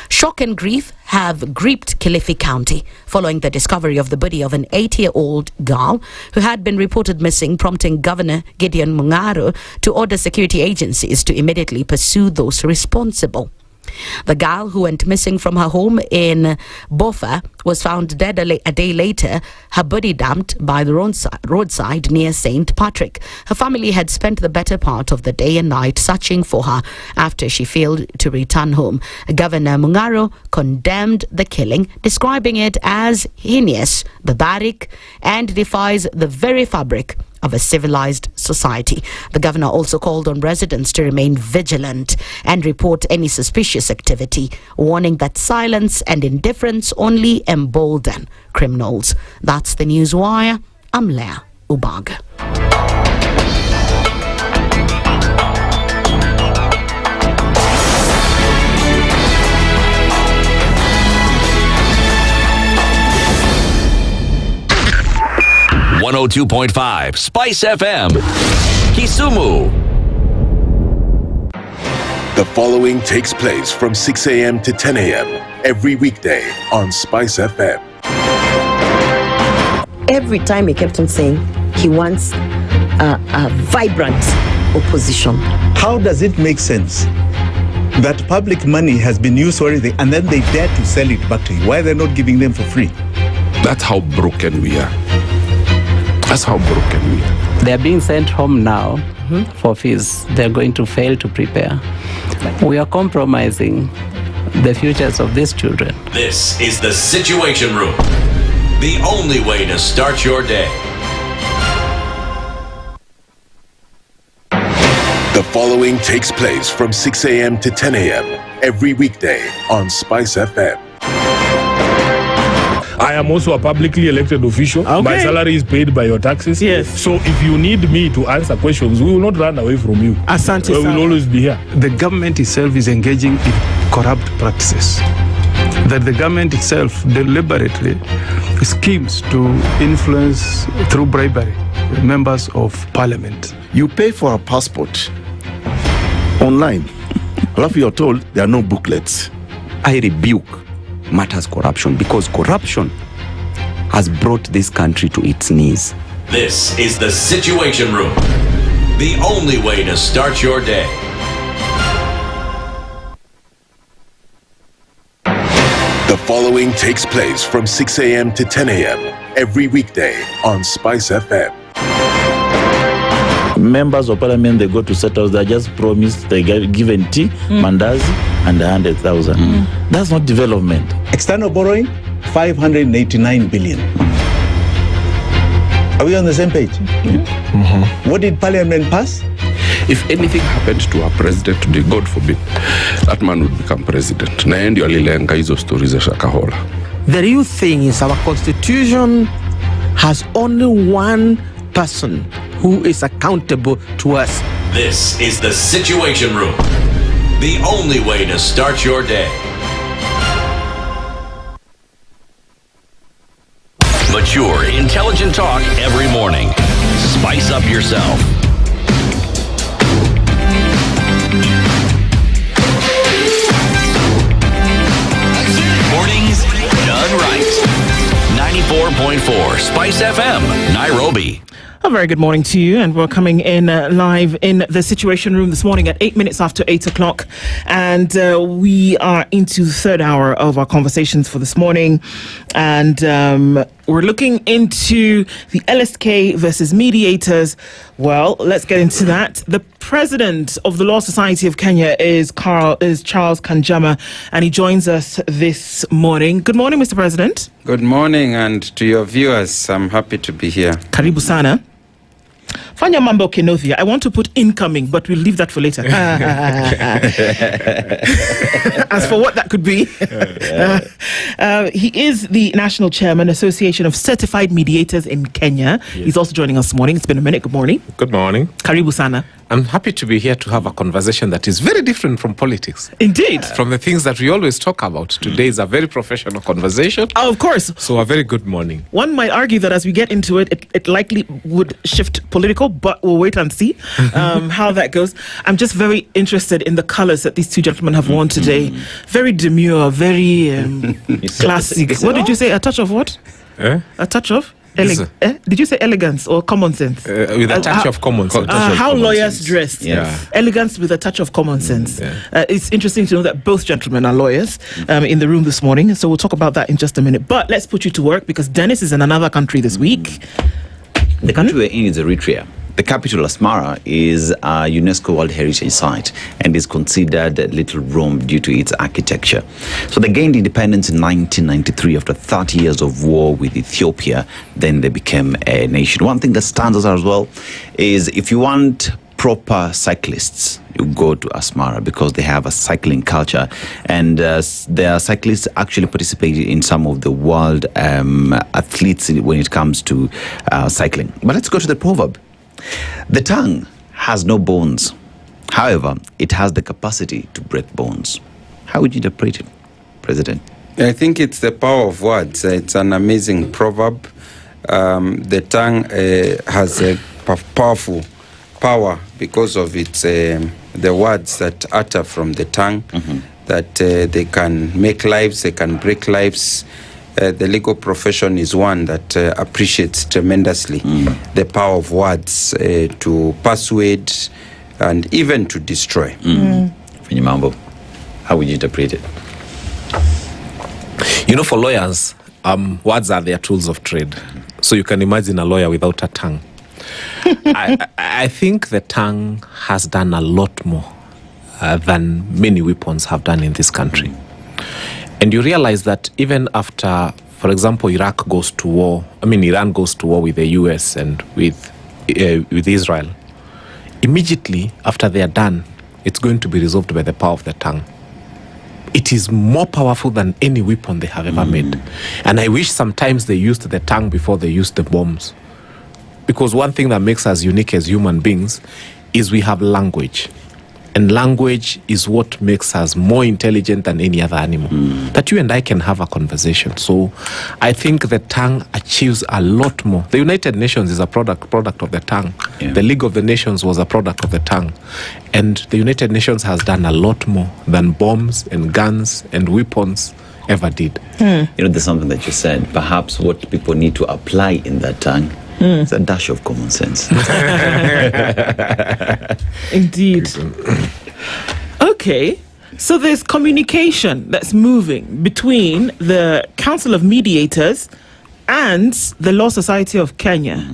S8: Shock and grief have gripped Kilifi County following the discovery of the body of an 8-year-old girl who had been reported missing, prompting Governor Gideon Mungaro to order security agencies to immediately pursue those responsible. The girl, who went missing from her home in Bofa, was found dead a day later, her body dumped by the roadside near St. Patrick. Her family had spent the better part of the day and night searching for her after she failed to return home. Governor Mungaro condemned the killing, describing it as heinous, barbaric, and defies the very fabric of a civilized society. The governor also called on residents to remain vigilant and report any suspicious activity, warning that silence and indifference only embolden criminals. That's the News Wire. I'm Leah Ubaga.
S5: .5 Spice FM, Kisumu.
S6: The following takes place from 6 a.m. to 10 a.m. every weekday on Spice FM.
S4: Every time he kept on saying he wants a vibrant opposition.
S22: How does it make sense that public money has been used already and then they dare to sell it back to you? Why are they not giving them for free?
S24: That's how broken we are. That's how broken we are.
S10: They are being sent home now for fees. They're going to fail to prepare. We are compromising the futures of these children.
S5: This is the Situation Room, the only way to start your day.
S6: The following takes place from 6 a.m. to 10 a.m. every weekday on Spice FM.
S16: I am also a publicly elected official. Okay. My salary is paid by your taxes.
S25: Yes.
S16: So if you need me to answer questions, we will not run away from you.
S25: Asante.
S16: We will always be here.
S23: The government itself is engaging in corrupt practices. That the government itself deliberately schemes to influence through bribery members of parliament.
S18: You pay for a passport online. Alafu you're told there are no booklets.
S17: I rebuke matters corruption, because corruption has brought this country to its knees.
S5: This is the Situation Room, the only way to start your day.
S6: The following takes place from 6 a.m. to 10 a.m. every weekday on Spice FM.
S3: Members of parliament, they go to settle, they just promised they get given tea, mandazi, and 100,000. That's not development.
S22: External borrowing, 589 billion. Are we on the same page? What did parliament pass?
S24: If anything happened to our president today, God forbid, that man would become president. Na ndio alilenga hizo stories za Shakahola.
S7: The real thing is our constitution has only one person who is accountable to us.
S5: This is the Situation Room, the only way to start your day. Mature, intelligent talk every morning. Spice up yourself. Mornings done right. 94.4 Spice FM, Nairobi.
S25: A very good morning to you, and we're coming in live in the Situation Room this morning at 8 minutes after 8 o'clock. And we are into the third hour of our conversations for this morning. And we're looking into the LSK versus mediators. Well, let's get into that. The president of the Law Society of Kenya is Charles Kanjama, and he joins us this morning. Good morning, Mr. President.
S12: Good morning, and to your viewers, I'm happy to be here.
S25: Karibu sana. Fanya mambo Kenothia. I want to put incoming, but we'll leave that for later. As for what that could be. He is the National Chairman, Association of Certified Mediators in Kenya. Yes. He's also joining us this morning. It's been a minute. Good morning.
S14: Good morning.
S25: Karibu sana.
S14: I'm happy to be here to have a conversation that is very different from politics.
S25: Indeed.
S14: From the things that we always talk about. Today is a very professional conversation.
S25: Oh, of course.
S14: So a very good morning.
S25: One might argue that as we get into it, it likely would shift political, but we'll wait and see how that goes. I'm just very interested in the colors that these two gentlemen have worn today. Very demure, very classic. What did you say? A touch of what? A touch of? Did you say elegance or common sense?
S14: With a touch of common sense.
S25: How lawyers dress.
S14: Yeah.
S25: Elegance with a touch of common sense. It's interesting to know that both gentlemen are lawyers in the room this morning. So we'll talk about that in just a minute. But let's put you to work because Dennis is in another country this week.
S2: The country we're in is Eritrea. The capital, Asmara, is a UNESCO World Heritage Site and is considered Little Rome due to its architecture. So they gained independence in 1993 after 30 years of war with Ethiopia. Then they became a nation. One thing that stands out as well is if you want proper cyclists, you go to Asmara because they have a cycling culture, and their cyclists actually participate in some of the world athletes when it comes to cycling. But let's go to the proverb. The tongue has no bones. However, it has the capacity to break bones. How would you interpret it, President?
S12: I think it's the power of words. It's an amazing proverb. The tongue has a powerful power because of its the words that utter from the tongue, that they can make lives, they can break lives. The legal profession is one that appreciates tremendously the power of words to persuade and even to destroy.
S2: Finyimambo, how would you interpret it?
S14: You know, for lawyers, words are their tools of trade. So you can imagine a lawyer without a tongue. I think the tongue has done a lot more than many weapons have done in this country. And you realize that even after, for example, Iran goes to war with the US and with Israel, immediately after they are done, it's going to be resolved by the power of the tongue. It is more powerful than any weapon they have ever made. And I wish sometimes they used the tongue before they used the bombs. Because one thing that makes us unique as human beings is we have language. And language is what makes us more intelligent than any other animal. That you and I can have a conversation. So I think the tongue achieves a lot more. The United Nations is a product of the tongue. Yeah. The League of the Nations was a product of the tongue. And the United Nations has done a lot more than bombs and guns and weapons ever did.
S2: You know, there's something that you said. Perhaps what people need to apply in that tongue is a dash of common sense.
S25: Indeed. Okay, so there's communication that's moving between the Council of Mediators and the Law Society of Kenya.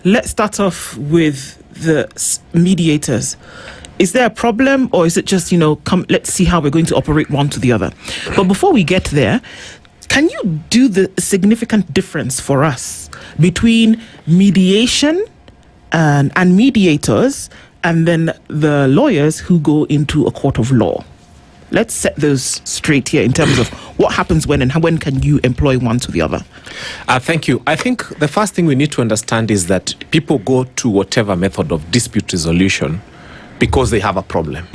S25: Let's start off with the mediators. Is there a problem, or is it just, let's see how we're going to operate one to the other? But before we get there, can you do the significant difference for us between mediation and mediators and then the lawyers who go into a court of law? Let's set those straight here in terms of what happens when and when can you employ one to the other?
S14: Thank you. I think the first thing we need to understand is that people go to whatever method of dispute resolution because they have a problem.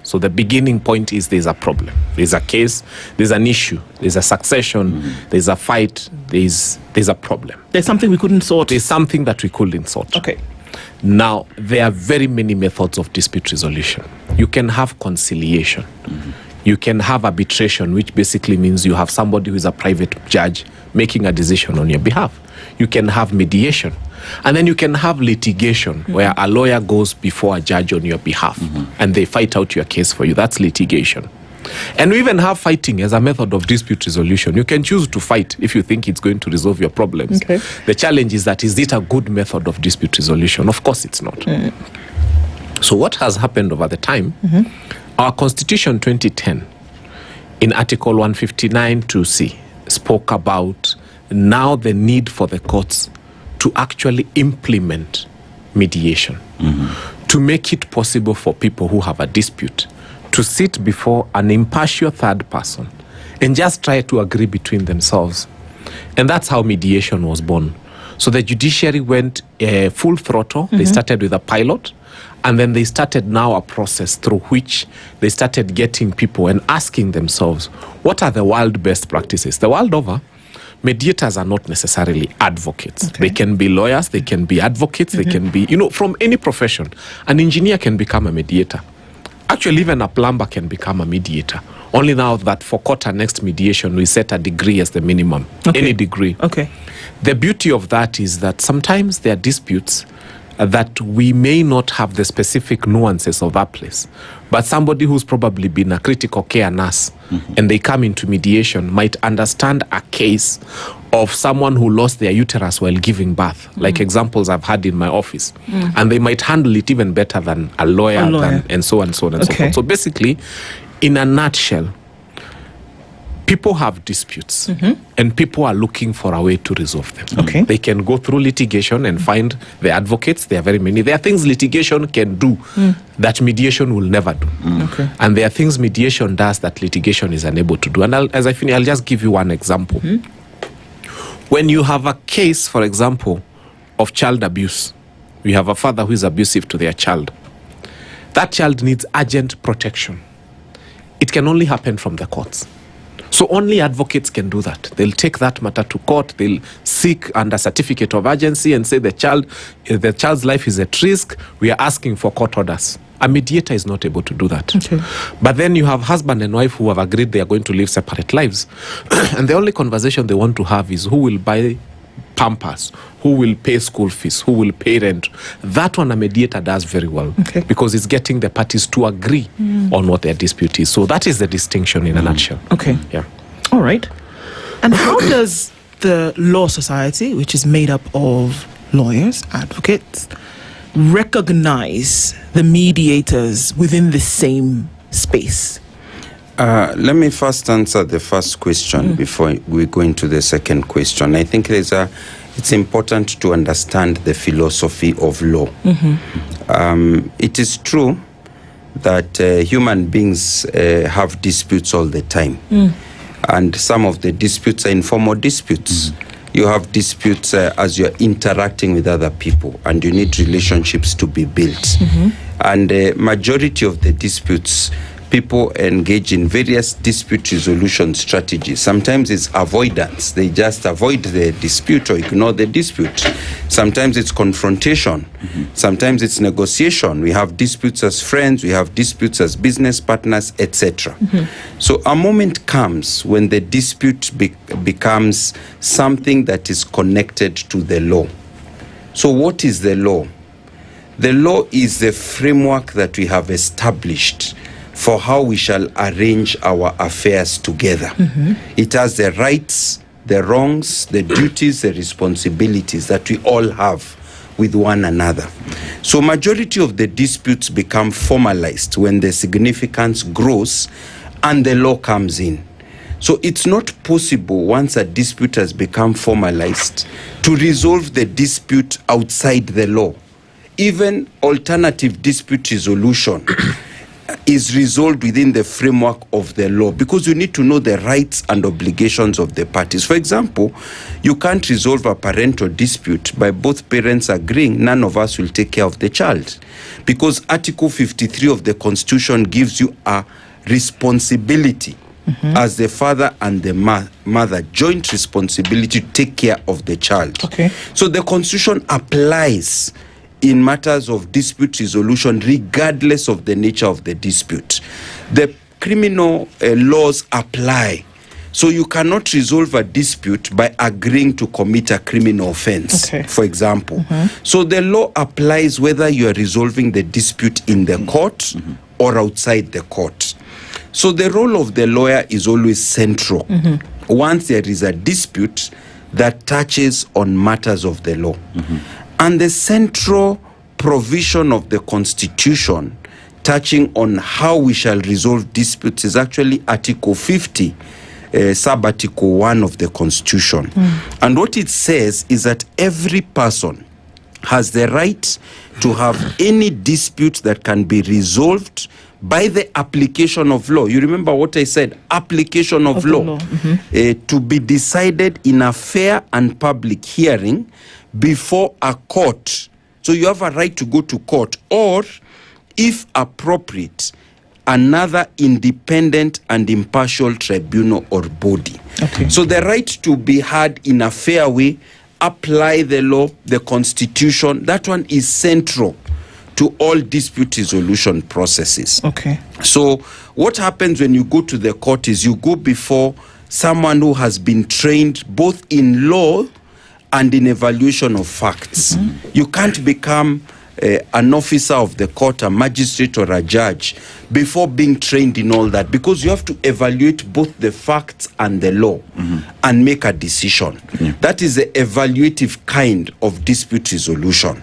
S14: So the beginning point is there's a problem. There's a case, there's an issue, there's a succession, there's a fight, there's a problem.
S25: There's something we couldn't sort.
S14: There's something that we couldn't sort.
S25: Okay.
S14: Now, there are very many methods of dispute resolution. You can have conciliation. You can have arbitration, which basically means you have somebody who is a private judge making a decision on your behalf. You can have mediation. And then you can have litigation, where a lawyer goes before a judge on your behalf and they fight out your case for you. That's litigation. And we even have fighting as a method of dispute resolution. You can choose to fight if you think it's going to resolve your problems.
S25: Okay.
S14: The challenge is that, is it a good method of dispute resolution? Of course it's not. So what has happened over the time, our Constitution 2010, in Article 159 2C, spoke about now the need for the courts to actually implement mediation, to make it possible for people who have a dispute to sit before an impartial third person and just try to agree between themselves. And that's how mediation was born. So the judiciary went full throttle. They started with a pilot, and then they started now a process through which they started getting people and asking themselves, what are the world best practices? The world over, mediators are not necessarily advocates. They can be lawyers, they can be advocates, they can be, from any profession. An engineer can become a mediator. Actually, even a plumber can become a mediator. Only now that for quarter next mediation, we set a degree as the minimum. Any degree. The beauty of that is that sometimes there are disputes that we may not have the specific nuances of that place. But somebody who's probably been a critical care nurse and they come into mediation might understand a case of someone who lost their uterus while giving birth, like examples I've had in my office. And they might handle it even better than a lawyer. And so on and so on and so forth. So basically, in a nutshell, people have disputes and people are looking for a way to resolve them. They can go through litigation and find the advocates. There are very many. There are things litigation can do that mediation will never do. And there are things mediation does that litigation is unable to do. And as I finish, I'll just give you one example. When you have a case, for example, of child abuse, you have a father who is abusive to their child. That child needs urgent protection. It can only happen from the courts. So only advocates can do that. They'll take that matter to court. They'll seek under certificate of urgency and say the child's life is at risk. We are asking for court orders. A mediator is not able to do that. But then you have husband and wife who have agreed they are going to live separate lives. And the only conversation they want to have is who will buy Pampers, who will pay school fees, who will pay rent. That one a mediator does very well because it's getting the parties to agree on what their dispute is. So that is the distinction in a nutshell. Yeah.
S25: All right. And how does the Law Society, which is made up of lawyers, advocates, recognize the mediators within the same space?
S12: Let me first answer the first question before we go into the second question. I think it's important to understand the philosophy of law. It is true that human beings have disputes all the time. And some of the disputes are informal disputes. You have disputes as you're interacting with other people, and you need relationships to be built. And the majority of the disputes, people engage in various dispute resolution strategies. Sometimes it's avoidance. They just avoid the dispute or ignore the dispute. Sometimes it's confrontation. Sometimes it's negotiation. We have disputes as friends. We have disputes as business partners, etc. So a moment comes when the dispute becomes something that is connected to the law. So what is the law? The law is the framework that we have established for how we shall arrange our affairs together. It has the rights, the wrongs, the duties, the responsibilities that we all have with one another. So majority of the disputes become formalized when the significance grows and the law comes in. So it's not possible once a dispute has become formalized to resolve the dispute outside the law. Even alternative dispute resolution is resolved within the framework of the law, because you need to know the rights and obligations of the parties. For example, you can't resolve a parental dispute by both parents agreeing none of us will take care of the child, because Article 53 of the Constitution gives you a responsibility as the father and the mother, joint responsibility to take care of the child. So the Constitution applies in matters of dispute resolution regardless of the nature of the dispute. The criminal laws apply. So you cannot resolve a dispute by agreeing to commit a criminal offense, for example. So the law applies whether you are resolving the dispute in the court or outside the court. So the role of the lawyer is always central once there is a dispute that touches on matters of the law. And the central provision of the Constitution touching on how we shall resolve disputes is actually Article 50, sub-Article 1 of the Constitution. And what it says is that every person has the right to have any dispute that can be resolved by the application of law. You remember what I said? Application of law. To be decided in a fair and public hearing before a court. So you have a right to go to court, or, if appropriate, another independent and impartial tribunal or body. So the right to be heard in a fair way, apply the law, the Constitution, that one is central to all dispute resolution processes. So what happens when you go to the court is you go before someone who has been trained both in law and in evaluation of facts. You can't become an officer of the court, a magistrate or a judge, before being trained in all that, because you have to evaluate both the facts and the law and make a decision. That is the evaluative kind of dispute resolution.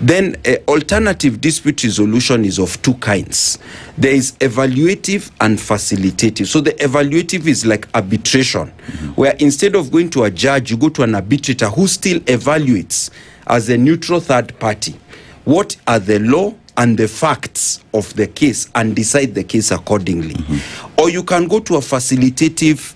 S12: Then alternative dispute resolution is of two kinds. There is evaluative and facilitative. So the evaluative is like arbitration, where instead of going to a judge, you go to an arbitrator who still evaluates as a neutral third party what are the law and the facts of the case and decide the case accordingly. Or you can go to a facilitative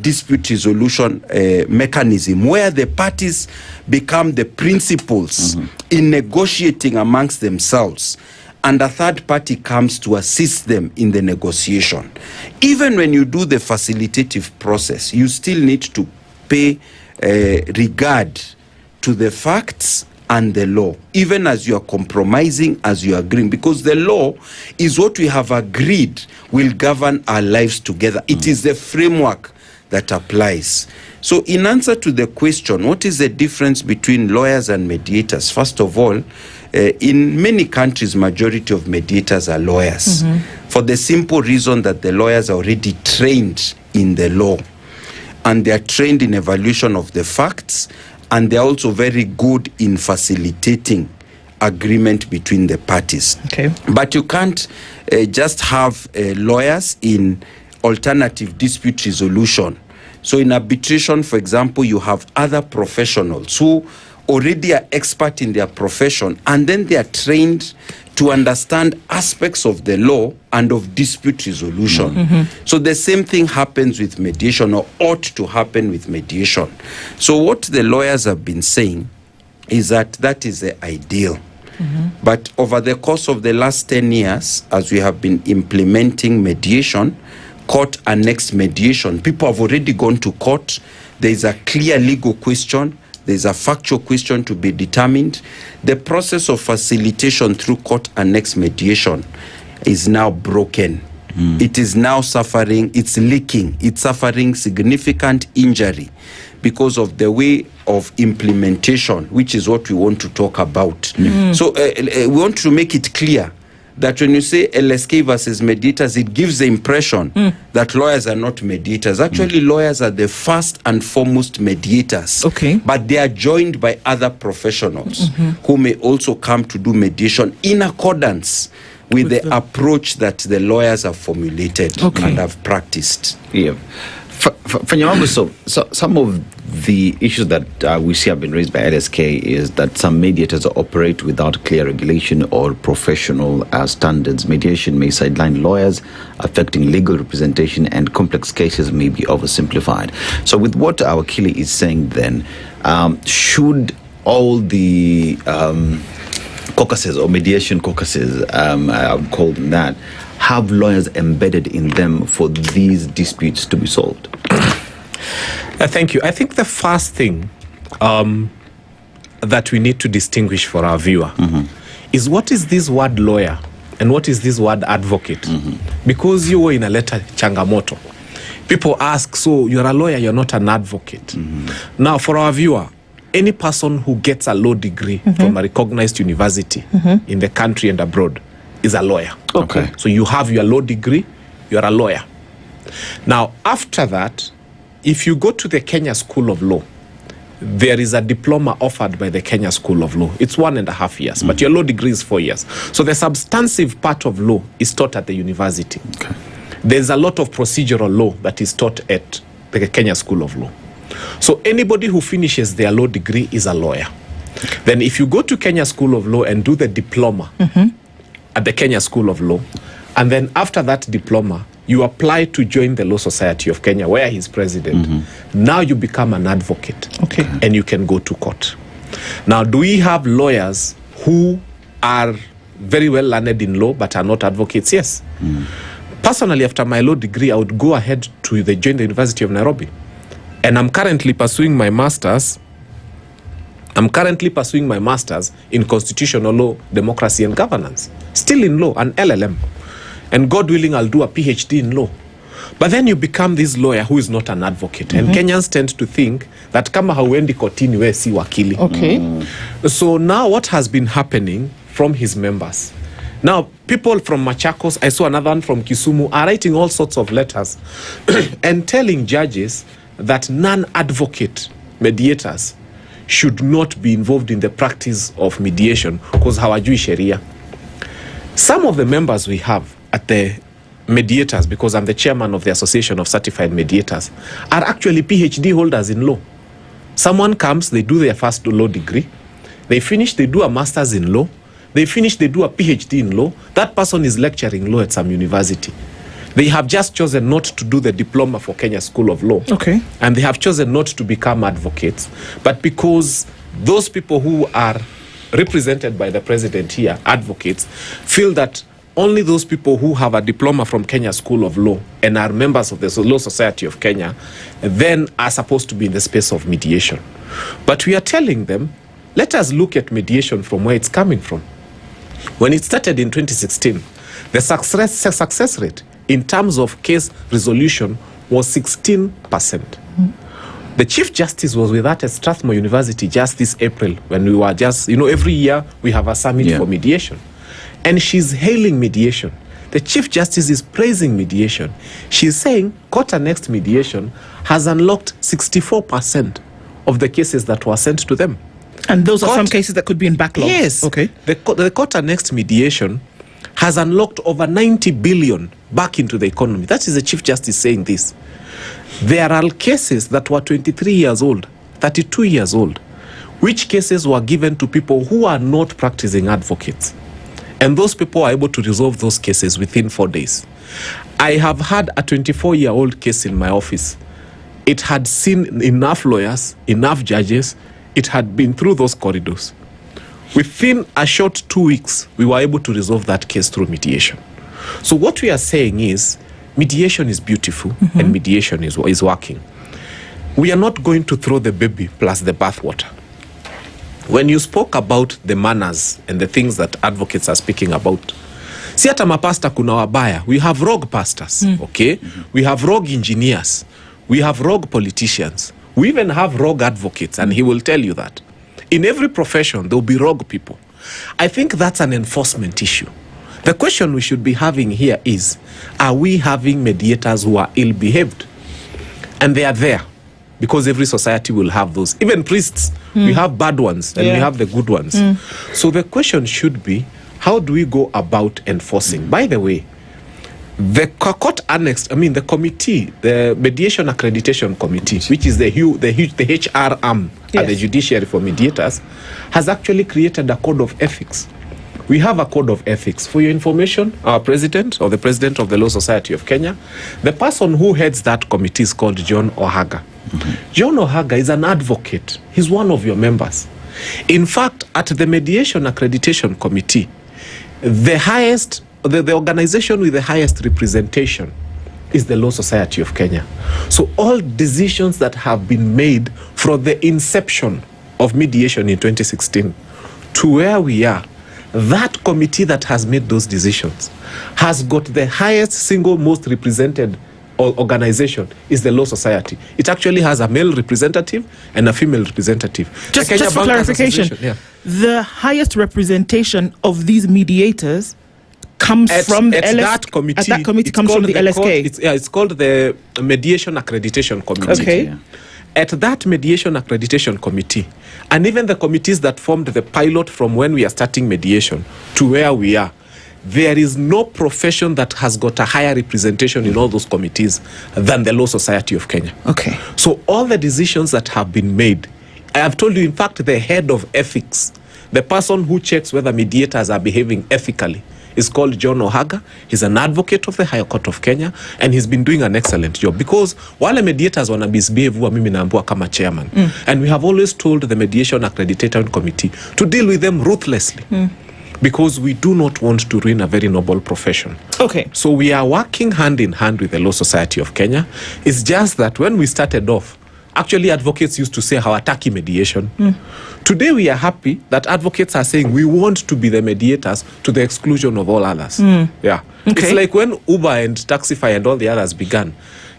S12: dispute resolution mechanism where the parties become the principals in negotiating amongst themselves, and a third party comes to assist them in the negotiation. Even when you do the facilitative process, you still need to pay regard to the facts and the law, even as you are compromising, as you are agreeing, because the law is what we have agreed will govern our lives together. It is the framework that applies. So in answer to the question, what is the difference between lawyers and mediators? First of all, in many countries, majority of mediators are lawyers, for the simple reason that the lawyers are already trained in the law, and they are trained in evaluation of the facts, and they're also very good in facilitating agreement between the parties. But you can't just have lawyers in alternative dispute resolution. So in arbitration, for example, you have other professionals who already are expert in their profession, and then they are trained to understand aspects of the law and of dispute resolution. So the same thing happens with mediation, or ought to happen with mediation. So what the lawyers have been saying is that that is the ideal. But over the course of the last 10 years, as we have been implementing mediation, court annexed mediation, people have already gone to court. There is a clear legal question. There's a factual question to be determined. The process of facilitation through court annexed mediation is now broken. It is now suffering, it's leaking, it's suffering significant injury because of the way of implementation, which is what we want to talk about. So we want to make it clear that when you say LSK versus mediators, it gives the impression that lawyers are not mediators. Actually, lawyers are the first and foremost mediators. But they are joined by other professionals who may also come to do mediation in accordance with the approach that the lawyers have formulated and have practiced.
S2: So some of the issues that we see have been raised by LSK is that some mediators operate without clear regulation or professional standards. Mediation may sideline lawyers, affecting legal representation, and complex cases may be oversimplified. So with what our Kili is saying then, should all the caucuses or mediation caucuses, I would call them that, have lawyers embedded in them for these disputes to be solved?
S14: Thank you. I think the first thing that we need to distinguish for our viewer is what is this word lawyer and what is this word advocate. Because you were in a letter changamoto, people ask, so you're a lawyer, you're not an advocate. Now for our viewer, any person who gets a law degree from a recognized university in the country and abroad is a lawyer. So you have your law degree, you're a lawyer. Now after that, if you go to the Kenya School of Law, there is a diploma offered by the Kenya School of Law. It's 1.5 years, but your law degree is 4 years. So the substantive part of law is taught at the university. Okay. There's a lot of procedural law that is taught at the Kenya School of Law. So anybody who finishes their law degree is a lawyer. Okay. Then if you go to Kenya School of Law and do the diploma at the Kenya School of Law, and then after that diploma, you apply to join the Law Society of Kenya, where he's president. Now you become an advocate, and you can go to court. Now, do we have lawyers who are very well learned in law but are not advocates? Yes. Personally, after my law degree, I would go ahead to join the University of Nairobi. And I'm currently pursuing my master's. in constitutional law, democracy and governance. Still in law, an LLM. And God willing, I'll do a PhD in law. But then you become this lawyer who is not an advocate. And Kenyans tend to think that kama hauendi kotini we si wakili. So now what has been happening from his members? Now, people from Machakos, I saw another one from Kisumu, are writing all sorts of letters and telling judges that non-advocate mediators should not be involved in the practice of mediation because hawajui sheria. Some of the members we have at the mediators, because I'm the chairman of the Association of Certified Mediators, are actually PhD holders in law. Someone comes, they do their first law degree, they finish, they do a master's in law, they finish, they do a PhD in law. That person is lecturing law at some university. They have just chosen not to do the diploma for Kenya School of Law. And they have chosen not to become advocates. But because those people who are represented by the president here, advocates, feel that only those people who have a diploma from Kenya School of Law and are members of the Law Society of Kenya then are supposed to be in the space of mediation. But we are telling them, let us look at mediation from where it's coming from. When it started in 2016, the success rate in terms of case resolution was 16%. The Chief Justice was with us at Strathmore University just this April when we were just, every year we have a summit for mediation. And she's hailing mediation. The Chief Justice is praising mediation. She's saying court annexed mediation has unlocked 64% of the cases that were sent to them.
S25: And those are some cases that could be in backlog.
S14: Yes. The court annexed mediation has unlocked over 90 billion back into the economy. That is the Chief Justice saying this. There are cases that were 23 years old, 32 years old, which cases were given to people who are not practicing advocates. And those people are able to resolve those cases within 4 days. I have had a 24-year-old case in my office. It had seen enough lawyers, enough judges. It had been through those corridors. Within a short 2 weeks, we were able to resolve that case through mediation. So what we are saying is, mediation is beautiful and mediation is working. We are not going to throw the baby plus the bathwater. When you spoke about the manners and the things that advocates are speaking about, si hata mapasta kuna wabaya. We have rogue pastors, We have rogue engineers. We have rogue politicians. We even have rogue advocates, and he will tell you that. In every profession, there will be rogue people. I think that's an enforcement issue. The question we should be having here is, are we having mediators who are ill-behaved? And they are there. Because every society will have those. Even priests, we have bad ones and we have the good ones. So the question should be, how do we go about enforcing? By the way, the court annexed, the committee, the Mediation Accreditation Committee, which is the HR arm at the judiciary for mediators, has actually created a code of ethics. We have a code of ethics. For your information, our president, or the president of the Law Society of Kenya, the person who heads that committee is called John Ohaga. John Ohaga is an advocate. He's one of your members. In fact, at the Mediation Accreditation Committee, the organization with the highest representation is the Law Society of Kenya. So all decisions that have been made from the inception of mediation in 2016 to where we are, that committee that has made those decisions has got the highest single most represented organization is the Law Society. It actually has a male representative and a female representative.
S25: Just for clarification, the highest representation of these mediators comes from the LSK.
S14: That committee.
S25: That committee comes from the LSK.
S14: It's called the Mediation Accreditation Committee. At that mediation accreditation committee, and even the committees that formed the pilot from when we are starting mediation to where we are, there is no profession that has got a higher representation in all those committees than the Law Society of Kenya.
S25: Okay.
S14: So all the decisions that have been made, I have told you, in fact, the head of ethics, the person who checks whether mediators are behaving ethically, is called John Ohaga. He's an advocate of the Higher Court of Kenya, and he's been doing an excellent job, because wale mediators wana misbehave huwa mimi naambua kama chairman. And we have always told the mediation accreditation committee to deal with them ruthlessly. Because we do not want to ruin a very noble profession.
S25: Okay.
S14: So we are working hand in hand with the Law Society of Kenya. It's just that when we started off, actually advocates used to say hawataki mediation. Today we are happy that advocates are saying we want to be the mediators to the exclusion of all others. Yeah.
S25: Okay.
S14: It's like when Uber and Taxify and all the others began.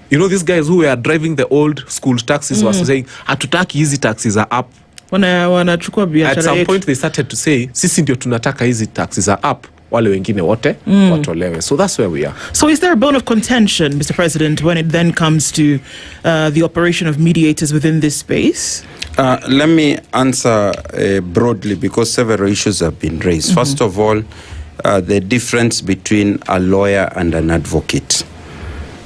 S14: You know, these guys who were driving the old school taxis were saying, hatutaki hizi taxis are up. At some point they started to say, sisi ndio tunataka hizi taxis are up, wale wengine wote watolewe. So that's where we are.
S25: So is there a bone of contention, Mr. President, when it then comes to the operation of mediators within this space?
S12: Let me answer broadly, because several issues have been raised. First of all, the difference between a lawyer and an advocate.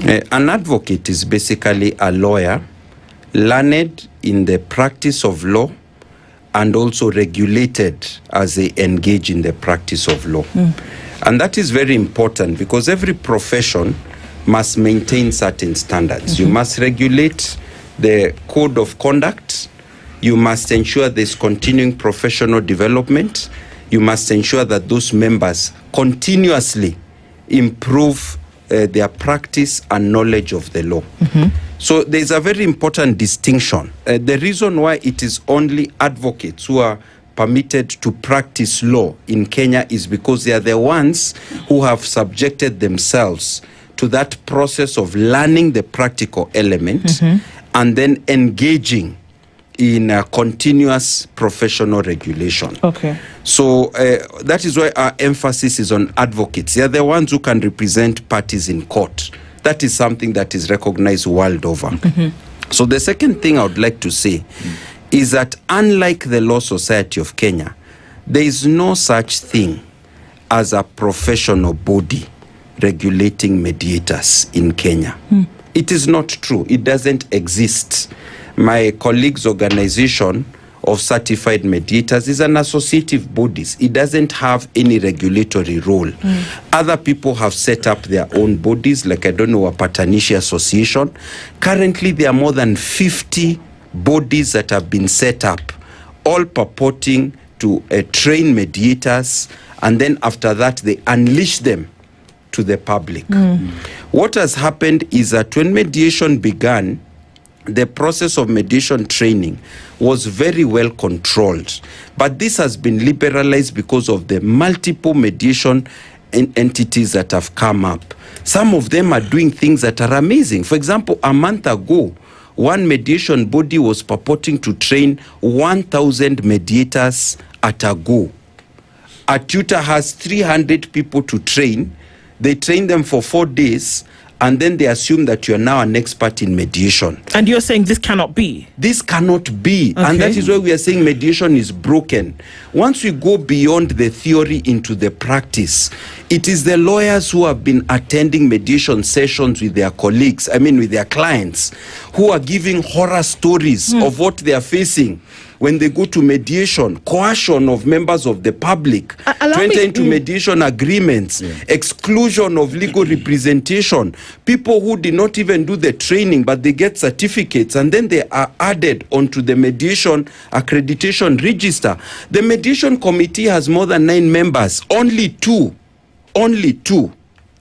S12: An advocate is basically a lawyer learned in the practice of law and also regulated as they engage in the practice of law. And that is very important, because every profession must maintain certain standards. You must regulate the code of conduct. You must ensure there's continuing professional development. You must ensure that those members continuously improve their practice and knowledge of the law. So there's a very important distinction. The reason why it is only advocates who are permitted to practice law in Kenya is because they are the ones who have subjected themselves to that process of learning the practical element and then engaging in a continuous professional regulation.
S25: Okay.
S12: So that is why our emphasis is on advocates. They are the ones who can represent parties in court. That is something that is recognized world over. So the second thing I would like to say is that unlike the Law Society of Kenya, there is no such thing as a professional body regulating mediators in Kenya. It is not true. It doesn't exist. My colleague's organization of certified mediators is an associative body. It doesn't have any regulatory role. Other people have set up their own bodies, like, I don't know, a Patanishi Association. Currently, there are more than 50 bodies that have been set up, all purporting to train mediators, and then after that, they unleash them to the public. What has happened is that when mediation began, the process of mediation training was very well controlled. But this has been liberalized because of the multiple mediation entities that have come up. Some of them are doing things that are amazing. For example, a month ago, one mediation body was purporting to train 1,000 mediators at a go. A tutor has 300 people to train. They train them for 4 days, and then they assume that you are now an expert in mediation.
S25: And you're saying this cannot be?
S12: This cannot be. Okay. And that is why we are saying mediation is broken. Once we go beyond the theory into the practice, it is the lawyers who have been attending mediation sessions with their colleagues, with their clients, who are giving horror stories of what they are facing when they go to mediation, coercion of members of the public, to enter into mediation agreements, exclusion of legal representation, people who did not even do the training, but they get certificates, and then they are added onto the mediation accreditation register. The mediation committee has more than 9 members, only two,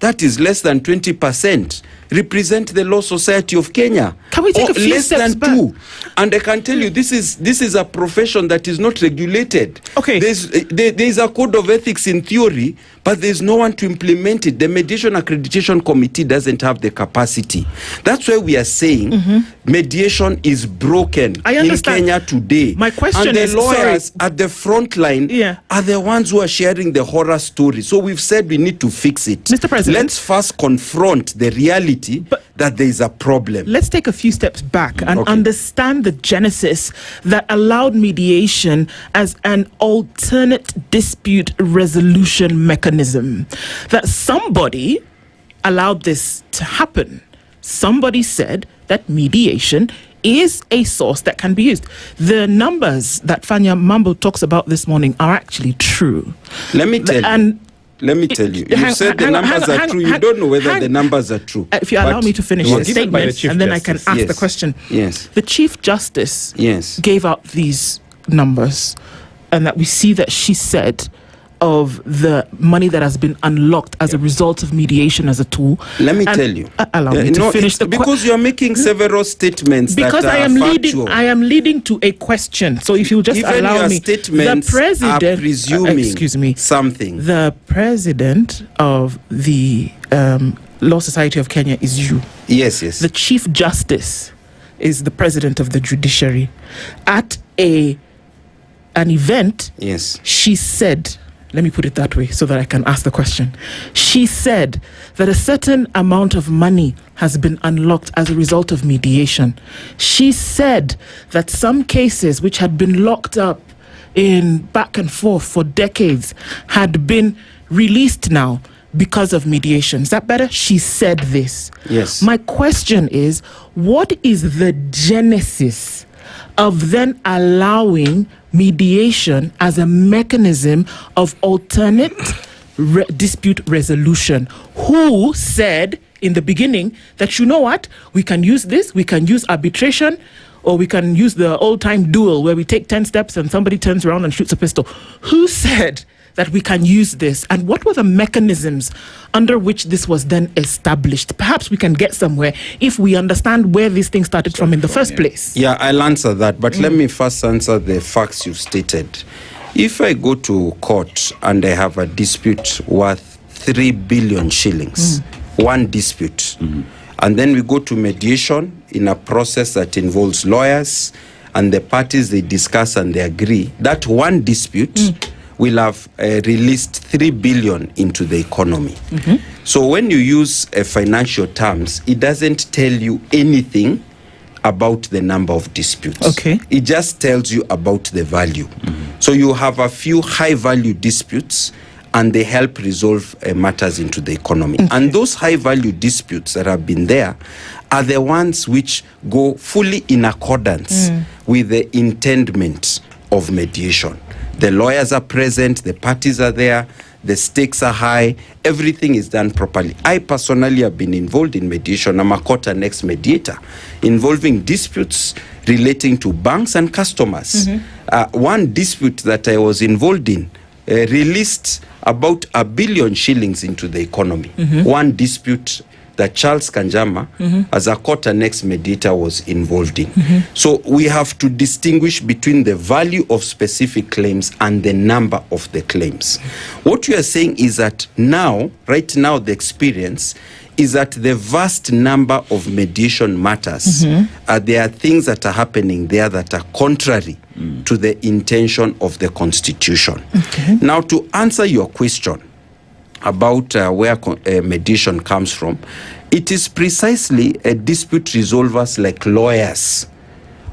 S12: that is less than 20%, represent the Law Society of Kenya.
S25: Can we take a few steps back?
S12: 2. And I can tell you, this is a profession that is not regulated.
S25: Okay.
S12: There's a code of ethics in theory, but there's no one to implement it. The Mediation Accreditation Committee doesn't have the capacity. That's why we are saying mediation is broken in Kenya today.
S25: My question
S12: is, the lawyers at the front line are the ones who are sharing the horror story. So we've said we need to fix it.
S25: Mr. President,
S12: let's first confront the reality that there is a problem.
S25: Let's take a few steps back and understand the genesis that allowed mediation as an alternate dispute resolution mechanism. That somebody allowed this to happen. Somebody said that mediation is a source that can be used. The numbers that Fanya Mambo talks about this morning are actually true.
S12: Let me tell you. You said the numbers are true. You don't know whether the numbers are true.
S25: If you allow me to finish the statement, and then I can ask the question.
S12: Yes.
S25: The Chief Justice gave out these numbers, and that we see that she said of the money that has been unlocked as a result of mediation as a tool.
S12: Let me tell you.
S25: Allow me to finish the
S12: because you are making several statements
S25: because
S12: that
S25: I am
S12: factual.
S25: I am leading to a question. So if you just
S12: Even
S25: allow
S12: your
S25: me,
S12: statements
S25: the president,
S12: are presuming
S25: excuse me,
S12: something.
S25: The president of the Law Society of Kenya is you.
S12: Yes.
S25: The Chief Justice is the president of the judiciary. At an event, she said, let me put it that way so that I can ask the question. She said that a certain amount of money has been unlocked as a result of mediation. She said that some cases which had been locked up in back and forth for decades had been released now because of mediation. Is that better? She said this.
S12: Yes.
S25: My question is, what is the genesis of then allowing mediation as a mechanism of alternate dispute resolution? Who said in the beginning that, you know what, we can use this, we can use arbitration, or we can use the old-time duel where we take 10 steps and somebody turns around and shoots a pistol? Who said that we can use this? And what were the mechanisms under which this was then established? Perhaps we can get somewhere if we understand where this thing started from in the first place.
S12: Yeah, I'll answer that. But let me first answer the facts you've stated. If I go to court and I have a dispute worth 3 billion shillings, one dispute, and then we go to mediation in a process that involves lawyers and the parties, they discuss and they agree, that one dispute will have released 3 billion into the economy. So when you use financial terms, it doesn't tell you anything about the number of disputes. It just tells you about the value. So you have a few high value disputes and they help resolve matters into the economy. And those high value disputes that have been there are the ones which go fully in accordance with the intendment of mediation. The lawyers are present, the parties are there, the stakes are high, everything is done properly. I personally have been involved in mediation. I'm a court and ex-mediator involving disputes relating to banks and customers. One dispute that I was involved in released about 1 billion shillings into the economy. One dispute that Charles Kanjama, as a court and ex-mediator, was involved in. So we have to distinguish between the value of specific claims and the number of the claims. What you are saying is that now, right now, the experience is that the vast number of mediation matters, there are things that are happening there that are contrary to the intention of the Constitution. Now, to answer your question about where mediation comes from, it is precisely a dispute resolvers like lawyers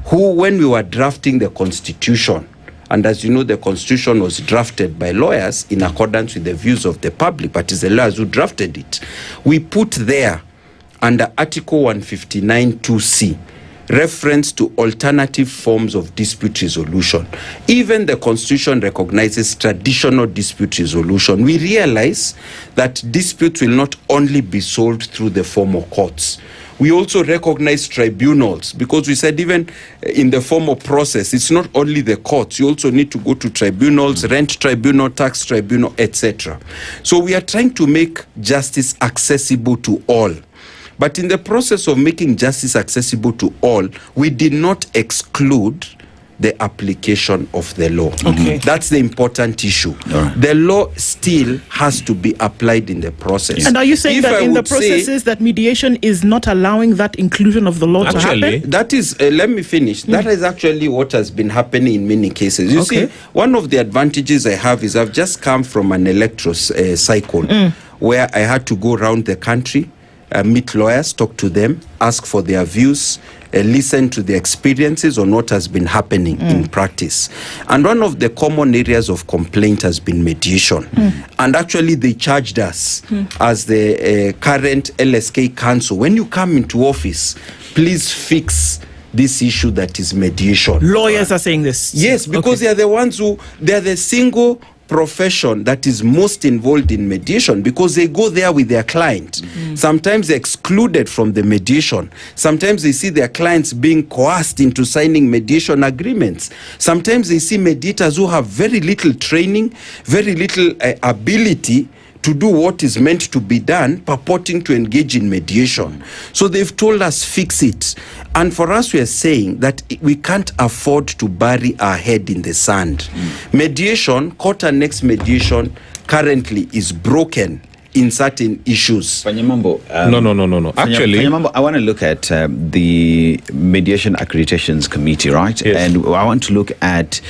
S12: who, when we were drafting the Constitution, and as you know, the Constitution was drafted by lawyers in accordance with the views of the public, but it's the lawyers who drafted it. We put there under Article 159(2)(c) reference to alternative forms of dispute resolution. Even the Constitution recognizes traditional dispute resolution. We realize that disputes will not only be solved through the formal courts. We also recognize tribunals, because we said even in the formal process, it's not only the courts. You also need to go to tribunals, rent tribunal, tax tribunal, etc. So we are trying to make justice accessible to all. But in the process of making justice accessible to all, we did not exclude the application of the law. That's the important issue. The law still has to be applied in the process.
S25: And are you saying that in the processes that mediation is not allowing that inclusion of the law to happen?
S12: That is, let me finish. That is actually what has been happening in many cases. You see, one of the advantages I have is I've just come from an electoral cycle where I had to go around the country meet lawyers, talk to them, ask for their views, listen to the experiences on what has been happening in practice. And one of the common areas of complaint has been mediation. And actually they charged us as the current LSK council, when you come into office, please fix this issue that is mediation.
S25: Lawyers are saying this?
S12: Yes, because they are the ones they are the single profession that is most involved in mediation, because they go there with their client. Sometimes they're excluded from the mediation. Sometimes they see their clients being coerced into signing mediation agreements. Sometimes they see mediators who have very little training, very little ability to do what is meant to be done, purporting to engage in mediation. So they've told us fix it. And for us, we are saying that we can't afford to bury our head in the sand. Mediation, court annexed mediation, currently is broken in certain issues.
S14: No. Actually,
S2: Fanyamambo, I want to look at the Mediation Accreditations Committee, right?
S14: Yes.
S2: And I want to look at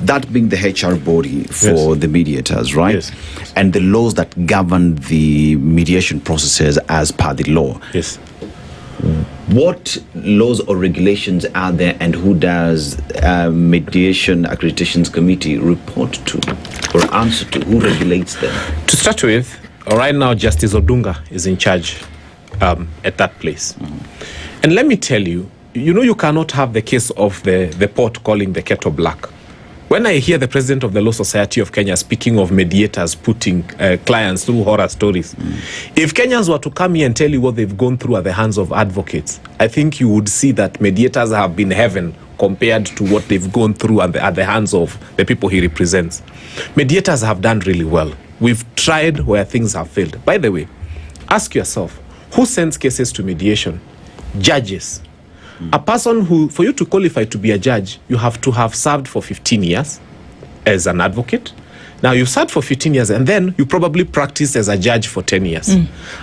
S2: that being the HR body for the mediators, right?
S14: Yes.
S2: And the laws that govern the mediation processes as per the law.
S14: Yes.
S2: What laws or regulations are there, and who does Mediation Accreditations Committee report to or answer to? Who regulates them?
S14: To start with, right now, Justice Odunga is in charge at that place. And let me tell you, you cannot have the case of the pot calling the kettle black. When I hear the president of the Law Society of Kenya speaking of mediators putting clients through horror stories, if Kenyans were to come here and tell you what they've gone through at the hands of advocates, I think you would see that mediators have been heaven compared to what they've gone through at the hands of the people he represents. Mediators have done really well. We've tried where things have failed. By the way, ask yourself, who sends cases to mediation? Judges. A person who, for you to qualify to be a judge, you have to have served for 15 years as an advocate. Now, you served for 15 years and then you probably practiced as a judge for 10 years.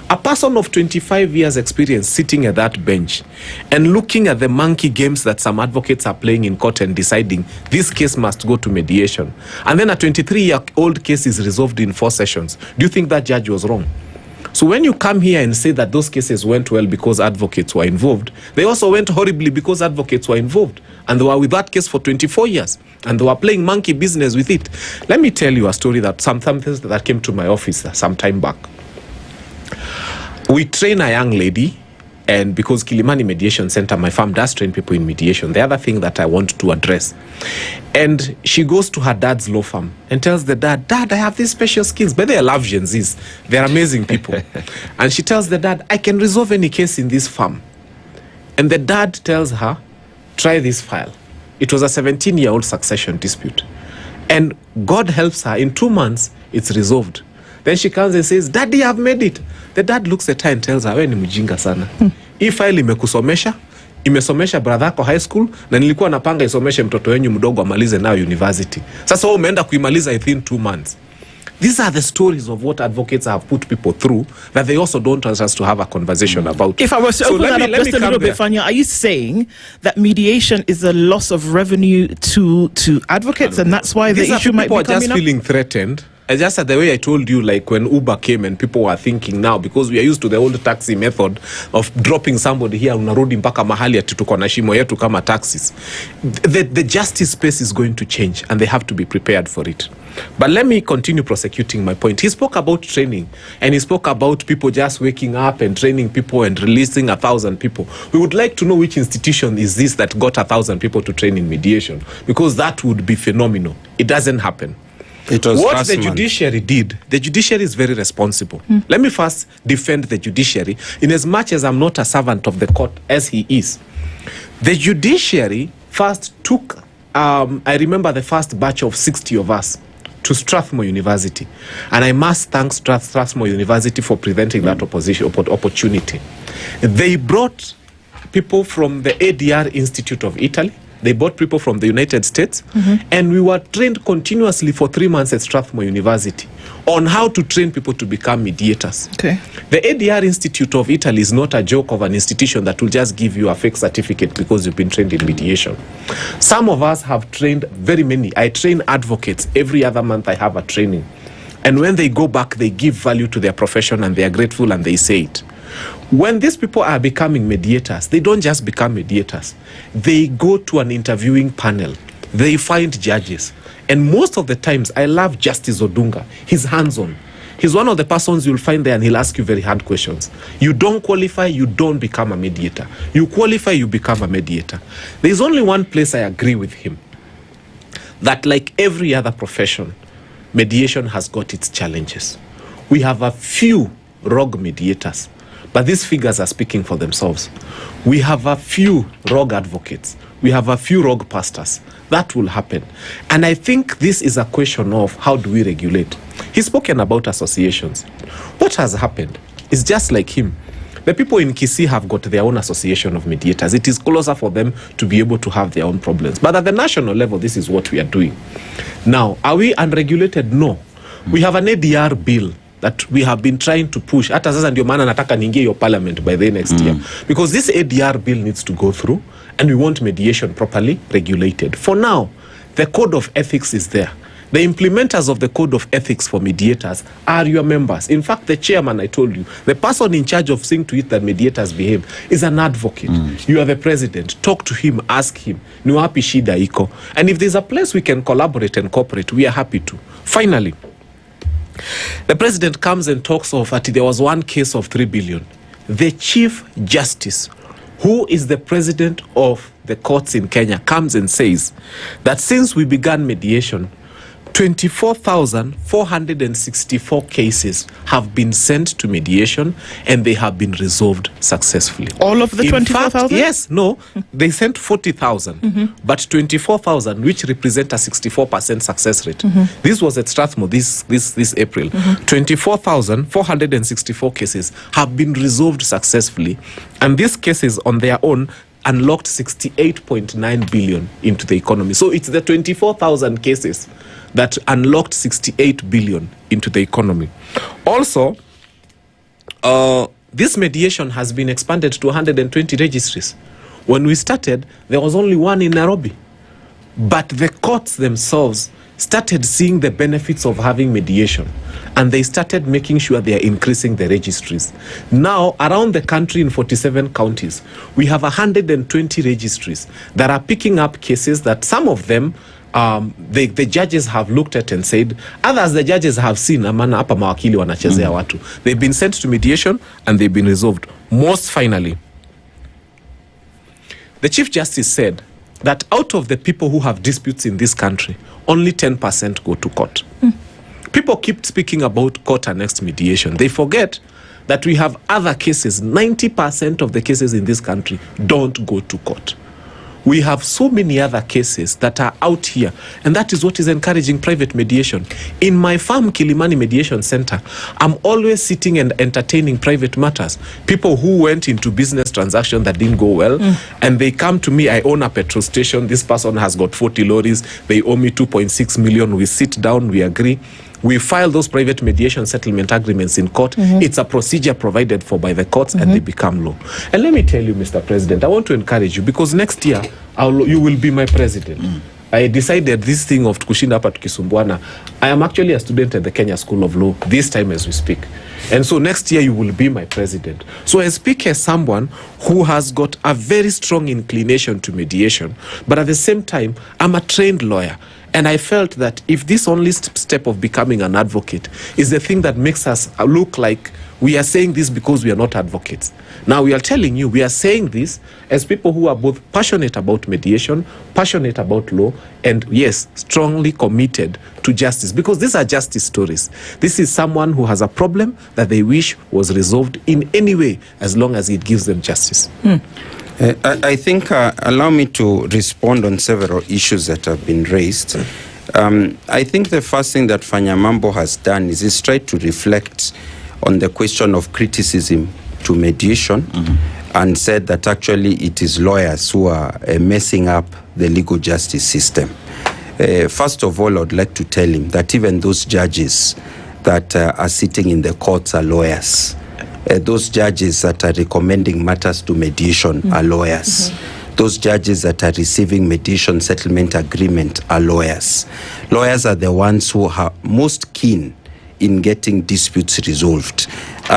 S14: A person of 25 years experience sitting at that bench and looking at the monkey games that some advocates are playing in court and deciding this case must go to mediation. And then a 23-year-old case is resolved in 4 sessions. Do you think that judge was wrong? So when you come here and say that those cases went well because advocates were involved, they also went horribly because advocates were involved. And they were with that case for 24 years. And they were playing monkey business with it. Let me tell you a story that something that came to my office some time back. We train a young lady, and because Kilimani Mediation Center, my firm does train people in mediation. The other thing that I want to address. And she goes to her dad's law firm and tells the dad, "Dad, I have these special skills." But they love Gen Zs. They're amazing people. And she tells the dad, "I can resolve any case in this firm." And the dad tells her, "Try this file." It was a 17-year-old succession dispute. And God helps her. In 2 months, it's resolved. Then she comes and says, "Daddy, I've made it." The dad looks at her and tells her, "We ni mjinga sana. Hii file imekusomesha, imesomesha brother yako high school, na nilikuwa napanga isomeshe mtoto wenyu mdogo amalize nayo university. Sasa wewe umeenda kuimaliza within 2 months." These are the stories of what advocates have put people through that they also don't want us to have a conversation about.
S25: If I was to open that up just a little bit, Fanya, are you saying that mediation is a loss of revenue to advocates, and that's why the issue might be coming up?
S14: People are just feeling threatened. Just the way I told you, like when Uber came and people were thinking now, because we are used to the old taxi method of dropping somebody here, unarudi mpaka mahali ati tuko na shimo yetu kama taxis. The justice space is going to change and they have to be prepared for it. But let me continue prosecuting my point. He spoke about training and he spoke about people just waking up and training people and releasing 1,000 people. We would like to know which institution is this that got 1,000 people to train in mediation, because that would be phenomenal. It doesn't happen. What the judiciary did, the judiciary is very responsible. Let me first defend the judiciary, in as much as I'm not a servant of the court as he is. The judiciary first took, I remember the first batch of 60 of us to Strathmore University. And I must thank Strathmore University for presenting that opportunity. They brought people from the ADR Institute of Italy. They brought people from the United States, and we were trained continuously for 3 months at Strathmore University on how to train people to become mediators.
S25: Okay.
S14: The ADR Institute of Italy is not a joke of an institution that will just give you a fake certificate because you've been trained in mediation. Some of us have trained very many. I train advocates. Every other month I have a training. And when they go back, they give value to their profession and they are grateful and they say it. When these people are becoming mediators, they don't just become mediators. They go to an interviewing panel. They find judges. And most of the times, I love Justice Odunga. He's hands-on. He's one of the persons you'll find there, and he'll ask you very hard questions. You don't qualify, you don't become a mediator. You qualify, you become a mediator. There's only one place I agree with him. That like every other profession, mediation has got its challenges. We have a few rogue mediators, but these figures are speaking for themselves. We have a few rogue advocates. We have a few rogue pastors. That will happen. And I think this is a question of how do we regulate. He's spoken about associations. What has happened is just like him. The people in Kisii have got their own association of mediators. It is closer for them to be able to have their own problems. But at the national level, this is what we are doing. Now, are we unregulated? No. We have an ADR bill that we have been trying to push. Hata sasa ndio maana nataka niingie your parliament by the next year. Because this ADR bill needs to go through, and we want mediation properly regulated. For now, the code of ethics is there. The implementers of the code of ethics for mediators are your members. In fact, the chairman, I told you, the person in charge of seeing to it that mediators behave is an advocate. You are the president. Talk to him, ask him. Ni wapi shida iko? And if there's a place we can collaborate and cooperate, we are happy to. Finally, the president comes and talks of that there was one case of 3 billion. The Chief Justice, who is the president of the courts in Kenya, comes and says that since we began mediation, 24,464 cases have been sent to mediation and they have been resolved successfully.
S25: All of the 24,000?
S14: Yes, no. They sent 40,000, but 24,000, which represent a 64% success rate. This was at Strathmore this April. 24,464 cases have been resolved successfully. And these cases on their own unlocked 68.9 billion into the economy. So it's the 24,000 cases that unlocked 68 billion into the economy. Also, this mediation has been expanded to 120 registries. When we started, there was only one in Nairobi. But the courts themselves started seeing the benefits of having mediation, and they started making sure they are increasing the registries. Now, around the country in 47 counties, we have 120 registries that are picking up cases that some of them the judges have looked at and said, others the judges have seen, amana hapa mawakili wanachezea watu. They've been sent to mediation and they've been resolved. Most finally, the Chief Justice said that out of the people who have disputes in this country, only 10% go to court. People keep speaking about court annexed mediation. They forget that we have other cases. 90% of the cases in this country don't go to court. We have so many other cases that are out here, and that is what is encouraging private mediation. In my farm, Kilimani Mediation Center, I'm always sitting and entertaining private matters. People who went into business transactions that didn't go well, and they come to me, I own a petrol station, this person has got 40 lorries, they owe me 2.6 million, we sit down, we agree. We file those private mediation settlement agreements in court. It's a procedure provided for by the courts, and they become law. And let me tell you, Mr. President, I want to encourage you, because next year, you will be my president. I decided this thing of kushinda hapa tukisumbuana. I am actually a student at the Kenya School of Law, this time as we speak. And so next year you will be my president. So I speak as someone who has got a very strong inclination to mediation, but at the same time, I'm a trained lawyer. And I felt that if this only step of becoming an advocate is the thing that makes us look like we are saying this because we are not advocates. Now we are telling you, we are saying this as people who are both passionate about mediation, passionate about law, and yes, strongly committed to justice, because these are justice stories. This is someone who has a problem that they wish was resolved in any way, as long as it gives them justice.
S12: I think, allow me to respond on several issues that have been raised. I think the first thing that Fanyamambo has done is he's tried to reflect on the question of criticism to mediation, and said that actually it is lawyers who are messing up the legal justice system. First of all, I'd like to tell him that even those judges that are sitting in the courts are lawyers. Those judges that are recommending matters to mediation are lawyers. Those judges that are receiving mediation settlement agreement are lawyers. Lawyers are the ones who are most keen in getting disputes resolved.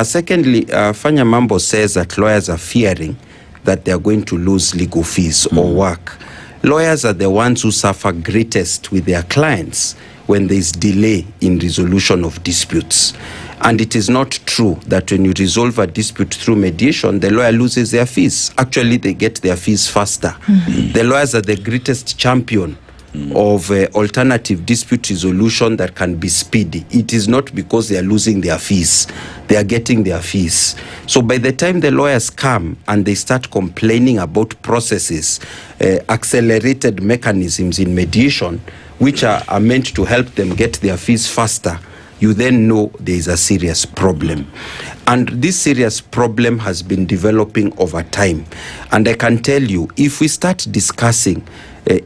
S12: Secondly, Fanya Mambo says that lawyers are fearing that they are going to lose legal fees or work. Lawyers are the ones who suffer greatest with their clients when there is delay in resolution of disputes. And it is not true that when you resolve a dispute through mediation, the lawyer loses their fees. Actually, they get their fees faster. The lawyers are the greatest champion of alternative dispute resolution that can be speedy. It is not because they are losing their fees. They are getting their fees. So by the time the lawyers come and they start complaining about processes, accelerated mechanisms in mediation, which are meant to help them get their fees faster, you then know there is a serious problem. And this serious problem has been developing over time. And I can tell you, if we start discussing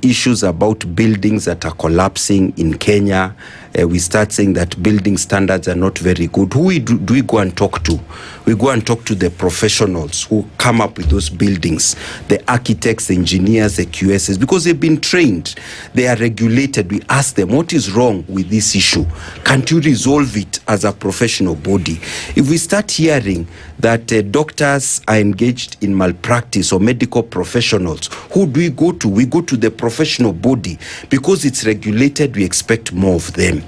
S12: issues about buildings that are collapsing in Kenya, we start saying that building standards are not very good, who do we go and talk to? We go and talk to the professionals who come up with those buildings, the architects, the engineers, the QSs, because they've been trained, they are regulated. We ask them, what is wrong with this issue? Can't you resolve it as a professional body? If we start hearing that doctors are engaged in malpractice or medical professionals, who do we go to? We go to the professional body. Because it's regulated, we expect more of them.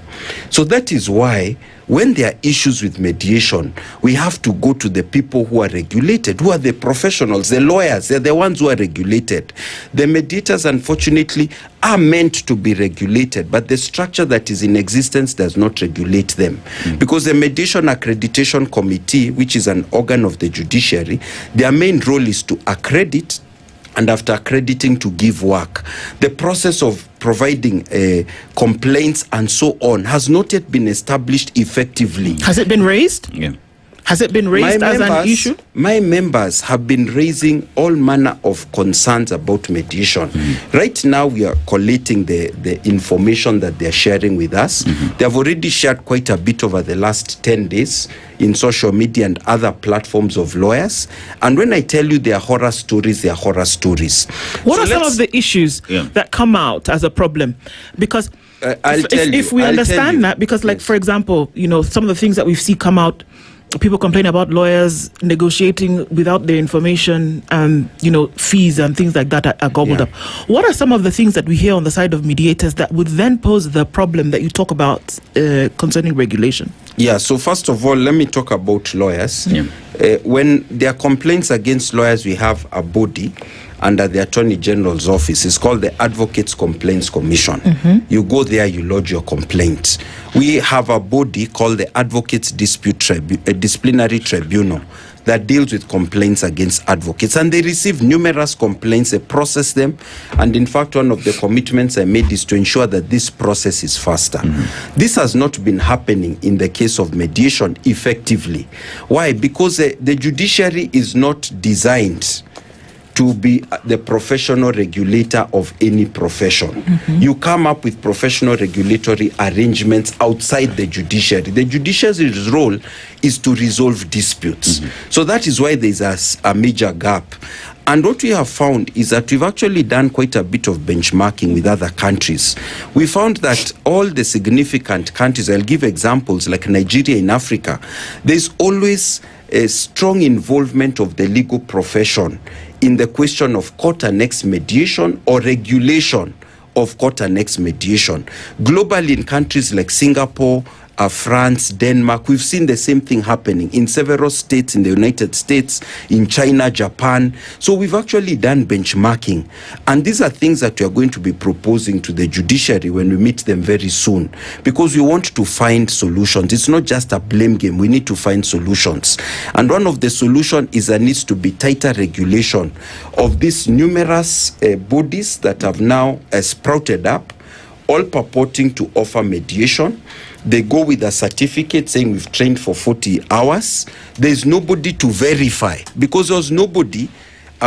S12: So that is why when there are issues with mediation, we have to go to the people who are regulated, who are the professionals, the lawyers. They're the ones who are regulated. The mediators, unfortunately, are meant to be regulated, but the structure that is in existence does not regulate them. Because the Mediation Accreditation Committee, which is an organ of the judiciary, their main role is to accredit, and after accrediting, to give work. The process of providing complaints and so on has not yet been established effectively.
S25: Has it been raised?
S2: Yeah.
S25: Has it been raised as an issue?
S12: My members have been raising all manner of concerns about mediation. Right now, we are collating the information that they're sharing with us. They have already shared quite a bit over the last 10 days in social media and other platforms of lawyers. And when I tell you they are horror stories, they are horror stories.
S25: What are some of the issues that come out as a problem? Because if we understand that, because like, for example, some of the things that we see come out, people complain about lawyers negotiating without their information, and fees and things like that are gobbled up. What are some of the things that we hear on the side of mediators that would then pose the problem that you talk about concerning regulation?
S12: Yeah, so first of all, let me talk about lawyers. When there are complaints against lawyers, we have a body under the Attorney General's office. It's called the Advocates Complaints Commission. You go there, you lodge your complaint. We have a body called the Advocates Disciplinary Tribunal that deals with complaints against advocates, and they receive numerous complaints, they process them, and in fact one of the commitments I made is to ensure that this process is faster. This has not been happening in the case of mediation effectively. Why? Because the judiciary is not designed to be the professional regulator of any profession. You come up with professional regulatory arrangements outside the judiciary. The judiciary's role is to resolve disputes. So that is why there's a major gap. And what we have found is that we've actually done quite a bit of benchmarking with other countries. We found that all the significant countries, I'll give examples like Nigeria in Africa, there's always a strong involvement of the legal profession in the question of court-annexed mediation or regulation of court-annexed mediation. Globally, in countries like Singapore, France, Denmark, we've seen the same thing happening in several states in the United States, in China, Japan. So we've actually done benchmarking. And these are things that we are going to be proposing to the judiciary when we meet them very soon, because we want to find solutions. It's not just a blame game. We need to find solutions. And one of the solutions is there needs to be tighter regulation of these numerous bodies that have now sprouted up, all purporting to offer mediation. They go with a certificate saying we've trained for 40 hours. There's nobody to verify, because there's nobody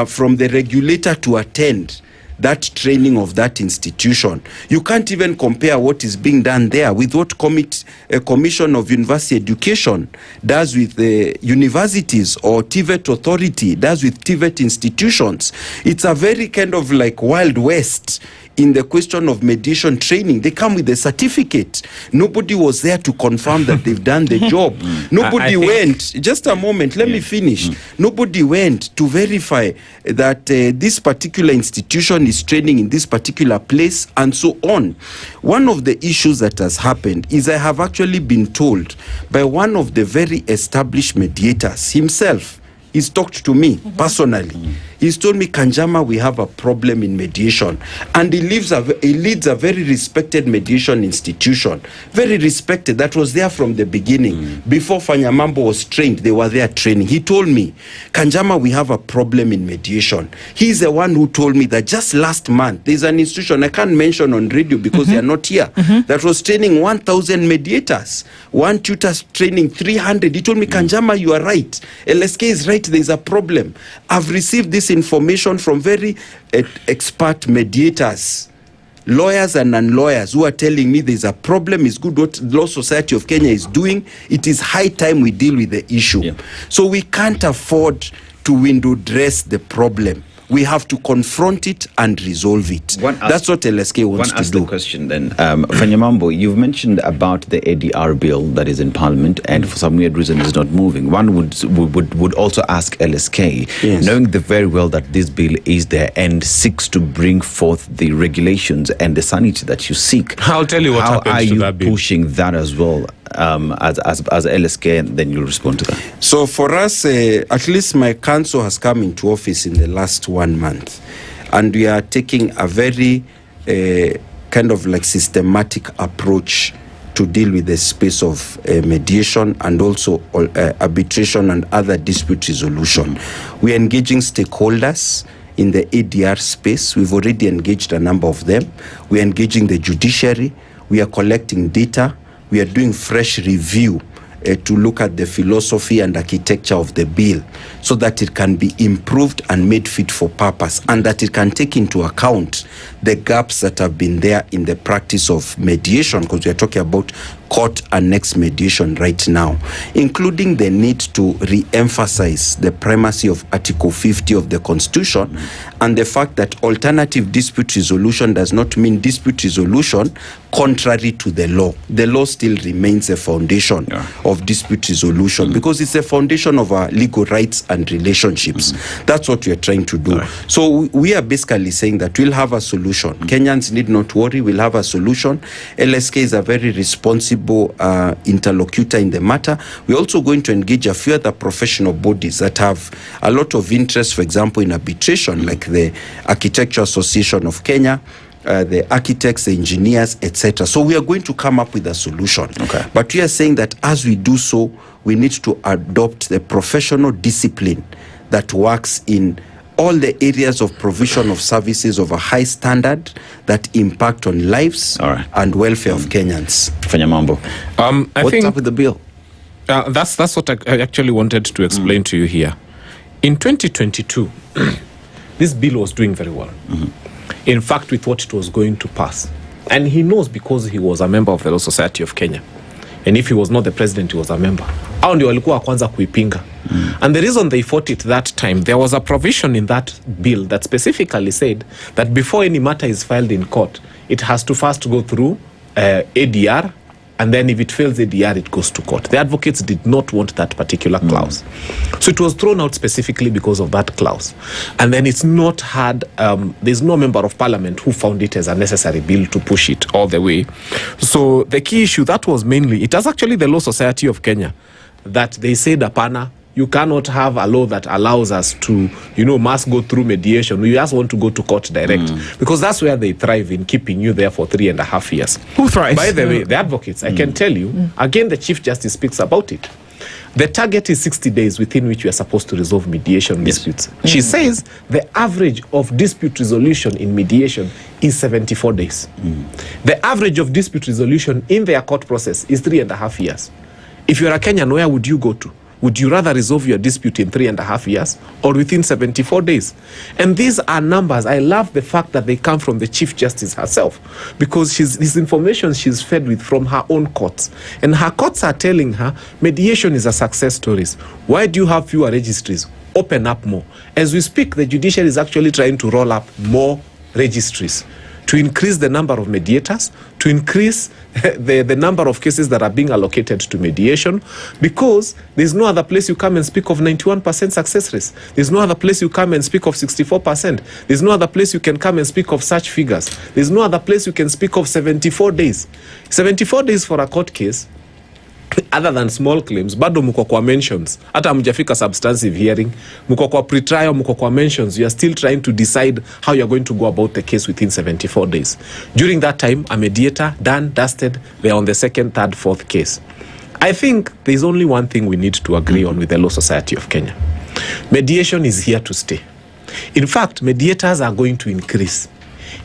S12: from the regulator to attend that training of that institution. You can't even compare what is being done there with what Commission of University Education does with the universities, or TVET Authority does with TVET institutions. It's a very kind of like Wild West in the question of mediation training. They come with a certificate. Nobody was there to confirm that they've done the job. Nobody went. Just a moment, let me finish. Nobody went to verify that this particular institution is training in this particular place and so on. One of the issues that has happened is I have actually been told by one of the very established mediators himself. He's talked to me personally. He's told me, Kanjama, we have a problem in mediation. And he leads a very respected mediation institution. Very respected. That was there from the beginning. Before Fanyamambo was trained, they were there training. He told me, Kanjama, we have a problem in mediation. He's the one who told me that just last month, there's an institution I can't mention on radio because they are not here, that was training 1,000 mediators. One tutor's training 300. He told me, Kanjama, you are right. LSK is right. There's a problem. I've received this information from very expert mediators, lawyers and non-lawyers, who are telling me there's a problem. It's good what the Law Society of Kenya is doing. It is high time we deal with the issue. So we can't afford to window dress the problem. We have to confront it and resolve it. That's what LSK wants to do.
S2: The question then, Fanyamambo, you've mentioned about the ADR bill that is in Parliament, and for some weird reason is not moving. One would also ask LSK, knowing very well that this bill is there and seeks to bring forth the regulations and the sanity that you seek.
S14: I'll tell you what happens to that bill.
S2: How are you pushing that as well? As LSK, and then you'll respond to that.
S12: So for us, at least my council has come into office in the last 1 month, and we are taking a very kind of like systematic approach to deal with the space of mediation and also arbitration and other dispute resolution. We are engaging stakeholders in the ADR space. We've already engaged a number of them. We are engaging the judiciary. We are collecting data. We are doing fresh review to look at the philosophy and architecture of the bill so that it can be improved and made fit for purpose, and that it can take into account the gaps that have been there in the practice of mediation, because we are talking about court annexed mediation right now, including the need to re-emphasize the primacy of Article 50 of the Constitution and the fact that alternative dispute resolution does not mean dispute resolution contrary to the law. The law still remains a foundation of dispute resolution because it's a foundation of our legal rights and relationships. That's what we are trying to do. So we are basically saying that we'll have a solution. Kenyans need not worry, we'll have a solution. LSK is a very responsible interlocutor in the matter. We're also going to engage a few other professional bodies that have a lot of interest, for example, in arbitration, like the Architecture Association of Kenya, the architects, the engineers, etc. So we are going to come up with a solution. But we are saying that as we do so, we need to adopt the professional discipline that works in all the areas of provision of services of a high standard that impact on lives and welfare of Kenyans.
S2: Fanyamambo, what's up with the bill?
S14: That's what I actually wanted to explain to you here. In 2022, this bill was doing very well. In fact, we thought it was going to pass. And he knows because he was a member of the Law Society of Kenya. And if he was not the president, he was a member. Hao ndio walikuwa kwanza kuipinga. And the reason they fought it that time, there was a provision in that bill that specifically said that before any matter is filed in court, it has to first go through ADR, and then if it fails ADR, it goes to court. The advocates did not want that particular clause. So it was thrown out specifically because of that clause. And then it's not had, there's no member of parliament who found it as a necessary bill to push it all the way. So the key issue, that was mainly, it was actually the Law Society of Kenya that they said, apana, you cannot have a law that allows us to, must go through mediation. We just want to go to court direct. Because that's where they thrive in keeping you there for 3.5 years.
S25: Who thrives?
S14: By the way, the advocates, I can tell you, again, the Chief Justice speaks about it. The target is 60 days within which we are supposed to resolve mediation disputes. She says the average of dispute resolution in mediation is 74 days. The average of dispute resolution in their court process is 3.5 years. If you're a Kenyan, where would you go to? Would you rather resolve your dispute in 3.5 years or within 74 days? And these are numbers. I love the fact that they come from the Chief Justice herself, because this information she's fed with from her own courts. And her courts are telling her mediation is a success story. Why do you have fewer registries? Open up more. As we speak, the judiciary is actually trying to roll up more registries. to increase the number of mediators, to increase the number of cases that are being allocated to mediation, because there's no other place you come and speak of 91% success rates. There's no other place you come and speak of 64%. There's no other place you can come and speak of such figures. There's no other place you can speak of 74 days. 74 days for a court case, other than small claims, bado mko kwa mentions. Hata mjafika substantive hearing, mko kwa pre-trial, mko kwa mentions. You are still trying to decide how you are going to go about the case within 74 days. During that time, a mediator, done, dusted, they are on the second, third, fourth case. I think there's only one thing we need to agree on with the Law Society of Kenya. Mediation is here to stay. In fact, mediators are going to increase.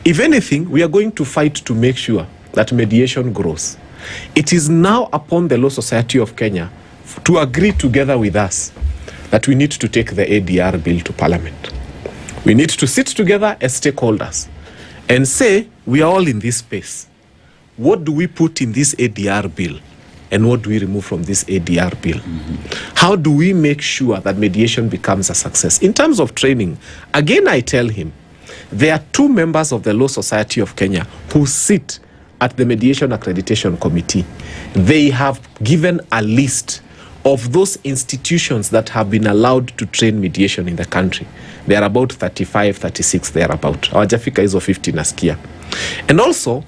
S14: If anything, we are going to fight to make sure that mediation grows. It is now upon the Law Society of Kenya to agree together with us that we need to take the ADR bill to Parliament. We need to sit together as stakeholders and say, we are all in this space. What do we put in this ADR bill? And what do we remove from this ADR bill? How do we make sure that mediation becomes a success? In terms of training, again, I tell him, there are 2 members of the Law Society of Kenya who sit at the Mediation Accreditation Committee. They have given a list of those institutions that have been allowed to train mediation in the country. They are about 35, 36 thereabout. Hawajafika hizo 50 nasikia. And also,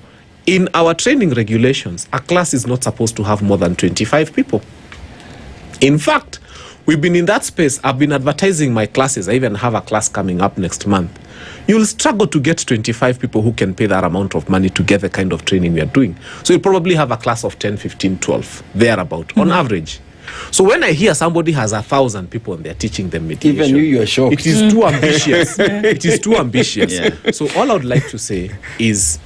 S14: in our training regulations, a class is not supposed to have more than 25 people. In fact, we've been in that space. I've been advertising my classes. I even have a class coming up next month. You'll struggle to get 25 people who can pay that amount of money to get the kind of training we are doing. So you'll probably have a class of 10, 15, 12, thereabout, on average. So when I hear somebody has 1,000 people and they're teaching them mediation,
S12: even you are shocked.
S14: It is too ambitious. It is too ambitious. Yeah. So all I would like to say is,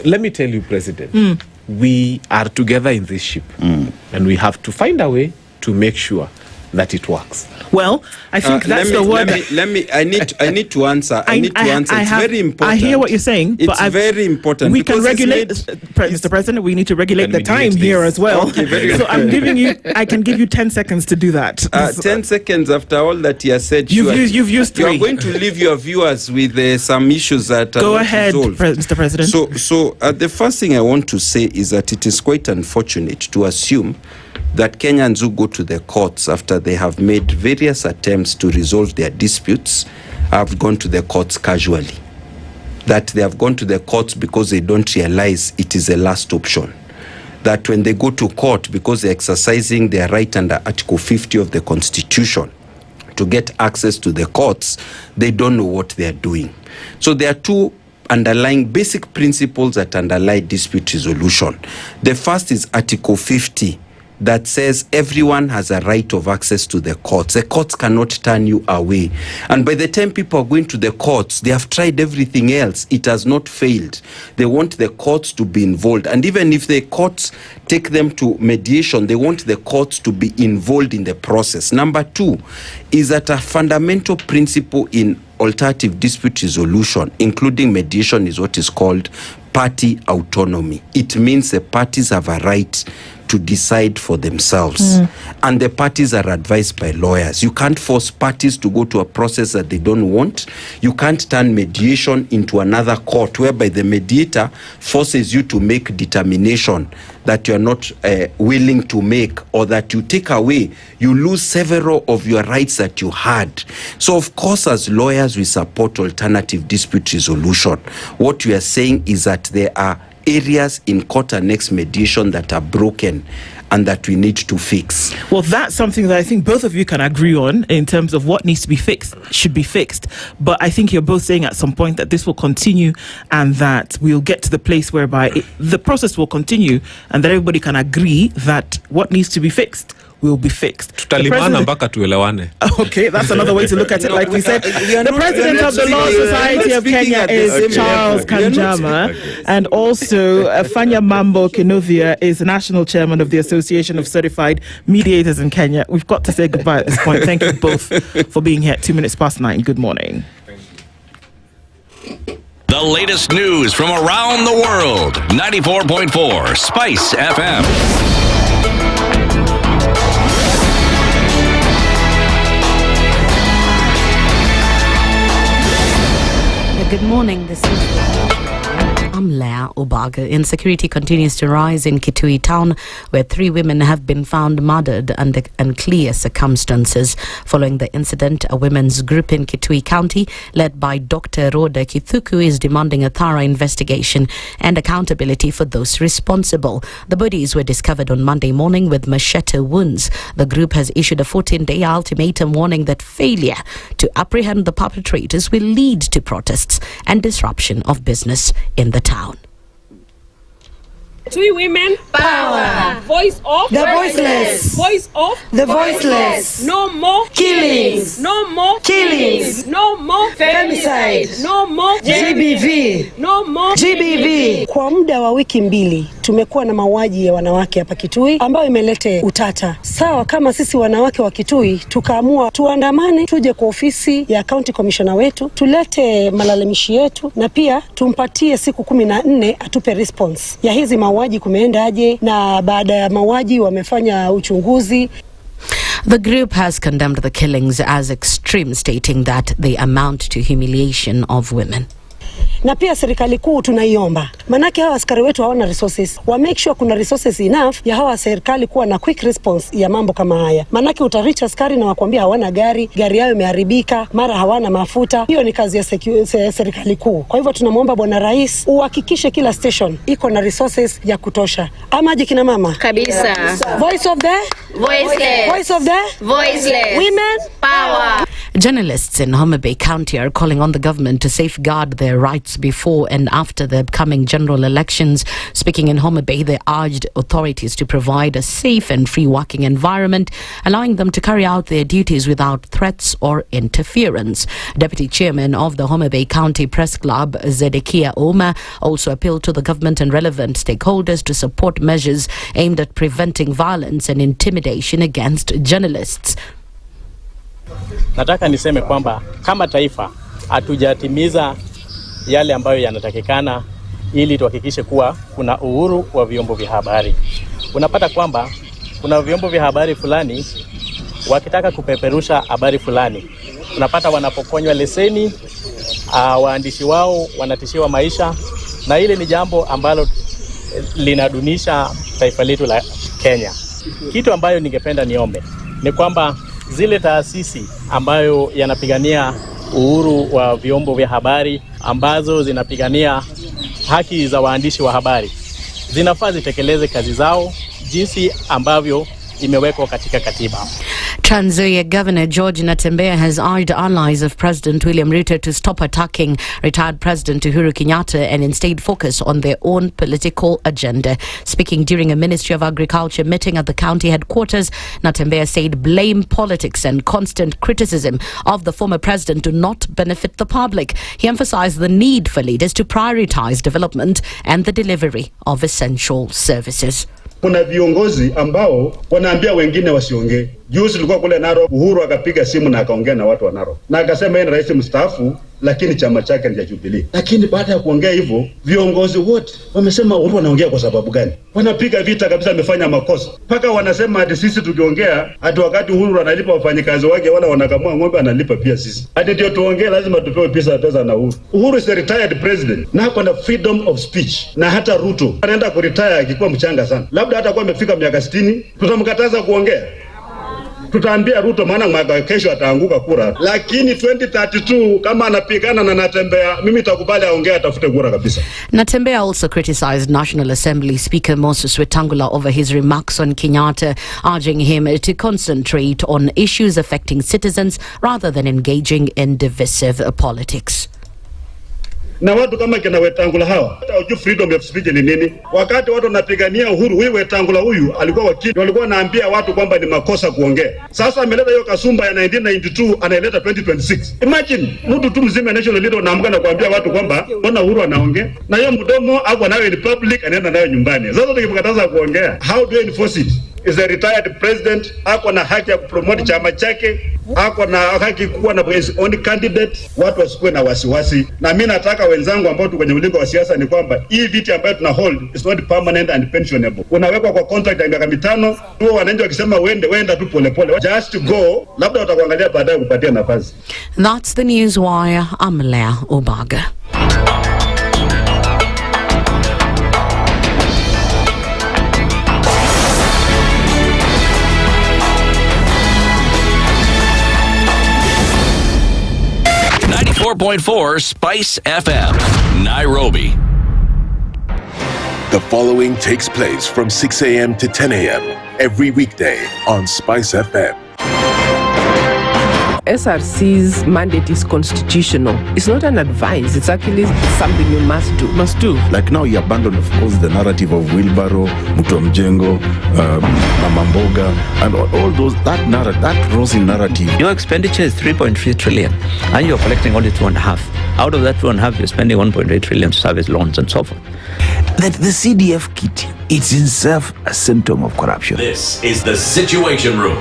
S14: let me tell you, President, we are together in this ship, and we have to find a way to make sure that it works.
S25: Well, I think that's the word.
S12: I need to answer. It's very important.
S25: I hear what you're saying,
S12: it's very important.
S25: We can regulate, Mr. President. We need to regulate the time here as well. Okay, so I can give you 10 seconds to do that.
S12: 10 seconds after all that he has said.
S25: You've used 3.
S12: You are going to leave your viewers with some issues that
S25: go ahead, Mr. President.
S12: So the first thing I want to say is that it is quite unfortunate to assume that Kenyans who go to the courts after they have made various attempts to resolve their disputes have gone to the courts casually. That they have gone to the courts because they don't realize it is a last option. That when they go to court because they're exercising their right under Article 50 of the Constitution to get access to the courts, they don't know what they are doing. So there are 2 underlying basic principles that underlie dispute resolution. The first is Article 50, that says everyone has a right of access to the courts. The courts cannot turn you away. And by the time people are going to the courts, they have tried everything else. It has not failed. They want the courts to be involved. And even if the courts take them to mediation, they want the courts to be involved in the process. Number 2 is that a fundamental principle in alternative dispute resolution, including mediation, is what is called party autonomy. It means the parties have a right to decide for themselves. And the parties are advised by lawyers. You can't force parties to go to a process that they don't want. You can't turn mediation into another court whereby the mediator forces you to make determination that you're not willing to make, or that you take away. You lose several of your rights that you had. So of course, as lawyers, we support alternative dispute resolution. What we are saying is that there are areas in court annexed mediation that are broken and that we need to fix.
S25: Well, that's something that I think both of you can agree on in terms of what needs to be fixed, should be fixed. But I think you're both saying at some point that this will continue and that we'll get to the place whereby the process will continue and that everybody can agree that what needs to be fixed will be fixed.
S14: Tutalimana mpaka tuelewane.
S25: Okay, that's another way to look at it. Like we said, the president of the Law Society of Kenya is Charles Kanjama, and also Fanya Mambo Kinovia is the national chairman of the Association of Certified Mediators in Kenya. We've got to say goodbye at this point. Thank you both for being here at 9:02. Good morning.
S5: The latest news from around the world. 94.4 Spice FM.
S8: Good morning. This is I'm Leah Obaga. Insecurity continues to rise in Kitui town, where 3 women have been found murdered under unclear circumstances. Following the incident, a women's group in Kitui County, led by Dr. Rhoda Kithuku, is demanding a thorough investigation and accountability for those responsible. The bodies were discovered on Monday morning with machete wounds. The group has issued a 14-day ultimatum warning that failure to apprehend the perpetrators will lead to protests and disruption of business in the town.
S11: 3 women, power. Voice of
S15: the voiceless.
S11: Voice of
S15: the voiceless.
S11: No more
S15: killings.
S11: No more
S15: killings.
S11: No more
S15: femicide.
S11: No more
S15: GBV.
S11: No more
S15: GBV.
S19: Kwa muda wa wiki mbili tumekuwa na mauaji ya wanawake hapa Kitui ambayo imelete utata. Sawa, kama sisi wanawake wa Kitui tukaamua tuandamane, tuje kwa ofisi ya county commissioner wetu, tulete malalamishi yetu na pia tumpatie siku 14 atupe response ya hizi mauaji kumeendaje, na baada ya mauaji wamefanya uchunguzi.
S8: The group has condemned the killings as extreme, stating that they amount to humiliation of women.
S19: Na pia serikali kuu tunaiomba, manake hawa askari wetu hawana resources, wa make sure kuna resources enough ya hawa serikali kuwa na quick response ya mambo kama haya. Manake utaricha askari na wakwambia hawana gari yao imeharibika, mara hawana mafuta. Hiyo ni kazi ya serikali kuu. Kwa hivyo tunamuomba Bwana Rais uhakikishe kila station iko na resources ya kutosha. Ama aje kina mama?
S15: Kabisa.
S19: Voice of the
S15: voiceless.
S19: Voice of the
S15: voiceless.
S19: Women,
S15: power.
S8: Journalists in Homa Bay County are calling on the government to safeguard their rights before and after the upcoming general elections. Speaking in Homa Bay, they urged authorities to provide a safe and free working environment, allowing them to carry out their duties without threats or interference. Deputy Chairman of the Homa Bay County Press Club, Zedekia Oma, also appealed to the government and relevant stakeholders to support measures aimed at preventing violence and intimidation against journalists.
S20: Nataka niseme kwamba kama taifa hatujatimiza yale ambayo yanatakikana ili tuhakikishe kuwa kuna uhuru wa vyombo vya habari. Unapata kwamba kuna vyombo vya habari fulani wakitaka kupeperusha habari fulani, unapata wanapokonywa leseni, waandishi wao wanatishiwa maisha, na ile ni jambo ambalo linadunisha taifa letu la Kenya. Kitu ambayo ningependa niombe ni kwamba zile taasisi ambayo yanapigania uhuru wa vyombo vya habari, ambazo zinapigania haki za waandishi wa habari, zinafaa zitekeleze kazi zao jinsi ambavyo imewekwa katika katiba.
S8: Trans Nzoia Governor George Natembeya has urged allies of President William Ruto to stop attacking retired President Uhuru Kenyatta and instead focus on their own political agenda. Speaking during a Ministry of Agriculture meeting at the county headquarters, Natembeya said blame politics and constant criticism of the former president do not benefit the public. He emphasized the need for leaders to prioritize development and the delivery of essential services.
S21: Kuna viongozi ambao wanaambia wengine wasiongee. Juzi tulikuwa kule Narok, Uhuru akapiga simu na akaongea na watu wa Narok, na akasema yeye ni rais mstaafu lakini chama chake ni cha Jubilee. Lakini baada ya kuongea hivyo, viongozi wote wamesema Uhuru anaongea kwa sababu gani? Wanapiga vita kabisa, amefanya makosa. Paka wanasema hadi sisi tukiongea, hadi wakati Uhuru analipa wafanyikazi wake wala wanakamua ng'ombe analipa pia sisi. Hadi ndio tuongee lazima tupewe pesa na Uhuru. Uhuru is a retired president na ako na freedom of speech, na hata Ruto anaenda kuretire akikuwa mchanga sana. Labda hata kwa amefika miaka 60, tutamkataza kuongea. Tutaambia Ruto maana mwaka kesho ataanguka kura, lakini 2032 kama anapigana na Natembeya, mimi nitakubali aongee, atafute kura kabisa.
S8: Natembeya also criticized National Assembly Speaker Moses Wetangula over his remarks on Kenyatta, urging him to concentrate on issues affecting citizens rather than engaging in divisive politics.
S21: Na watu kama kina Wetangula hawa, hata hujui freedom of speech ni nini. Wakati watu wanapigania uhuru, huyu Wetangula huyu alikuwa wakili, walikuwa wanaambia watu kwamba ni makosa kuongea. Sasa ameleta hiyo kasumba ya 1992, anaileta 2026. Imagine mtu tu mzima national leader anaamka na kuambia watu kwamba mbona Uhuru anaongea, na hiyo mdomo hapo nayo in public anaenda nayo nyumbani. Sasa tukimkataza kuongea, how do you enforce it? is a retired president, ako na haki ya kupromote chama chake, ako na haki kuwa na his own candidate. Watu wasikuwe na wasiwasi, na mimi nataka wenzangu ambao tu kwenye ulingo wa siasa ni kwamba hii viti ambayo tuna hold is not permanent and pensionable. Unawekwa kwa contract ya miaka 5, tu wananchi wakisema wenda tu polepole, just go, labda watakuangalia baadaye kupatia nafasi.
S8: That's the news wire. I'm Lea Obaga.
S5: Spice FM, Nairobi.
S6: The following takes place from 6 a.m. to 10 a.m. every weekday on Spice FM.
S1: SRC's mandate is constitutional. It's not an advice. It's actually something you must do.
S3: Must do.
S18: Like now you abandon, of course, the narrative of Wheelbarrow, Mutomjengo, Mamamboga, and all those, that rosy narrative.
S4: Your expenditure is 3.3 trillion, and you're collecting only 2.5. Out of that 2.5, you're spending 1.8 trillion to service loans and so forth.
S9: That the CDF kit, it's in itself a symptom of corruption.
S5: This is the Situation Room.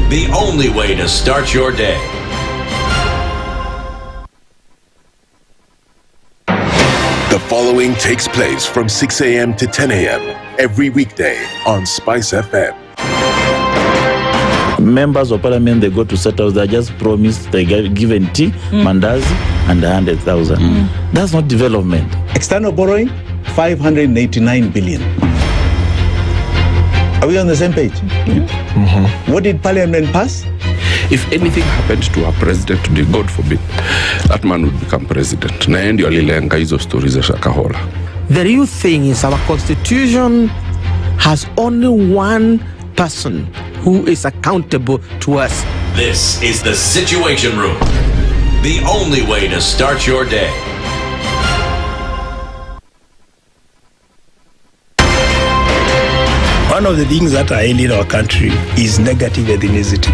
S5: The only way to start your day.
S6: The following takes place from 6 a.m. to 10 a.m. every weekday on Spice FM.
S3: Members of parliament, they go to set house, they just promised they get given tea, mandazi, and 100,000. That's not development.
S22: External borrowing, 589 billion. Are we on the same page? What did Parliament pass?
S24: If anything happened to our president today, God forbid, that man would become president. Na ndio alilenga hizo stories za Shakahola.
S7: The real thing is our constitution has only one person who is accountable to us.
S5: This is the Situation Room. The only way to start your day.
S10: One of the things that are ailing our country is negative ethnicity.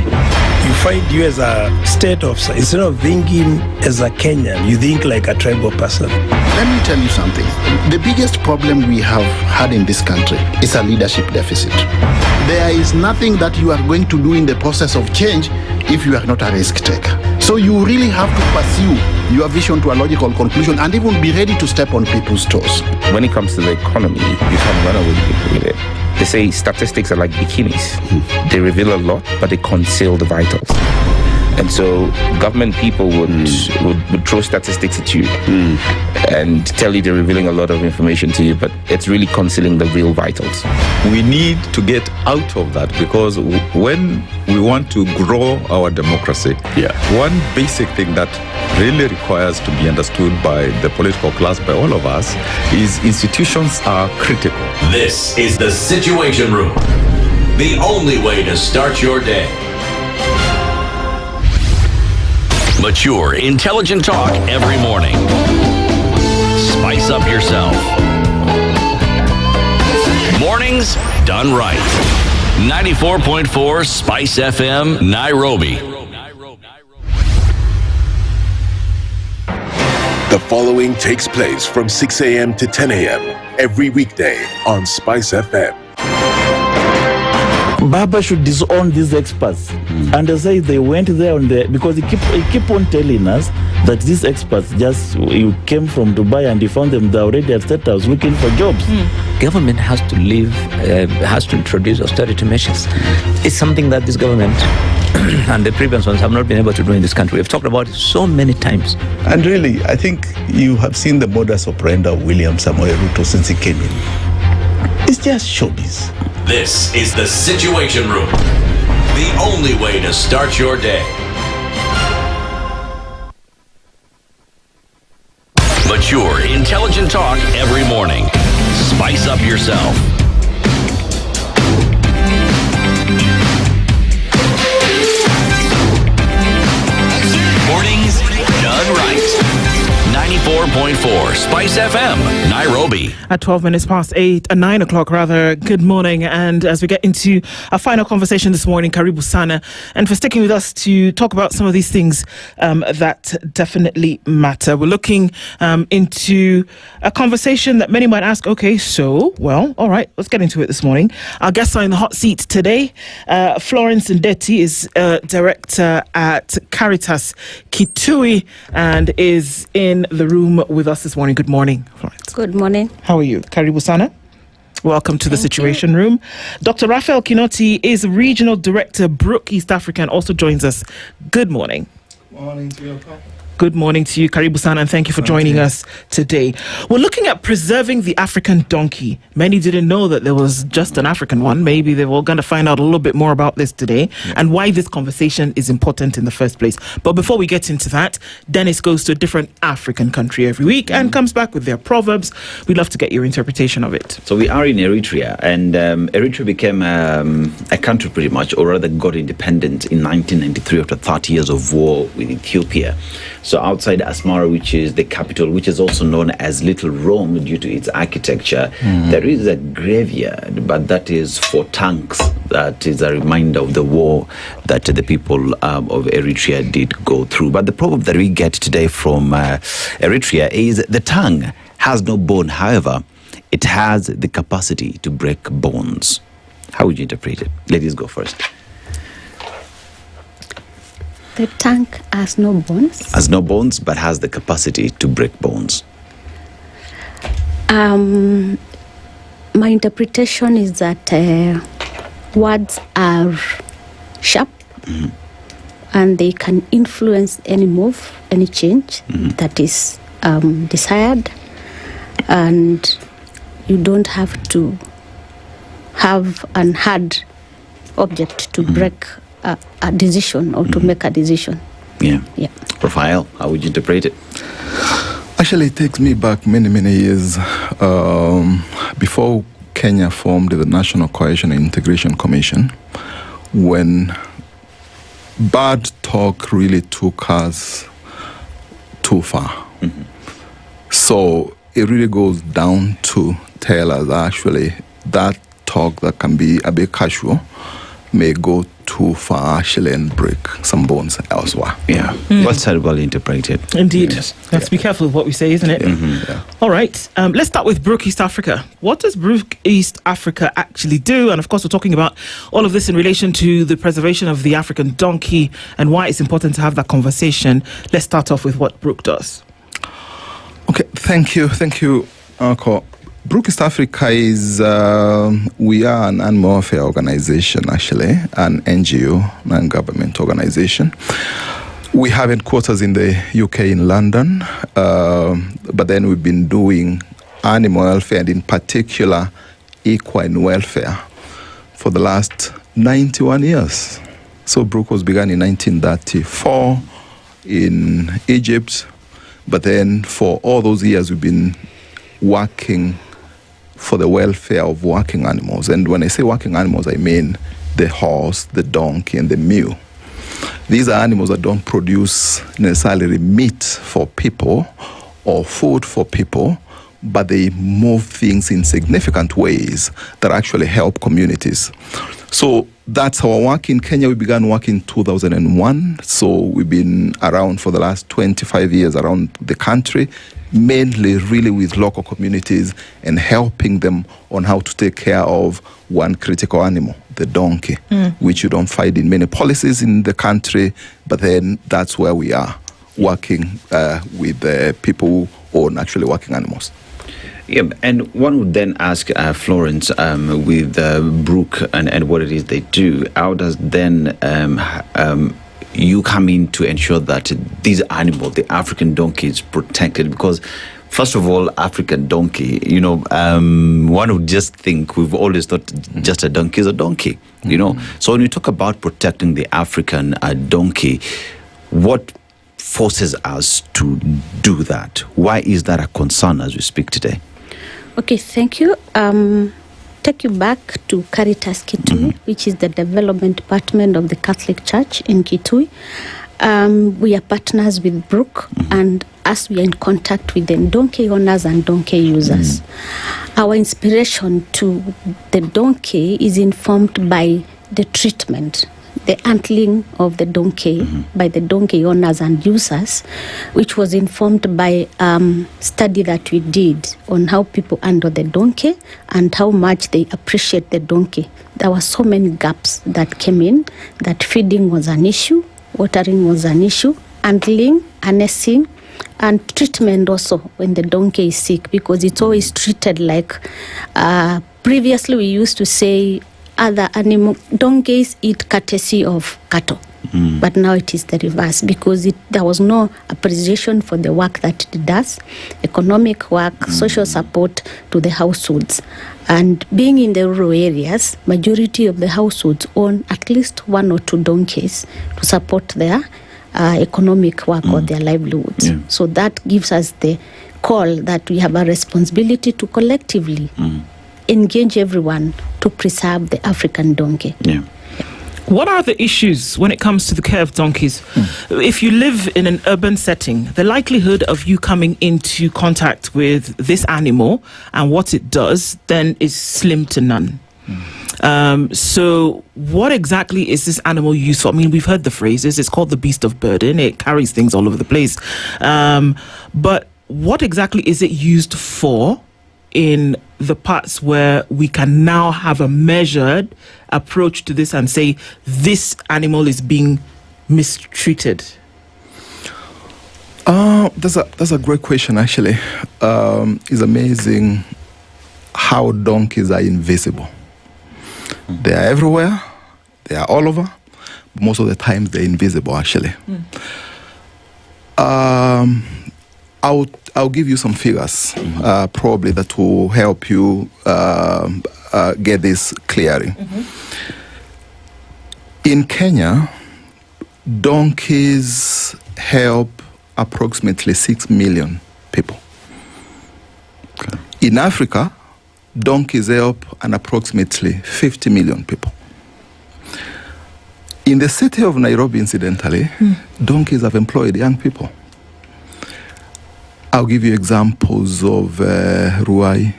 S10: You find you as a state officer, instead of thinking as a Kenyan, you think like a tribal person.
S13: Let me tell you something. The biggest problem we have had in this country is a leadership deficit. There is nothing that you are going to do in the process of change if you are not a risk taker. So you really have to pursue your vision to a logical conclusion and even be ready to step on people's toes.
S26: When it comes to the economy, you can run away with it. They say statistics are like bikinis. They reveal a lot, but they conceal the vitals. And so government people would throw statistics at you and tell you they're revealing a lot of information to you, but it's really concealing the real vitals.
S22: We need to get out of that, because when we want to grow our democracy, one basic thing that really requires to be understood by the political class, by all of us, is institutions are critical.
S5: This is the Situation Room. The only way to start your day. Mature, intelligent talk every morning. Spice up yourself. Mornings done right. 94.4 Spice FM, Nairobi.
S6: The following takes place from 6 a.m. to 10 a.m. every weekday on Spice FM.
S3: Baba should disown these experts and they say they went there on the, because he keep on telling us that these experts just came from Dubai and he found them there already at State House looking for jobs.
S4: Government has to has to introduce austerity measures. It's something that this government and the previous ones have not been able to do in this country. We've talked about it so many times.
S22: And really, I think you have seen the modus operandi of William Samoei Ruto since he came in. It's just showbiz.
S5: This is the Situation Room. The only way to start your day. Mature, intelligent talk every morning. Spice up yourself. Mornings done right. 94.4 SpiceFM, Nairobi.
S25: At 12 minutes past 9 o'clock rather. Good morning. And as we get into our final conversation this morning, Karibu Sana, and for sticking with us to talk about some of these things that definitely matter. We're looking into a conversation that many might ask, okay, so, well, all right, let's get into it this morning. Our guests are in the hot seat today. Florence Ndeti is director at Caritas Kitui and is in the room with us this morning. Good morning, Florence.
S2: Good morning.
S25: How are you? Karibu Sana. Welcome to the Situation Room. Dr. Raphael Kinoti is Regional Director, Brook East Africa, and also joins us. Good morning.
S12: Morning to you, Okoh.
S25: Good morning to you, Karibu Sana, and thank you for joining us today. We're looking at preserving the African donkey. Many didn't know that there was just an African one. Maybe they were going to find out a little bit more about this today and why this conversation is important in the first place. But before we get into that, Dennis goes to a different African country every week and comes back with their proverbs. We'd love to get your interpretation of it.
S14: So we are in Eritrea, and Eritrea became a country pretty much, or rather got independent in 1993 after 30 years of war with Ethiopia. So outside Asmara, which is the capital, which is also known as Little Rome due to its architecture, there is a graveyard, but that is for tanks. That is a reminder of the war that the people of Eritrea did go through. But the proverb that we get today from Eritrea is the tongue has no bone, however, it has the capacity to break bones. How would you interpret it? Ladies go first.
S2: The tongue has no bones.
S14: Has no bones, but has the capacity to break bones.
S2: My interpretation is that words are sharp and they can influence any move, any change that is desired, and you don't have to have an hard object to break a decision or to make a decision.
S14: Yeah. Raphael, how would you interpret it?
S12: Actually, it takes me back many, many years before Kenya formed the National Cohesion and Integration Commission, when bad talk really took us too far. So it really goes down to tell us actually that talk that can be a bit casual may go too far actually and break some bones elsewhere.
S14: Yeah. What's well interpreted?
S25: Indeed. Let's be careful with what we say, isn't it? All right. Let's start with Brook East Africa. What does Brook East Africa actually do? And of course, we're talking about all of this in relation to the preservation of the African donkey and why it's important to have that conversation. Let's start off with what Brook does.
S12: Okay. Thank you, Okoh. Brook East Africa is, we are an animal welfare organization, actually, an NGO, non-government organization. We have headquarters in the UK in London, but then we've been doing animal welfare and in particular equine welfare for the last 91 years. So Brook was begun in 1934 in Egypt, but then for all those years we've been working for the welfare of working animals. And when I say working animals, I mean the horse, the donkey, and the mule. These are animals that don't produce necessarily meat for people or food for people, but they move things in significant ways that actually help communities. So that's our work in Kenya. We began work in 2001. So we've been around for the last 25 years around the country, mainly really with local communities and helping them on how to take care of one critical animal, the donkey, which you don't find in many policies in the country, but then that's where we are working with people who own actually working animals.
S14: Yeah, and one would then ask Florence, with Brook and what it is they do, how does then you come in to ensure that these animals, the African donkey, is protected? Because first of all, African donkey, one would just think, we've always thought just a donkey is a donkey, So when you talk about protecting the African donkey, what forces us to do that? Why is that a concern as we speak today?
S2: Okay, thank you. Take you back to Caritas Kitui, which is the development department of the Catholic Church in Kitui. We are partners with Brook, and as we are in contact with the donkey owners and donkey users. Our inspiration to the donkey is informed by the treatment, the handling of the donkey by the donkey owners and users, which was informed by study that we did on how people handle the donkey and how much they appreciate the donkey. There were so many gaps that came in, that feeding was an issue, watering was an issue, handling, harnessing, and treatment also when the donkey is sick, because it's always treated like, previously we used to say other animal donkeys eat courtesy of cattle, but now it is the reverse, because there was no appreciation for the work that it does, economic work, social support to the households. And being in the rural areas, majority of the households own at least 1 or 2 donkeys to support their economic work or their livelihoods. So that gives us the call that we have a responsibility to collectively engage everyone to preserve the African donkey.
S25: What are the issues when it comes to the care of donkeys? If you live in an urban setting, the likelihood of you coming into contact with this animal and what it does then is slim to none. So what exactly is this animal used for? I mean, we've heard the phrases. It's called the beast of burden. It carries things all over the place. But what exactly is it used for in the parts where we can now have a measured approach to this and say this animal is being mistreated?
S12: That's a great question, actually. It's amazing how donkeys are invisible. They are everywhere. They are all over. Most of the time, they're invisible, actually. I'll give you some figures, probably that will help you get this clearly. In Kenya, donkeys help approximately 6 million people. In Africa, donkeys help an approximately 50 million people. In the city of Nairobi, incidentally, donkeys have employed young people. I'll give you examples of Ruai,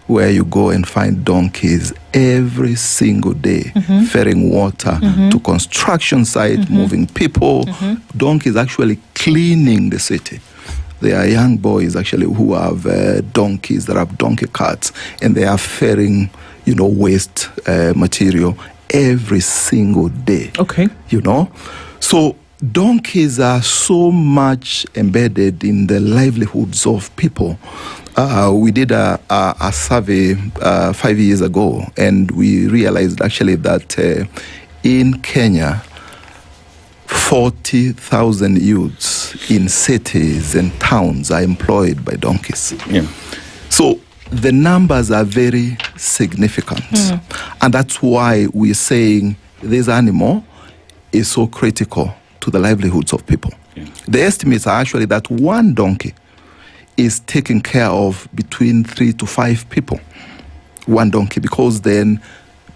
S12: where you go and find donkeys every single day, ferrying water to construction site, moving people. Donkeys actually cleaning the city. There are young boys actually who have donkeys that have donkey carts, and they are ferrying, waste material every single day. So donkeys are so much embedded in the livelihoods of people. We did a survey 5 years ago, and we realized actually that in Kenya, 40,000 youths in cities and towns are employed by donkeys. So the numbers are very significant. And that's why we're saying this animal is so critical to the livelihoods of people. The estimates are actually that one donkey is taking care of between 3 to 5 people. One donkey, because then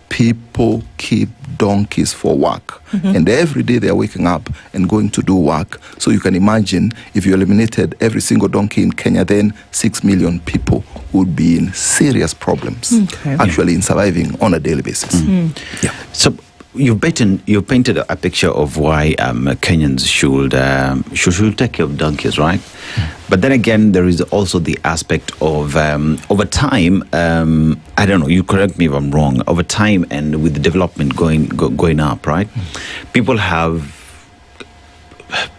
S12: people keep donkeys for work. And every day they're waking up and going to do work. So you can imagine if you eliminated every single donkey in Kenya, then 6 million people would be in serious problems, actually in surviving on a daily basis.
S14: So you've painted a picture of why Kenyans should take care of donkeys, right? But then again, there is also the aspect of over time. I don't know. You correct me if I'm wrong. Over time, and with the development going up, right? People have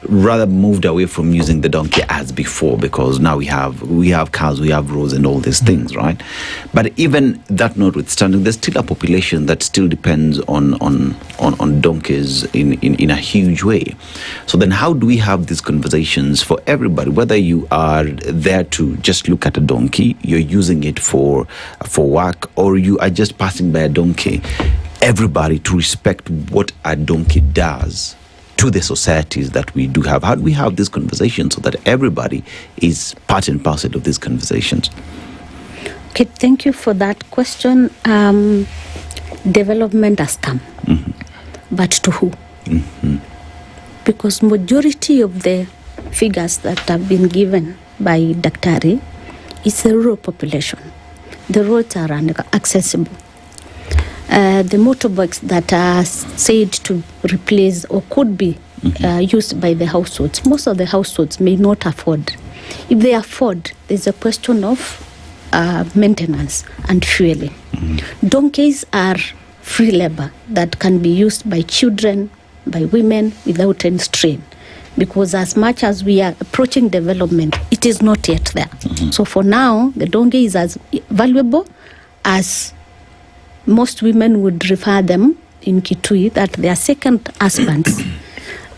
S14: rather moved away from using the donkey as before, because now we have cars, we have roads and all these things, right? But even that notwithstanding, there's still a population that still depends on donkeys in a huge way. So then how do we have these conversations for everybody, whether you are there to just look at a donkey, you're using it for work, or you are just passing by a donkey, everybody to respect what a donkey does to the societies that we do have? How do we have this conversation so that everybody is part and parcel of these conversations?
S2: Okay, thank you for that question. Development has come, but to who? Because majority of the figures that have been given by Daktari, it's a rural population. The roads are inaccessible. The motorbikes that are said to replace or could be used by the households, most of the households may not afford. If they afford, there's a question of maintenance and fueling. Donkeys are free labor that can be used by children, by women without any strain. Because as much as we are approaching development, it is not yet there. So for now, the donkey is as valuable as most women would refer them in Kitui, that they are second husbands.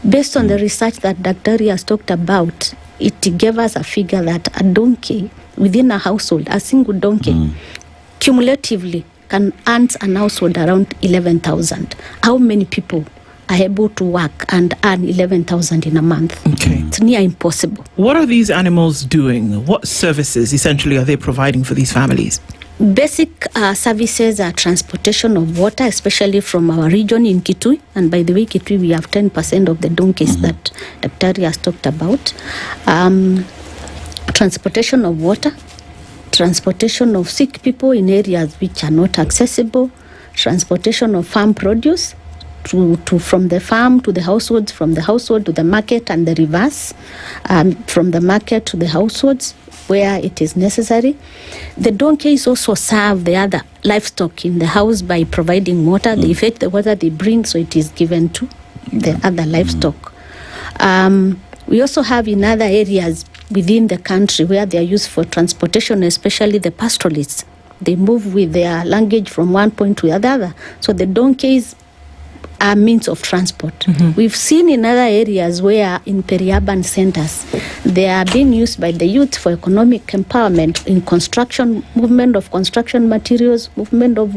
S2: Based on the research that Daktari has talked about, it gave us a figure that a donkey within a household, a single donkey, cumulatively can earn an household around 11,000. How many people are able to work and earn 11,000 in a month?
S25: Okay.
S2: It's near impossible.
S25: What are these animals doing? What services essentially are they providing for these families?
S2: Basic services are transportation of water, especially from our region in Kitui. And by the way, Kitui, we have 10% of the donkeys that Daktari has talked about. Transportation of water, transportation of sick people in areas which are not accessible, transportation of farm produce from the farm to the households, from the household to the market, and the reverse, from the market to the households where it is necessary. The donkeys also serve the other livestock in the house by providing water. They fetch the water they bring, so it is given to the other livestock. We also have in other areas within the country where they are used for transportation, especially the pastoralists. They move with their luggage from one point to the other. So the donkeys are means of transport. We've seen in other areas where in peri-urban centers, they are being used by the youth for economic empowerment in construction, movement of construction materials, movement of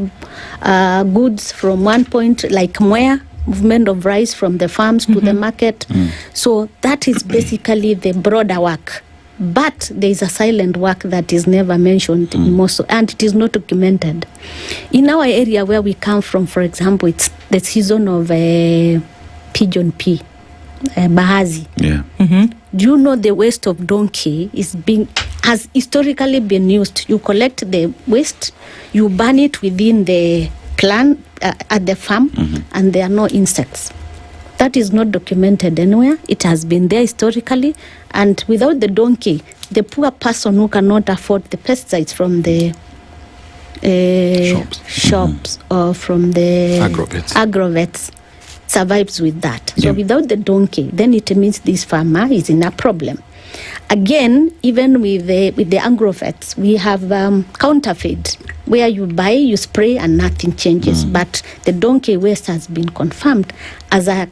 S2: goods from one point, like Mwea, movement of rice from the farms to the market. So that is basically the broader work. But there is a silent work that is never mentioned in most, and it is not documented. In our area where we come from, for example, it's the season of pigeon pea, Bahazi.
S14: Yeah.
S2: Do you know the waste of donkey has historically been used? You collect the waste, you burn it within the plant at the farm, and there are no insects. That is not documented anywhere. It has been there historically, and without the donkey, the poor person who cannot afford the pesticides from the shops or from the agrovets survives with that. So without the donkey, then it means this farmer is in a problem. Again, even with the agrovets, we have counterfeit, where you buy, you spray, and nothing changes. But the donkey waste has been confirmed as a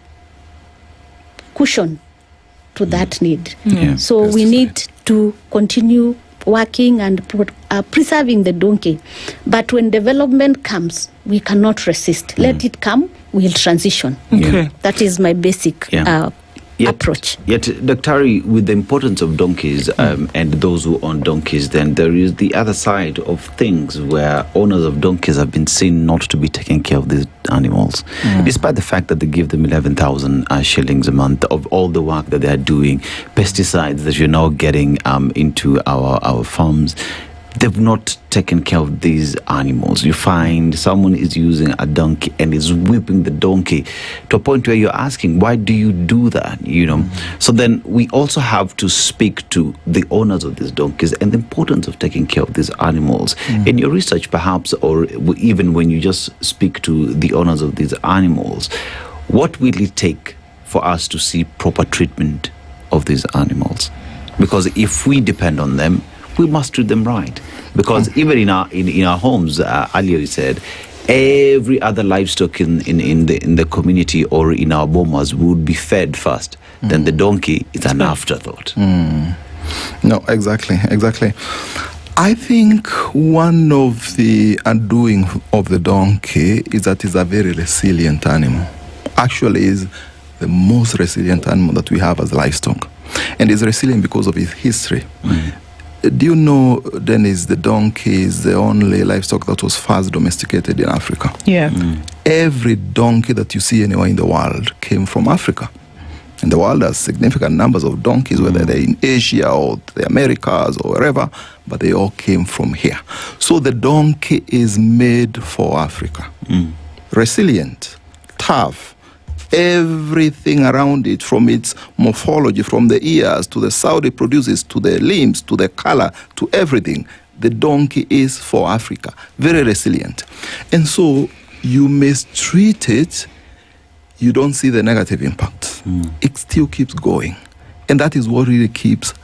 S2: cushion to that need. So we need to continue working and preserving the donkey. But when development comes, we cannot resist. Let it come, we'll transition. That is my basic approach.
S14: Yet, Daktari, with the importance of donkeys and those who own donkeys, then there is the other side of things where owners of donkeys have been seen not to be taking care of these animals, despite the fact that they give them 11,000 shillings a month of all the work that they are doing, pesticides that you're now getting into our farms. They've not taken care of these animals. You find someone is using a donkey and is whipping the donkey to a point where you're asking, why do you do that? So then we also have to speak to the owners of these donkeys and the importance of taking care of these animals. In your research, perhaps, or even when you just speak to the owners of these animals, what will it take for us to see proper treatment of these animals? Because if we depend on them, we must treat them right, because even in our homes, earlier you said, every other livestock in the community or in our bomas would be fed first. Then the donkey is an afterthought.
S12: No, exactly. I think one of the undoing of the donkey is that it's a very resilient animal. Actually, is the most resilient animal that we have as livestock, and it's resilient because of its history. Do you know, Dennis, the donkey is the only livestock that was first domesticated in Africa?
S25: Yeah.
S12: Every donkey that you see anywhere in the world came from Africa. in the world. There's significant numbers of donkeys, whether they're in Asia or the Americas or wherever, but they all came from here. So the donkey is made for Africa. Resilient, tough, everything around it, from its morphology, from the ears to the sound it produces, to the limbs, to the color, to everything. The donkey is for Africa. Very resilient. And so you mistreat it, you don't see the negative impact. It still keeps going. And that is what really keeps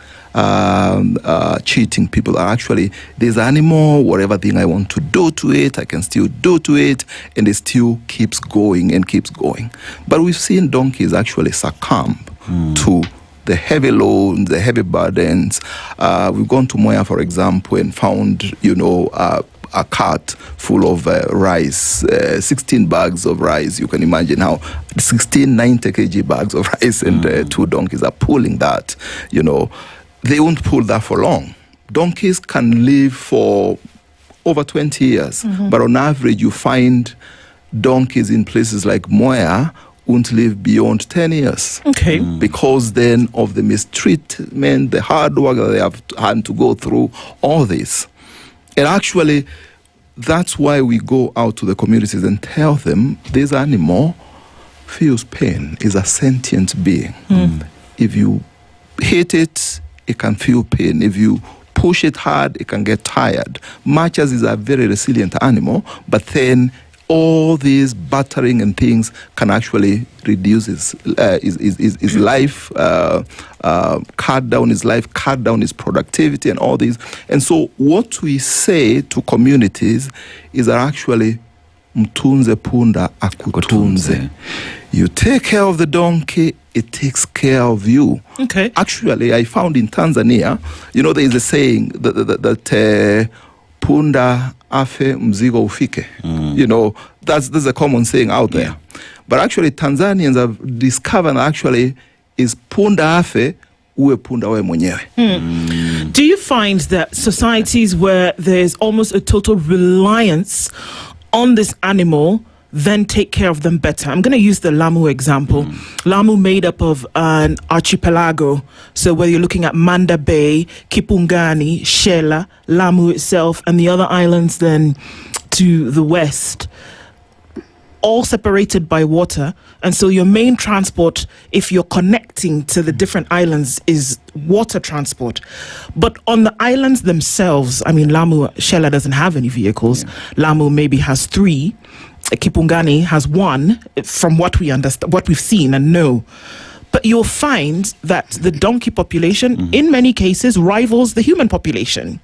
S12: cheating people. Actually, this animal, whatever thing I want to do to it, I can still do to it, and it still keeps going and keeps going. But we've seen donkeys actually succumb to the heavy loads, the heavy burdens. We've gone to Moya, for example, and found, a cart full of rice, 16 bags of rice. You can imagine how 16 90 kg bags of rice, and 2 donkeys are pulling that. They won't pull that for long. Donkeys can live for over 20 years, but on average you find donkeys in places like Moya won't live beyond 10 years.
S25: Okay.
S12: Because then of the mistreatment, the hard work that they have had to go through, all this. And actually, that's why we go out to the communities and tell them this animal feels pain, is a sentient being. If you hit it, it can feel pain. If you push it hard, it can get tired. Much as is a very resilient animal, but then all these battering and things can actually reduce his life, cut down his life, cut down his productivity and all these. And so what we say to communities is that actually, mtunze punda akutunze. You take care of the donkey, it takes care of you.
S25: Okay.
S12: Actually, I found in Tanzania, there is a saying that punda afe mzigo ufike. There's a common saying out there. But actually, Tanzanians have discovered actually is punda afe uwe punda we mwenyewe.
S25: Do you find that societies where there's almost a total reliance on this animal then take care of them better? I'm going to use the Lamu example. Lamu made up of an archipelago. So whether you're looking at Manda Bay, Kipungani, Shela, Lamu itself, and the other islands then to the west, all separated by water. And so your main transport, if you're connecting to the different islands, is water transport. But on the islands themselves, Lamu, Shela doesn't have any vehicles. Lamu maybe has 3. Kipungani has 1, from what we understand, what we've seen and know. But you'll find that the donkey population, in many cases, rivals the human population.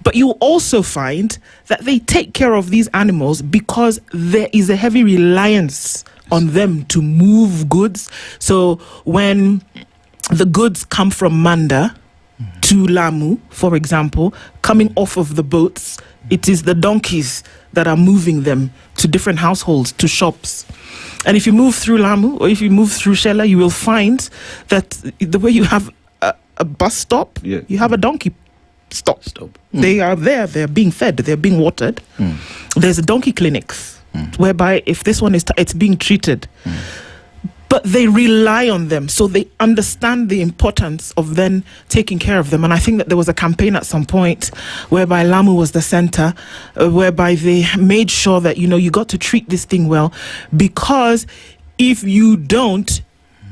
S25: But you'll also find that they take care of these animals because there is a heavy reliance on them to move goods. So when the goods come from Manda to Lamu, for example, coming off of the boats, it is the donkeys that are moving them to different households, to shops. And if you move through Lamu or if you move through Shela, you will find that the way you have a bus stop, you have a donkey stop. They are there, they're being fed, they're being watered. There's a donkey clinics whereby if this one is it's being treated. But they rely on them, so they understand the importance of then taking care of them. And I think that there was a campaign at some point whereby Lamu was the center, whereby they made sure that, you got to treat this thing well, because if you don't,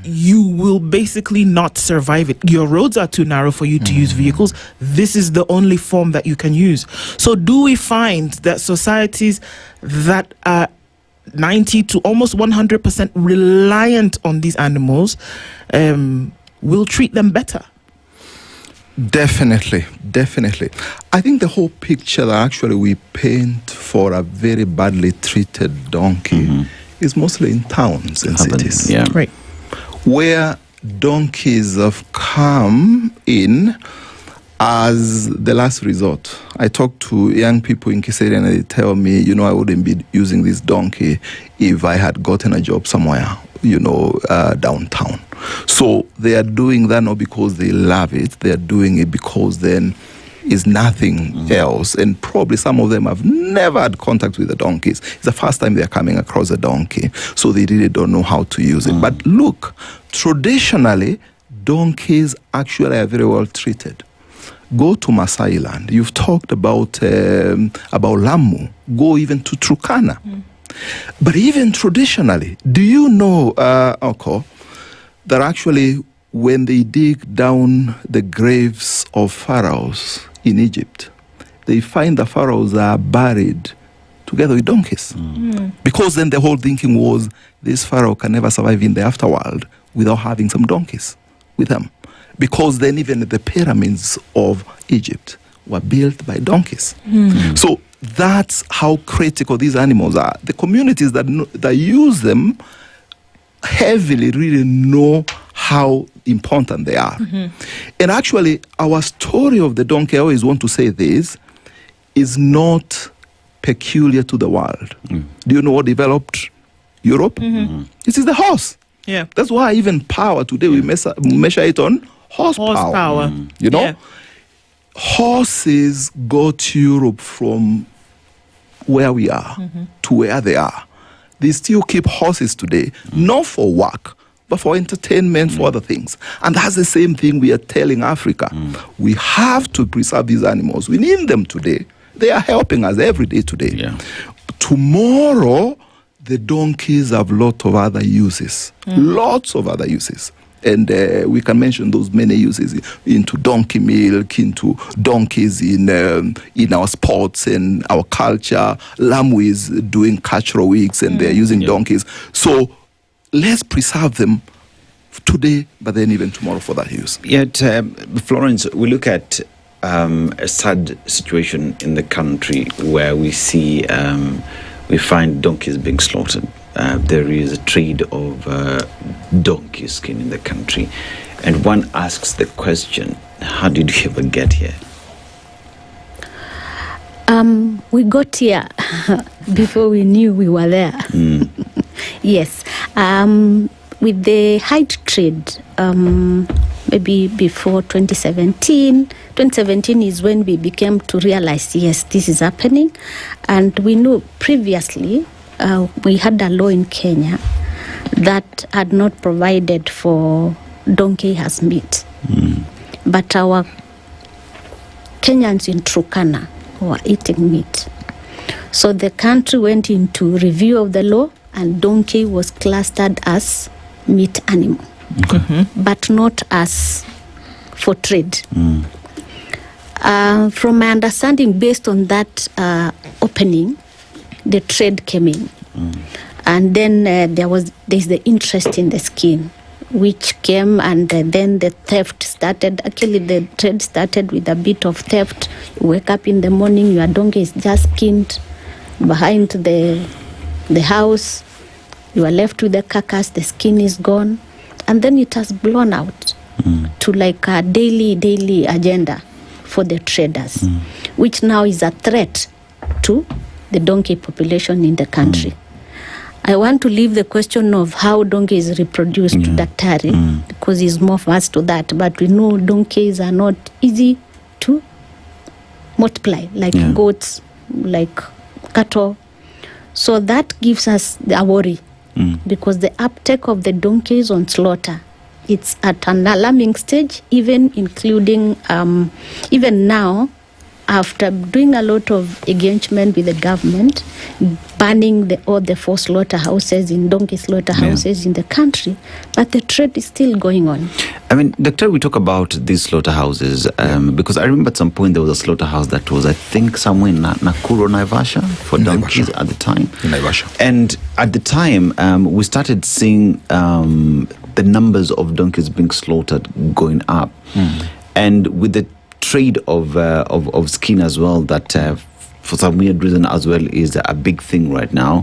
S25: you will basically not survive it. Your roads are too narrow for you to use vehicles. This is the only form that you can use. So do we find that societies that are 90 to almost 100% reliant on these animals will treat them better?
S12: Definitely. I think the whole picture that actually we paint for a very badly treated donkey is mostly in towns and cities.
S25: Right.
S12: Where donkeys have come in as the last resort. I talk to young people in Kiseri and they tell me, I wouldn't be using this donkey if I had gotten a job somewhere, downtown. So they are doing that not because they love it. They are doing it because then is nothing else, and probably some of them have never had contact with the donkeys. It's the first time they're coming across a donkey, so they really don't know how to use it. But look, traditionally, donkeys actually are very well treated. Go to Maasai land. You've talked about Lamu. Go even to Turkana. But even traditionally, do you know, Okoh, that actually when they dig down the graves of pharaohs in Egypt, they find the pharaohs are buried together with donkeys. Because then the whole thinking was this pharaoh can never survive in the afterworld without having some donkeys with them. Because then even the pyramids of Egypt were built by donkeys. So that's how critical these animals are. The communities that use them heavily really know how important they are. And actually, our story of the donkey, I always want to say this, is not peculiar to the world. Do you know what developed Europe? It is the horse.
S25: Yeah.
S12: That's why even power today, we measure it on horsepower. You know?
S25: Yeah.
S12: Horses got Europe from where we are to where they are. They still keep horses today, not for work, but for entertainment, for other things. And that's the same thing we are telling Africa. We have to preserve these animals. We need them today. They are helping us every day today. Tomorrow, the donkeys have lots of other uses. Lots of other uses. And we can mention those many uses into donkey milk, into donkeys in our sports and our culture. Lamu is doing cultural weeks and they're using donkeys. So let's preserve them today, but then even tomorrow for that use.
S14: Yet, Florence, we look at a sad situation in the country where we see, we find donkeys being slaughtered. There is a trade of donkey skin in the country. And one asks the question, how did we ever get here?
S2: We got here before we knew we were there. Yes. With the hide trade, maybe before 2017. 2017 is when we became to realize, yes, this is happening. And we knew previously, we had a law in Kenya that had not provided for donkey as meat. But our Kenyans in Turkana were eating meat. So the country went into review of the law and donkey was clustered as meat animal, but not as for trade. From my understanding, based on that opening, the trade came in. And then there's the interest in the skin, which came, and then the theft started. Actually, the trade started with a bit of theft. You wake up in the morning, your donkey is just skinned behind the house. You are left with the carcass, the skin is gone. And then it has blown out to like a daily agenda for the traders, which now is a threat to the donkey population in the country. I want to leave the question of how donkey is reproduced to Daktari, because he's more fast to that. But we know donkeys are not easy to multiply, like goats, like cattle. So that gives us a worry, because the uptake of the donkeys on slaughter, it's at an alarming stage, even including, even now, after doing a lot of engagement with the government, banning all the four slaughterhouses in donkey slaughterhouses in the country, but the trade is still going on.
S14: I mean, Doctor, we talk about these slaughterhouses because I remember at some point there was a slaughterhouse that was, I think, somewhere in Nakuru, Naivasha, for donkeys at the time.
S12: Naivasha.
S14: And at the time, we started seeing the numbers of donkeys being slaughtered going up. And with the trade of skin as well, that for some weird reason as well is a big thing right now.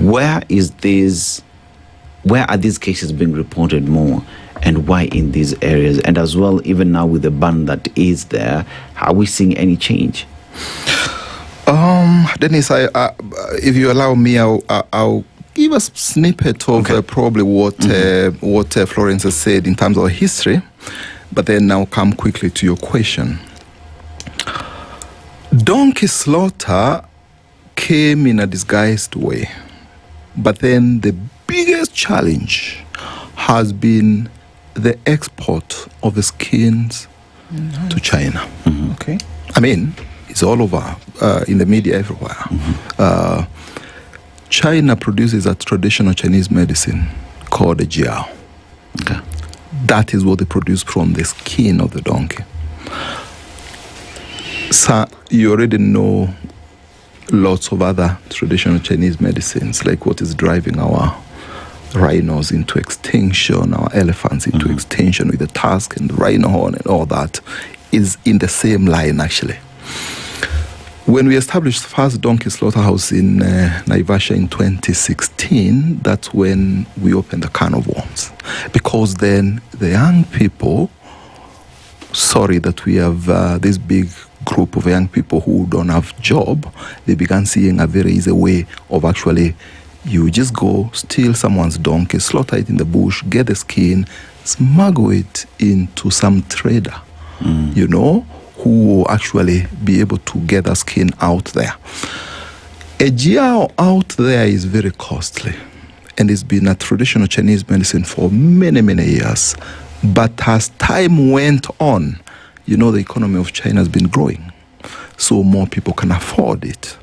S14: Where are these cases being reported more, and why in these areas? And as well, even now with the ban that is there, are we seeing any change?
S12: Dennis, if you allow me, I'll give a snippet of probably what Florence has said in terms of history, but then I'll come quickly to your question. Donkey slaughter came in a disguised way. But then the biggest challenge has been the export of the skins to China.
S25: Okay.
S12: I mean, it's all over in the media everywhere. China produces a traditional Chinese medicine called a jiao.
S14: Okay.
S12: That is what they produce from the skin of the donkey. So you already know lots of other traditional Chinese medicines, like what is driving our rhinos into extinction, our elephants into extinction with the tusk and the rhino horn and all that, is in the same line actually. When we established the first donkey slaughterhouse in Naivasha in 2016, that's when we opened the can of worms. Because then the young people, sorry that we have this big group of young people who don't have job, they began seeing a very easy way of actually, you just go steal someone's donkey, slaughter it in the bush, get the skin, smuggle it into some trader, you know, who will actually be able to get the skin out there. A jiao out there is very costly, and it's been a traditional Chinese medicine for many, many years. But as time went on, you know, the economy of China has been growing, so more people can afford it.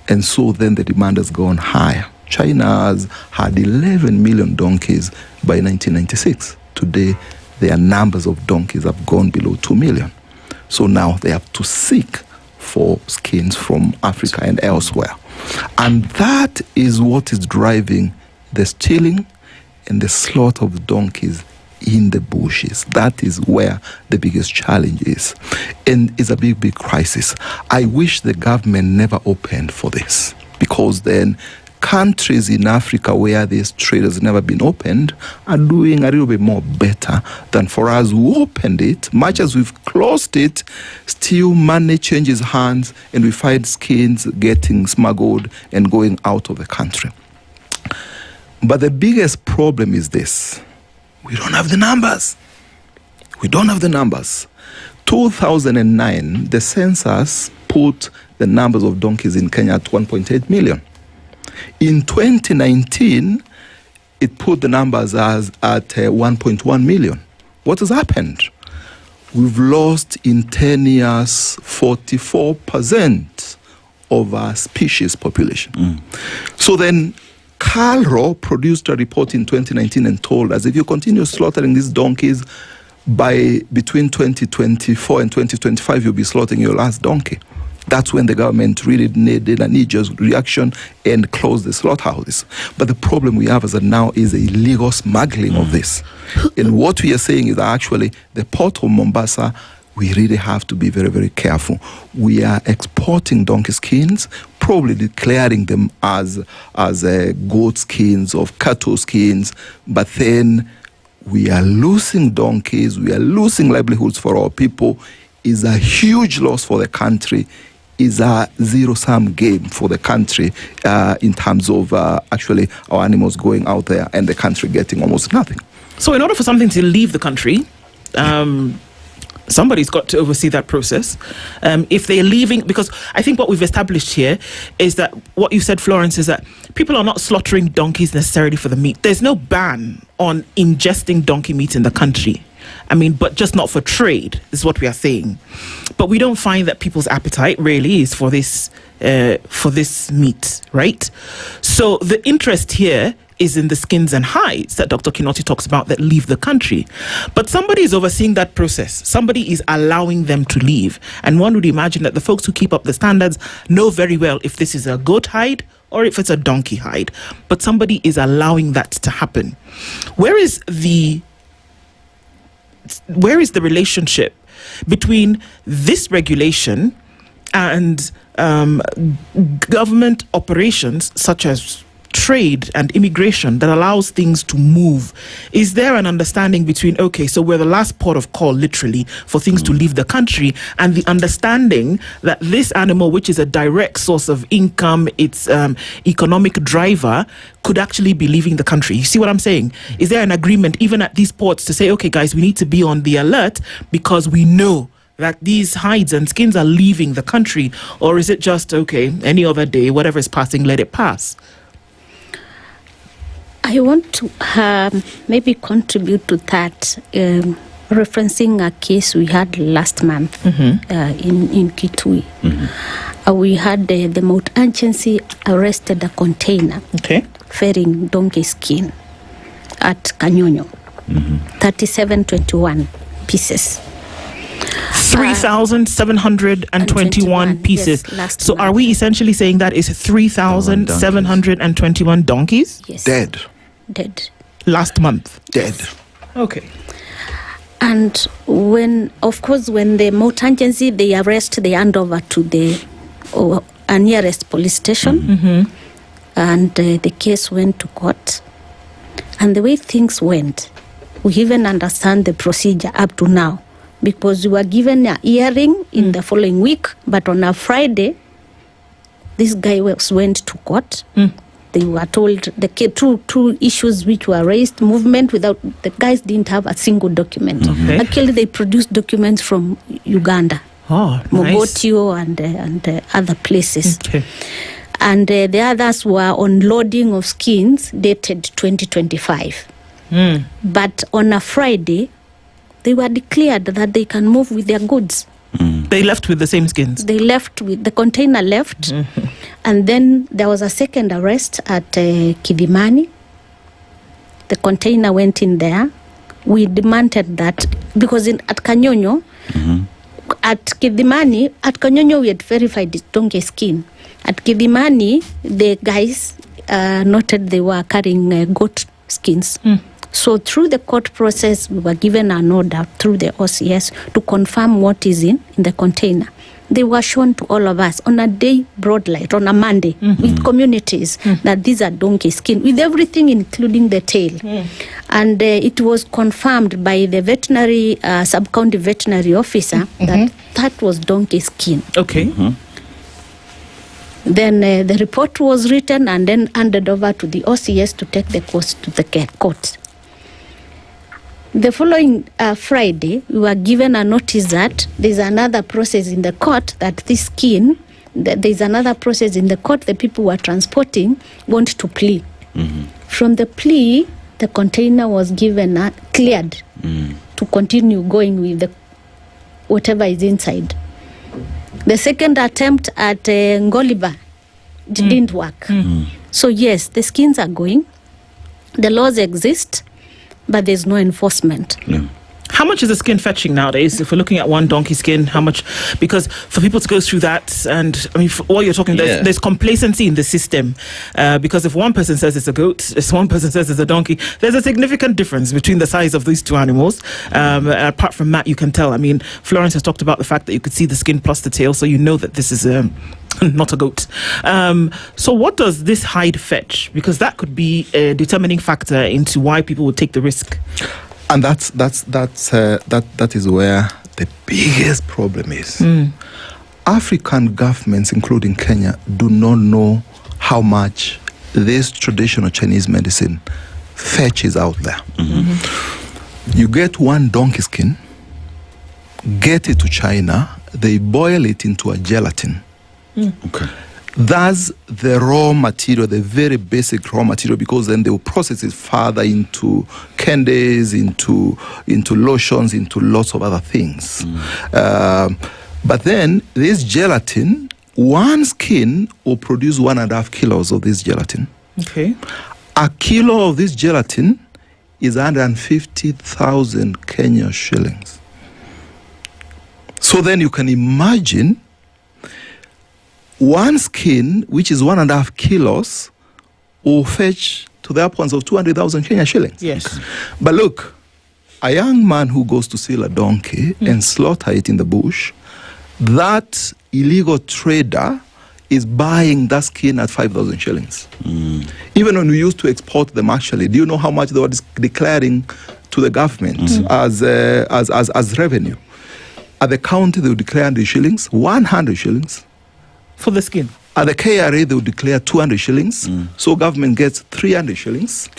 S12: And so then the demand has gone higher. China has had 11 million donkeys by 1996. Today, their numbers of donkeys have gone below 2 million. So now they have to seek for skins from Africa and elsewhere. And that is what is driving the stealing and the slaughter of donkeys in the bushes. That is where the biggest challenge is. And it's a big, big crisis. I wish the government never opened for this, because then countries in Africa where this trade has never been opened are doing a little bit more better than for us who opened it. Much as we've closed it, still money changes hands and we find skins getting smuggled and going out of the country. But the biggest problem is this: we don't have the numbers. We don't have the numbers. 2009, the census put the numbers of donkeys in Kenya at 1.8 million. In 2019, it put the numbers as at 1.1 million. What has happened? We've lost in 10 years 44% of our species population. So then Calro produced a report in 2019 and told us, if you continue slaughtering these donkeys, by between 2024 and 2025, you'll be slaughtering your last donkey. That's when the government really needed a knee-jerk reaction and closed the slaughterhouses. But the problem we have as of now is the illegal smuggling of this. And what we are saying is that actually the port of Mombasa, we really have to be very, very careful. We are exporting donkey skins, probably declaring them as goat skins, of cattle skins, but then we are losing donkeys, we are losing livelihoods for our people. Is a huge loss for the country, is a zero-sum game for the country in terms of actually our animals going out there and the country getting almost nothing.
S25: So in order for something to leave the country, somebody's got to oversee that process. If they're leaving, because I think what we've established here is that what you said, Florence, is that people are not slaughtering donkeys necessarily for the meat. There's no ban on ingesting donkey meat in the country. I mean, but just not for trade, is what we are saying. But we don't find that people's appetite really is for this meat, right? So the interest here is in the skins and hides that Dr. Kinoti talks about that leave the country. But somebody is overseeing that process. Somebody is allowing them to leave. And one would imagine that the folks who keep up the standards know very well if this is a goat hide or if it's a donkey hide. But somebody is allowing that to happen. Where is the relationship between this regulation and government operations such as trade and immigration that allows things to move? Is there an understanding between, okay, so we're the last port of call literally for things to leave the country, and the understanding that this animal, which is a direct source of income, its economic driver, could actually be leaving the country? You see what I'm saying? Is there an agreement even at these ports to say, okay guys, we need to be on the alert because we know that these hides and skins are leaving the country? Or is it just, okay, any other day, whatever is passing, let it pass?
S2: I want to maybe contribute to that, referencing a case we had last month in Kitui. We had the Mount Agency arrested a container ferrying donkey skin at Kanyonyo, 3721 pieces.
S25: 3,721 pieces.
S2: Yes,
S25: so are we essentially saying that is 3,721 donkeys?
S2: Yes.
S12: Dead.
S25: Last month?
S12: Dead.
S25: Okay.
S2: And when the Mount Agency, they arrest, they hand over to the nearest police station. And the case went to court. And the way things went, we even understand the procedure up to now. Because we were given a hearing in the following week, but on a Friday, this guy went to court. They were told the two issues which were raised, movement without, the guys didn't have a single document. Actually, they produced documents from Uganda, Mogotio and other places. And the others were on loading of skins dated 2025. But on a Friday, they were declared that they can move with their goods.
S25: They left with the same skins?
S2: They left with, the container left. And then there was a second arrest at Kidimani. The container went in there. We demanded that, because at Kanyonyo, at Kanyonyo we had verified the donkey skin. At Kidimani, the guys noted they were carrying goat skins. So through the court process, we were given an order through the OCS to confirm what is in the container. They were shown to all of us on a day, broad light, on a Monday, with communities, that these are donkey skin, with everything including the tail. And it was confirmed by the veterinary, sub-county veterinary officer that was donkey skin.
S25: Okay.
S2: Then the report was written and then handed over to the OCS to take the case to the court. The following Friday, we were given a notice that there's another process in the court, that this skin, there's another process in the court, the people who are transporting want to plea. From the plea, the container was given cleared to continue going with the whatever is inside. The second attempt at Ngoliba didn't work. So yes, the skins are going, the laws exist, but there's no enforcement.
S25: How much is a skin fetching nowadays? If we're looking at one donkey skin, how much? Because for people to go through that, and I mean, for all you're talking, there's complacency in the system. Because if one person says it's a goat, if one person says it's a donkey, there's a significant difference between the size of these two animals. Apart from that, you can tell. I mean, Florence has talked about the fact that you could see the skin plus the tail, so you know that this is not a goat. So what does this hide fetch? Because that could be a determining factor into why people would take the risk.
S12: And that is where the biggest problem is. African governments, including Kenya, do not know how much this traditional Chinese medicine fetches out there. You get one donkey skin, get it to China, they boil it into a gelatin. That's the raw material, the very basic raw material, because then they will process it further into candies, into lotions, into lots of other things. But then this gelatin, one skin will produce 1.5 kilos of this gelatin. A kilo of this gelatin is 150,000 Kenya shillings. So then you can imagine one skin, which is 1.5 kilos, will fetch to the upwards of 200,000 Kenya shillings.
S25: Yes.
S12: But look, a young man who goes to steal a donkey and slaughter it in the bush, that illegal trader is buying that skin at 5,000 shillings. Even when we used to export them, actually, do you know how much they were declaring to the government as revenue? At the county, they would declare 100 shillings, 100 shillings.
S25: For the skin?
S12: At the KRA, they would declare 200 shillings. So government gets 300 shillings.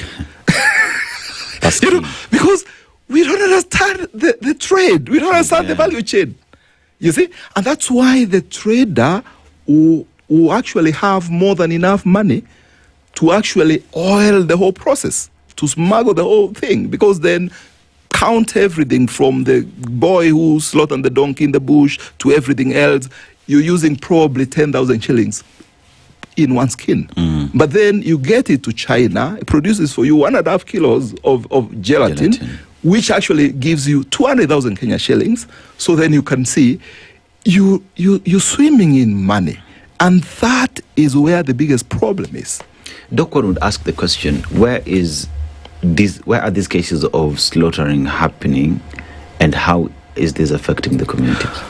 S12: Because we don't understand the trade. We don't understand the value chain. You see? And that's why the trader who actually have more than enough money to actually oil the whole process, to smuggle the whole thing, because then count everything from the boy who slaughtered the donkey in the bush to everything else, you're using probably 10,000 shillings in one skin. But then you get it to China, it produces for you 1.5 kilos of gelatin, which actually gives you 200,000 Kenya shillings. So then you can see you're swimming in money. And that is where the biggest problem is.
S14: Doc would ask the question, where are these cases of slaughtering happening, and how is this affecting the communities?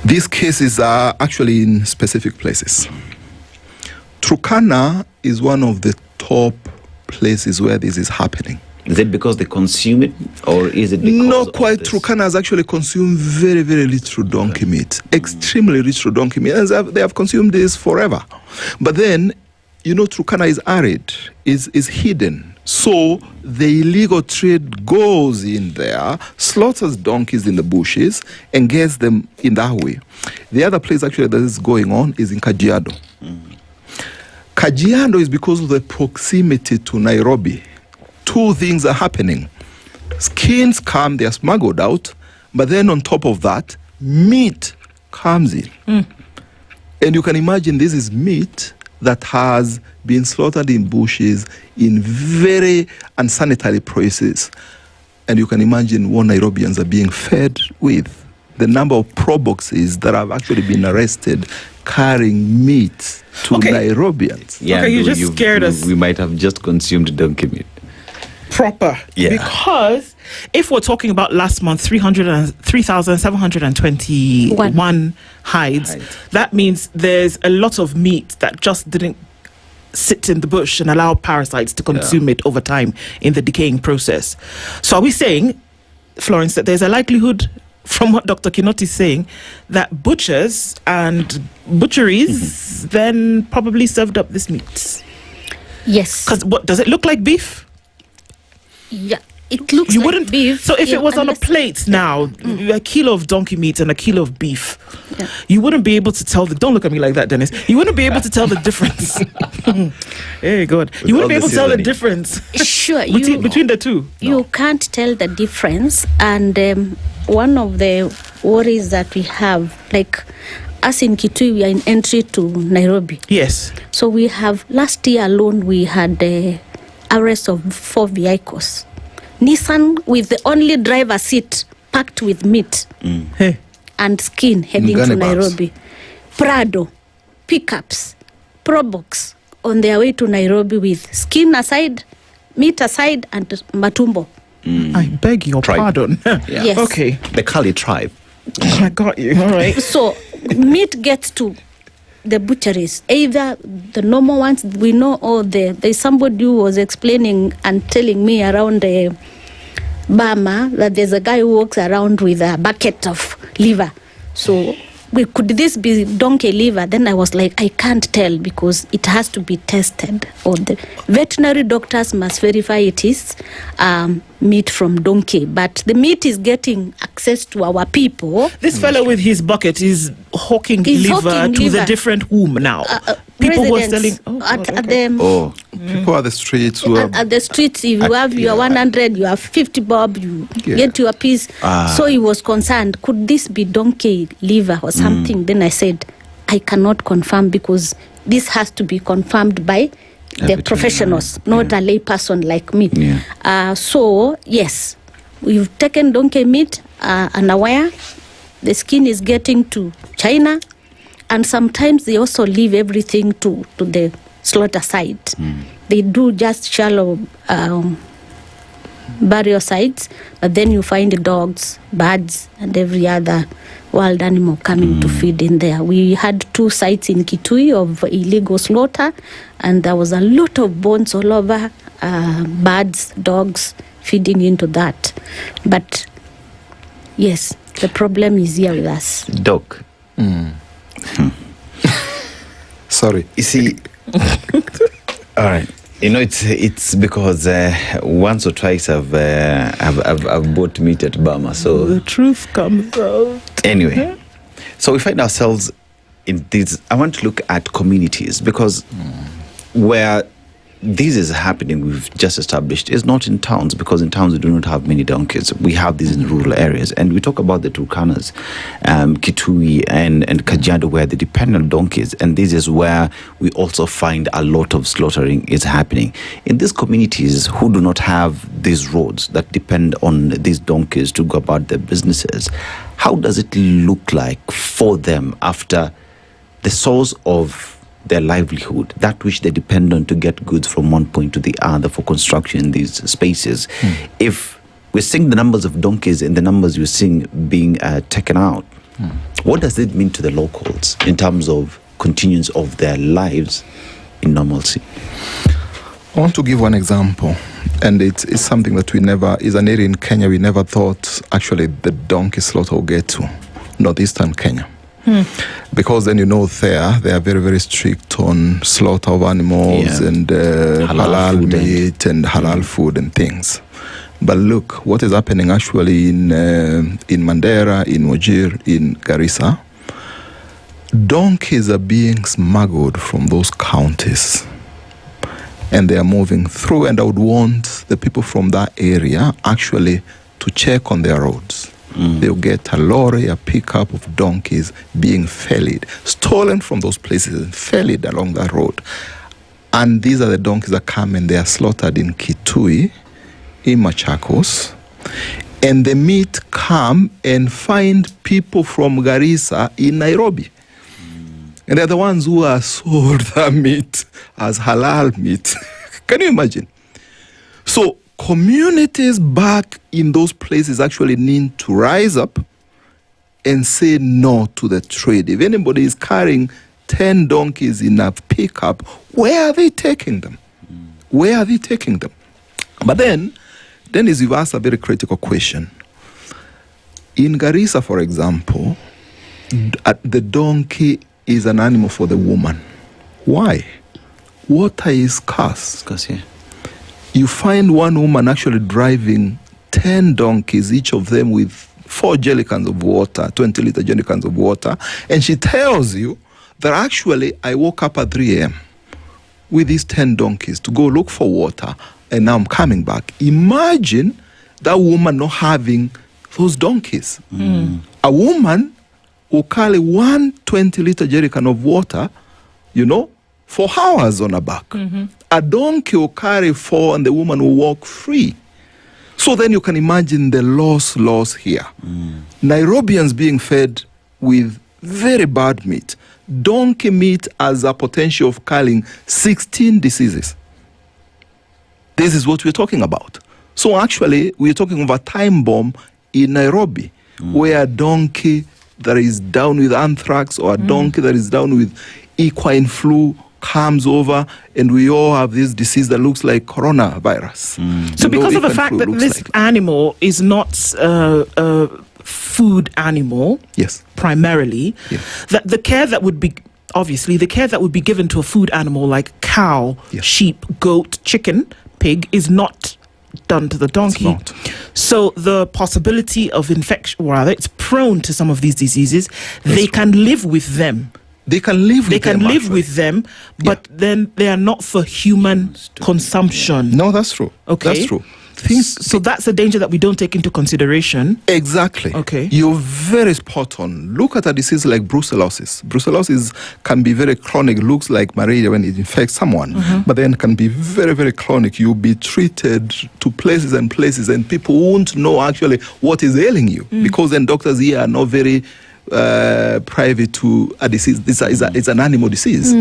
S12: These cases are actually in specific places. Turkana is one of the top places where this is happening.
S14: Is it because they consume it, or is it because
S12: not quite? Turkana has actually consumed very, very little donkey meat, extremely little donkey meat, and they have consumed this forever. But then, Turkana is arid, is hidden. So the illegal trade goes in there, slaughters donkeys in the bushes, and gets them in that way. The other place actually that is going on is in Kajiado. Kajiado is because of the proximity to Nairobi. Two things are happening. Skins come, they are smuggled out, but then on top of that, meat comes in. And you can imagine this is meat that has been slaughtered in bushes in very unsanitary places. And you can imagine what Nairobians are being fed with. The number of proboxes that have actually been arrested carrying meat to Nairobians.
S14: Yeah,
S25: you just scared us.
S14: We might have just consumed donkey meat.
S25: Proper.
S14: Yeah.
S25: Because if we're talking about last month, 3,721 hides, that means there's a lot of meat that just didn't sit in the bush and allow parasites to consume it over time in the decaying process. So are we saying, Florence, that there's a likelihood, from what Dr. Kinoti is saying, that butchers and butcheries then probably served up this meat?
S2: Yes.
S25: Because what does it look like beef?
S2: Yeah, it looks
S25: you
S2: like
S25: wouldn't
S2: beef.
S25: So if it was on a plate now, a kilo of donkey meat and a kilo of beef, you wouldn't be able to tell don't look at me like that, Dennis. You wouldn't be able to tell the difference. Hey, God. You wouldn't be able to tell the difference.
S2: Sure.
S25: between the two.
S2: You can't tell the difference. And one of the worries that we have, like us in Kitui, we are in entry to Nairobi.
S25: Yes.
S2: So we have, last year alone, we had arrest of 4 vehicles. Nissan with the only driver seat packed with meat and skin heading to Nairobi. Prado, pickups, Probox on their way to Nairobi with skin aside, meat aside, and matumbo.
S25: I beg your pardon.
S2: Yes.
S25: Okay.
S14: The Kali tribe.
S25: I got you. All right.
S2: So meat gets to the butcheries, either the normal ones we know, or there's somebody who was explaining and telling me around Bama that there's a guy who walks around with a bucket of liver. So could this be donkey liver? Then I was like, I can't tell because it has to be tested. Or the veterinary doctors must verify it is meat from donkey. But the meat is getting access to our people.
S25: This fellow with his bucket is hawking liver to the different womb now. People who are selling.
S12: People at the streets who are
S2: at the streets. If you have your 100, you have 50 bob, you get your piece. So he was concerned. Could this be donkey liver or something? Then I said, I cannot confirm because this has to be confirmed by the professionals, not a lay person like me. So yes, we've taken donkey meat unaware. The skin is getting to China, and sometimes they also leave everything to the slaughter site. They do just shallow burial sites, but then you find the dogs, birds, and every other wild animal coming to feed in there. We had 2 sites in Kitui of illegal slaughter, and there was a lot of bones all over, birds, dogs feeding into that. But yes, the problem is here with us.
S14: Doc.
S12: Sorry.
S14: You see, all right. You know, it's because once or twice I've bought meat at Bama, so
S25: the truth comes out.
S14: Anyway, So we find ourselves in this. I want to look at communities because where this is happening, we've just established, is not in towns, because in towns we do not have many donkeys. We have these in rural areas. And we talk about the Turkanas, Kitui and Kajiado, where they depend on donkeys. And this is where we also find a lot of slaughtering is happening. In these communities who do not have these roads that depend on these donkeys to go about their businesses, how does it look like for them after the source of their livelihood, that which they depend on to get goods from one point to the other for construction in these spaces? If we're seeing the numbers of donkeys and the numbers we're seeing being taken out, what does it mean to the locals in terms of continuance of their lives in normalcy?
S12: I want to give one example, and it's something that is an area in Kenya we never thought actually the donkey slaughter will get to, northeastern Kenya. Because then they are very, very strict on slaughter of animals and halal meat and halal food and things. But look, what is happening actually in Mandera, in Wajir, in Garissa, donkeys are being smuggled from those counties. And they are moving through, and I would want the people from that area actually to check on their roads. They'll get a lorry, a pickup of donkeys being ferried, stolen from those places and ferried along that road. And these are the donkeys that come and they are slaughtered in Kitui, in Machakos. And the meat come and find people from Garissa in Nairobi. And they're the ones who are sold that meat as halal meat. Can you imagine? So communities back in those places actually need to rise up and say no to the trade. If anybody is carrying 10 donkeys in a pickup, where are they taking them? Where are they taking them? But then is you've asked a very critical question. In Garissa, for example, the donkey is an animal for the woman. Why? Water is scarce. You find one woman actually driving 10 donkeys, each of them with 4 jerrycans of water, 20-liter jerrycans of water, and she tells you that actually I woke up at 3 a.m. with these 10 donkeys to go look for water, and now I'm coming back. Imagine that woman not having those donkeys. A woman will carry 1 20-liter jerrycan of water, for hours on her back. A donkey will carry 4 and the woman will walk free. So then you can imagine the loss here. Nairobians being fed with very bad meat. Donkey meat has a potential of carrying 16 diseases. This is what we're talking about. So actually, we're talking of a time bomb in Nairobi, where a donkey that is down with anthrax or a donkey that is down with equine flu comes over, and we all have this disease that looks like coronavirus.
S25: So because of the fact that this animal is not a food animal, primarily, that the care that would be, obviously, the care that would be given to a food animal like cow, sheep, goat, chicken, pig is not done to the donkey. So the possibility of infection, or rather, it's prone to some of these diseases. They can live with them.
S12: They can live
S25: with them, but then they are not for human consumption.
S12: No, that's true.
S25: Okay.
S12: That's true.
S25: So that's a danger that we don't take into consideration.
S12: Exactly.
S25: Okay.
S12: You're very spot on. Look at a disease like brucellosis. Brucellosis can be very chronic. Looks like malaria when it infects someone, but then can be very, very chronic. You'll be treated to places and places, and people won't know actually what is ailing you, because then doctors here are not very private to a disease. It's an animal disease.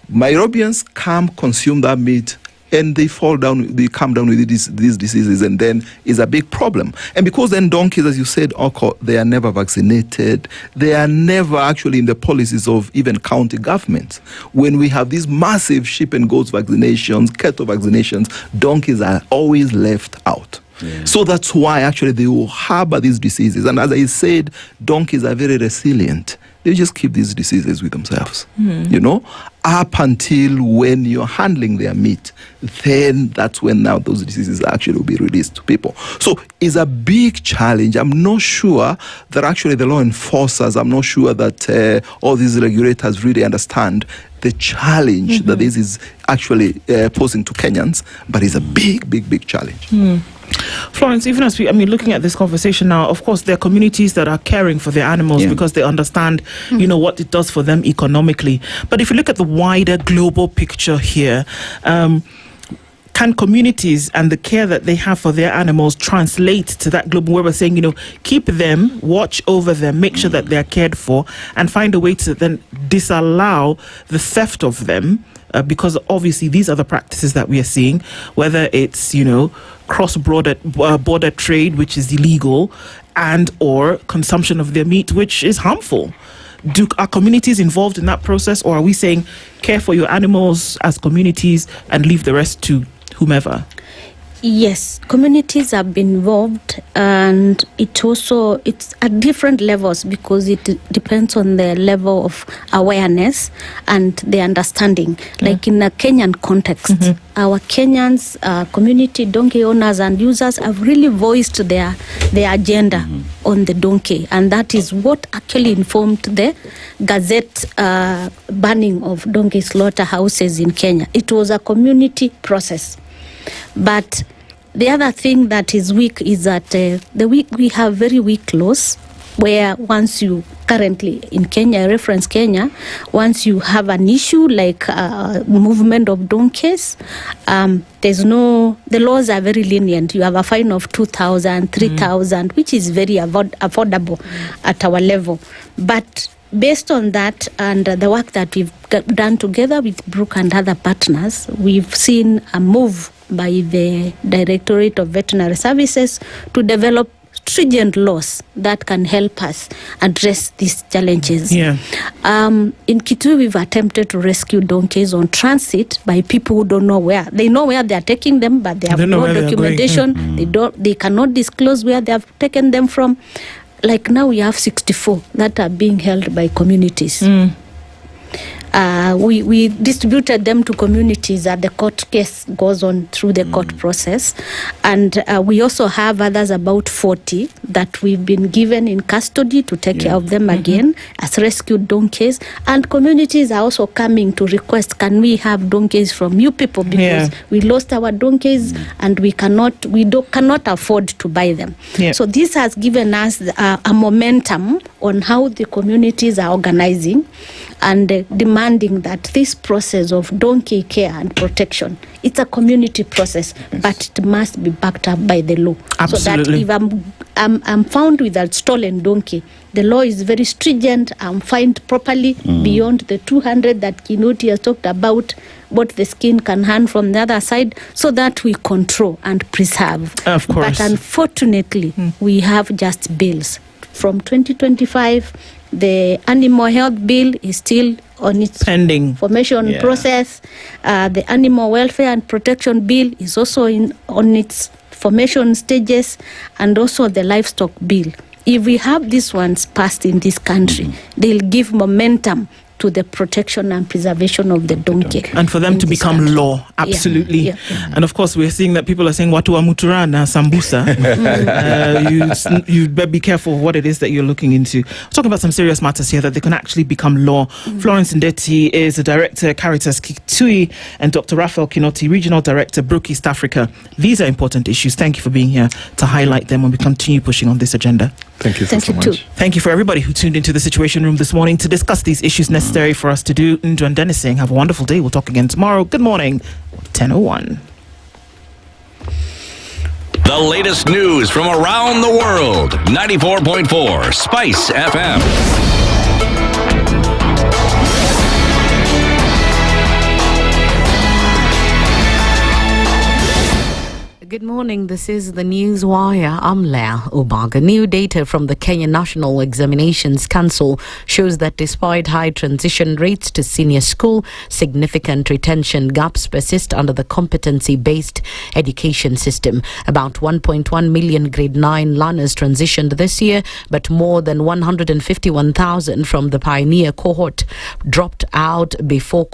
S12: Nairobians come consume that meat, and they come down with these diseases, and then it's a big problem. And because then donkeys, as you said, Okoh, they are never vaccinated. They are never actually in the policies of even county governments. When we have these massive sheep and goats vaccinations, cattle vaccinations, donkeys are always left out. So that's why actually they will harbor these diseases. And as I said, donkeys are very resilient. they just keep these diseases with themselves. You know, up until when you're handling their meat, then that's when now those diseases actually will be released to people. So it's a big challenge. I'm not sure that actually the law enforcers, I'm not sure that all these regulators really understand the challenge that this is actually posing to Kenyans, but it's a big challenge.
S25: Florence, even as looking at this conversation now, of course, there are communities that are caring for their animals because they understand, what it does for them economically. But if you look at the wider global picture here, can communities and the care that they have for their animals translate to that global where we're saying, keep them, watch over them, make sure that they're cared for, and find a way to then disallow the theft of them? Because obviously these are the practices that we are seeing, whether it's, cross-border trade, which is illegal, and or consumption of their meat, which is harmful. Are communities involved in that process, or are we saying care for your animals as communities and leave the rest to whomever?
S2: Yes, communities have been involved, and it's at different levels because it depends on the level of awareness and the understanding. Like in a Kenyan context, our Kenyans, community donkey owners and users have really voiced their agenda on the donkey, and that is what actually informed the Gazette banning of donkey slaughterhouses in Kenya. It was a community process. But the other thing that is weak is that we have very weak laws where once you currently in Kenya, I reference Kenya, once you have an issue like movement of donkeys, the laws are very lenient. You have a fine of 2,000, 3,000, which is very affordable at our level. But based on that and the work that we've done together with Brooke and other partners, we've seen a move by the Directorate of Veterinary Services to develop stringent laws that can help us address these challenges. In Kitui, we've attempted to rescue donkeys on transit by people who don't know where. They know where they are taking them, but they have no documentation. They cannot disclose where they have taken them from. Like now we have 64 that are being held by communities. We distributed them to communities as the court case goes on through the court process. And we also have others, about 40, that we've been given in custody to take care of them again as rescued donkeys. And communities are also coming to request, can we have donkeys from you people? Because we lost our donkeys and we cannot afford to buy them. So this has given us a momentum on how the communities are organizing and demanding that this process of donkey care and protection, it's a community process, but it must be backed up by the law.
S25: Absolutely.
S2: So that if I'm found with a stolen donkey, the law is very stringent. I'm fined properly beyond the 200 that Kinoti has talked about, what the skin can hand from the other side, so that we control and preserve.
S25: Of course.
S2: But unfortunately, we have just bills. From 2025, the animal health bill is still on its
S25: pending
S2: formation process. The animal welfare and protection bill is also on its formation stages, and also the livestock bill. If we have these ones passed in this country, they'll give momentum to the protection and preservation of the donkey.
S25: And for them to become law, absolutely. And of course, we're seeing that people are saying, watu wa muturana, sambusa. You better be careful what it is that you're looking into. We're talking about some serious matters here that they can actually become law. Florence Ndeti is the Director, Caritas Kitui, and Dr. Raphael Kinoti, Regional Director, Brooke East Africa. These are important issues. Thank you for being here to highlight them when we continue pushing on this agenda.
S12: Thank you so much.
S25: Thank you for everybody who tuned into the Situation Room this morning to discuss these issues necessary for us to do. Ndu and Dennis saying, have a wonderful day. We'll talk again tomorrow. Good morning. 10:01.
S5: The latest news from around the world. 94.4 Spice FM.
S8: Good Good morning. This is the News Wire. I'm Leah Ubaga. New data from the Kenya National Examinations Council shows that despite high transition rates to senior school, significant retention gaps persist under the competency-based education system. About 1.1 million grade 9 learners transitioned this year, but more than 151,000 from the pioneer cohort dropped out before